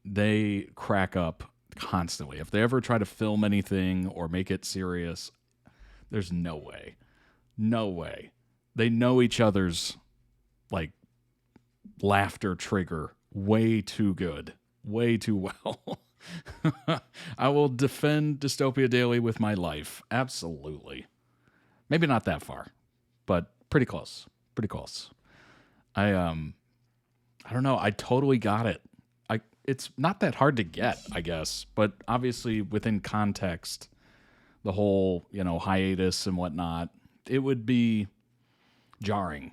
they crack up constantly. If they ever try to film anything or make it serious, there's no way. No way. They know each other's like laughter trigger way too good. Way too well. I will defend Dystopia Daily with my life. Absolutely. Maybe not that far, but pretty close. Pretty close. I don't know. I totally got it. It's not that hard to get, I guess, but obviously within context, the whole, hiatus and whatnot, it would be jarring.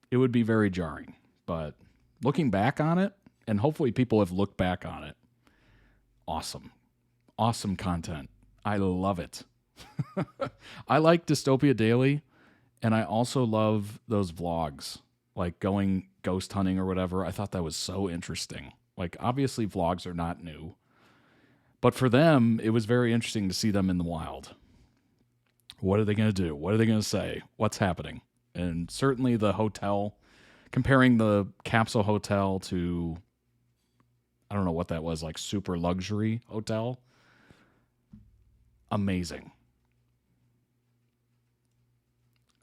It would be very jarring. But looking back on it, and hopefully people have looked back on it, awesome. Awesome content. I love it. I like Dystopia Daily, and I also love those vlogs, like going ghost hunting or whatever. I thought that was so interesting. Like, obviously, vlogs are not new. But for them, it was very interesting to see them in the wild. What are they going to do? What are they going to say? What's happening? And certainly the hotel, comparing the capsule hotel to, I don't know what that was, like super luxury hotel. Amazing.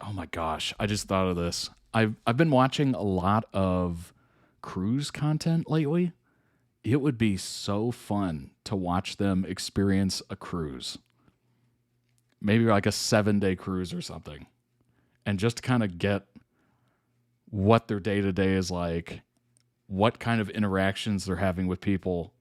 Oh my gosh, I just thought of this. I've been watching a lot of cruise content lately. It would be so fun to watch them experience a cruise. Maybe like a 7-day cruise or something. And just kind of get what their day-to-day is like, what kind of interactions they're having with people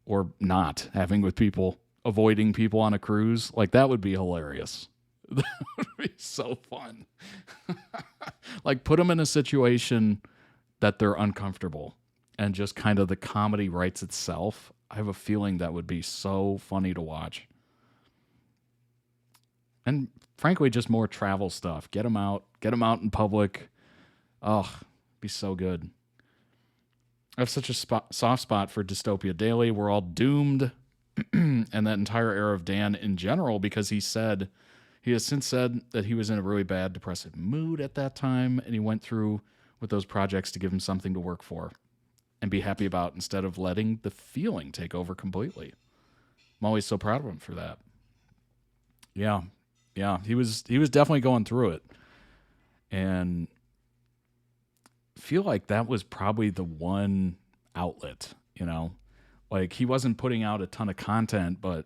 or not having with people, avoiding people on a cruise. Like, that would be hilarious. That would be so fun. Like, put them in a situation that they're uncomfortable and just kind of the comedy writes itself. I have a feeling that would be so funny to watch. And frankly, just more travel stuff. Get them out in public. Oh, be so good. I have such a soft spot for Dystopia Daily. We're all doomed. And that entire era of Dan in general, because he has since said that he was in a really bad depressive mood at that time, and he went through with those projects to give him something to work for and be happy about instead of letting the feeling take over completely. I'm always so proud of him for that. Yeah, he was definitely going through it, and feel like that was probably the one outlet, like he wasn't putting out a ton of content, but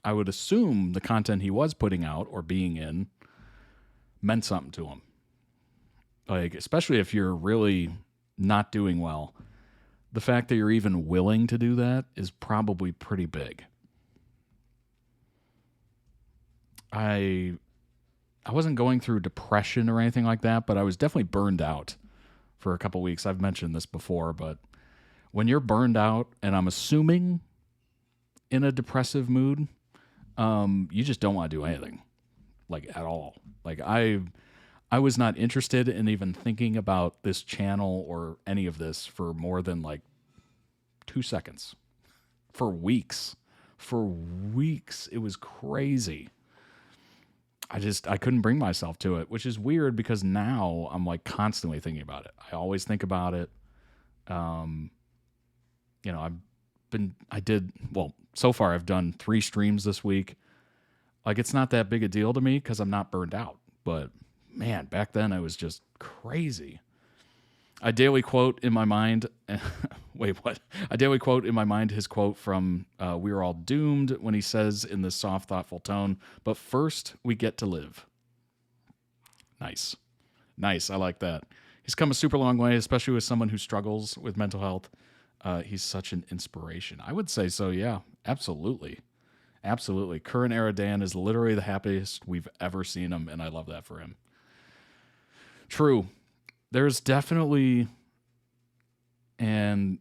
I would assume the content he was putting out or being in meant something to him. Like, especially if you're really not doing well, the fact that you're even willing to do that is probably pretty big. I wasn't going through depression or anything like that, but I was definitely burned out for a couple weeks. I've mentioned this before, but when you're burned out, and I'm assuming in a depressive mood, you just don't want to do anything, like, at all. Like, I was not interested in even thinking about this channel or any of this for more than like 2 seconds. For weeks. It was crazy. I couldn't bring myself to it, which is weird because now I'm like constantly thinking about it. I always think about it. You know, so far I've done 3 streams this week. Like, it's not that big a deal to me because I'm not burned out. But man, back then I was just crazy. I daily quote in my mind. Wait, what? I daily quote in my mind his quote from We Are All Doomed when he says in this soft, thoughtful tone, "But first we get to live." Nice. I like that. He's come a super long way, especially with someone who struggles with mental health. He's such an inspiration. I would say so, yeah. Absolutely. Current era Dan is literally the happiest we've ever seen him, and I love that for him. True. There's definitely, and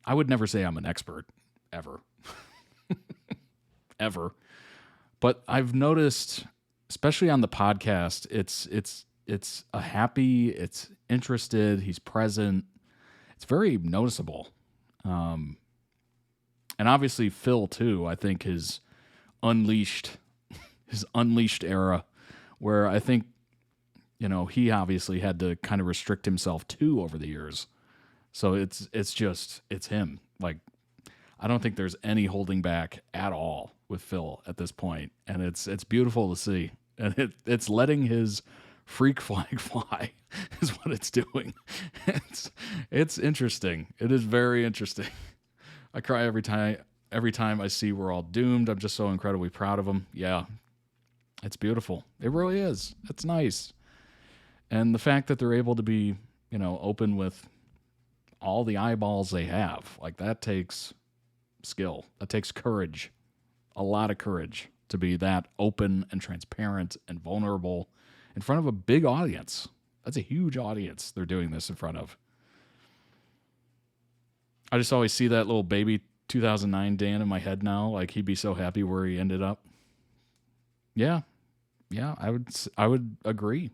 I would never say I'm an expert, ever. Ever. But I've noticed, especially on the podcast, it's a happy, it's interested, he's present. It's very noticeable. And obviously Phil too, I think his unleashed era, where I think, you know, he obviously had to kind of restrict himself too over the years. So it's him. Like, I don't think there's any holding back at all with Phil at this point. And it's beautiful to see. And it's letting his freak flag fly is what it's doing. It's interesting. It is very interesting. I cry every time I see We're All Doomed. I'm just so incredibly proud of him. Yeah. It's beautiful. It really is. It's nice. And the fact that they're able to be, you know, open with all the eyeballs they have, like, that takes skill. That takes courage. A lot of courage to be that open and transparent and vulnerable in front of a big audience. That's a huge audience they're doing this in front of. I just always see that little baby 2009 Dan in my head now. Like, he'd be so happy where he ended up. Yeah, I would agree.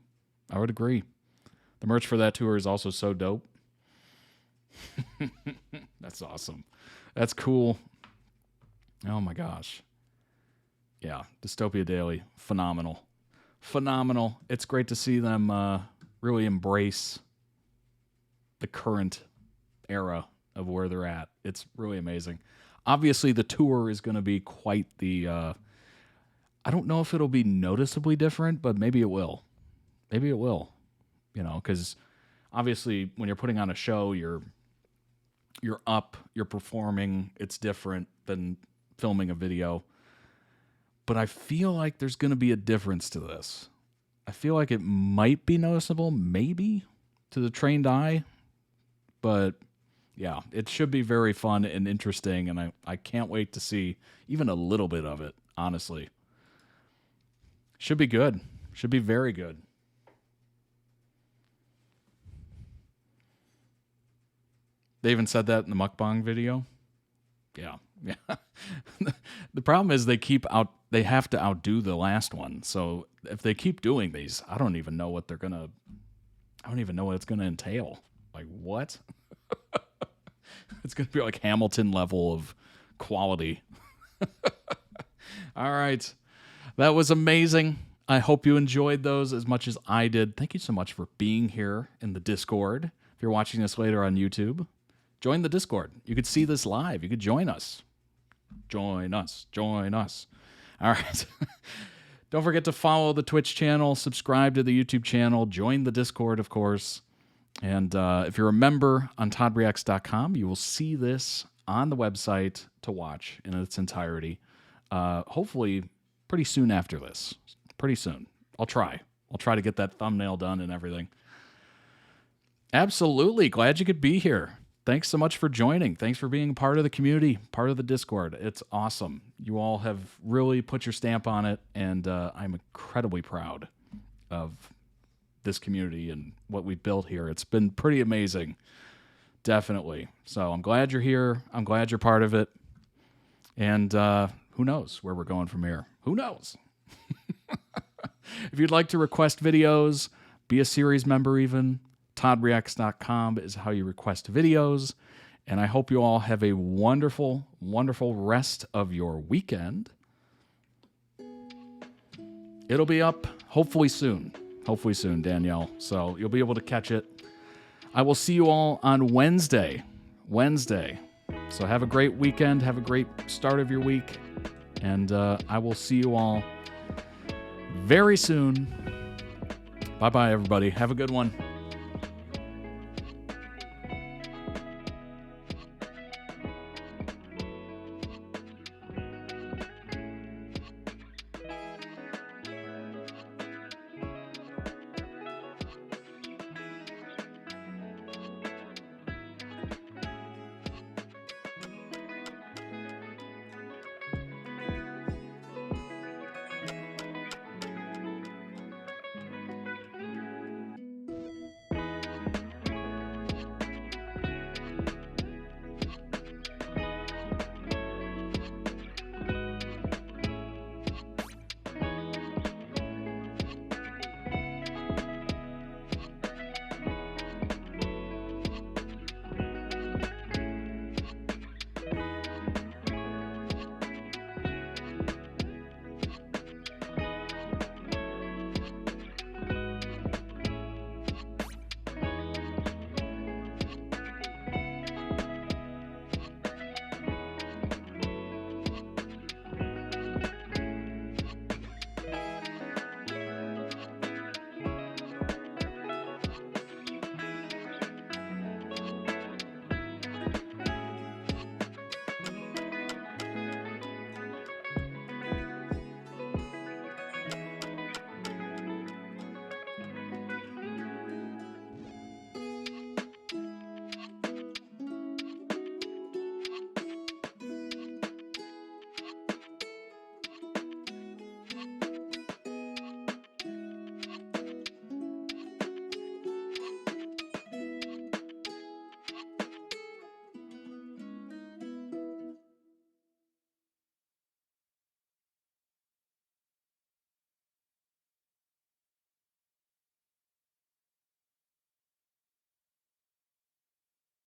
The merch for that tour is also so dope. That's awesome. That's cool. Oh my gosh. Yeah, Dystopia Daily, phenomenal. It's great to see them really embrace the current era of where they're at. It's really amazing. Obviously, the tour is going to be quite the... I don't know if it'll be noticeably different, but maybe it will. You know, because obviously when you're putting on a show, you're up, you're performing. It's different than filming a video. But I feel like there's going to be a difference to this. I feel like it might be noticeable, maybe, to the trained eye. But yeah, it should be very fun and interesting, and I can't wait to see even a little bit of it, honestly. Should be good. Should be very good. They even said that in the mukbang video. Yeah. The problem is they have to outdo the last one. So if they keep doing these, I don't even know what it's gonna entail. Like, what? It's gonna be like Hamilton level of quality. All right. That was amazing. I hope you enjoyed those as much as I did. Thank you so much for being here in the Discord. If you're watching this later on YouTube, join the Discord. You could see this live. You could join us. Join us. All right. Don't forget to follow the Twitch channel, subscribe to the YouTube channel, join the Discord, of course. And if you're a member on toddreacts.com, you will see this on the website to watch in its entirety. Hopefully pretty soon after this. Pretty soon. I'll try. I'll try to get that thumbnail done and everything. Absolutely. Glad you could be here. Thanks so much for joining. Thanks for being part of the community, part of the Discord. It's awesome. You all have really put your stamp on it, and I'm incredibly proud of this community and what we've built here. It's been pretty amazing, definitely. So I'm glad you're here. I'm glad you're part of it. And who knows where we're going from here? Who knows? If you'd like to request videos, be a series member even, toddreacts.com is how you request videos. And I hope you all have a wonderful, wonderful rest of your weekend. It'll be up hopefully soon, Danielle. So you'll be able to catch it. I will see you all on Wednesday. So have a great weekend. Have a great start of your week. And I will see you all very soon. Bye-bye, everybody. Have a good one.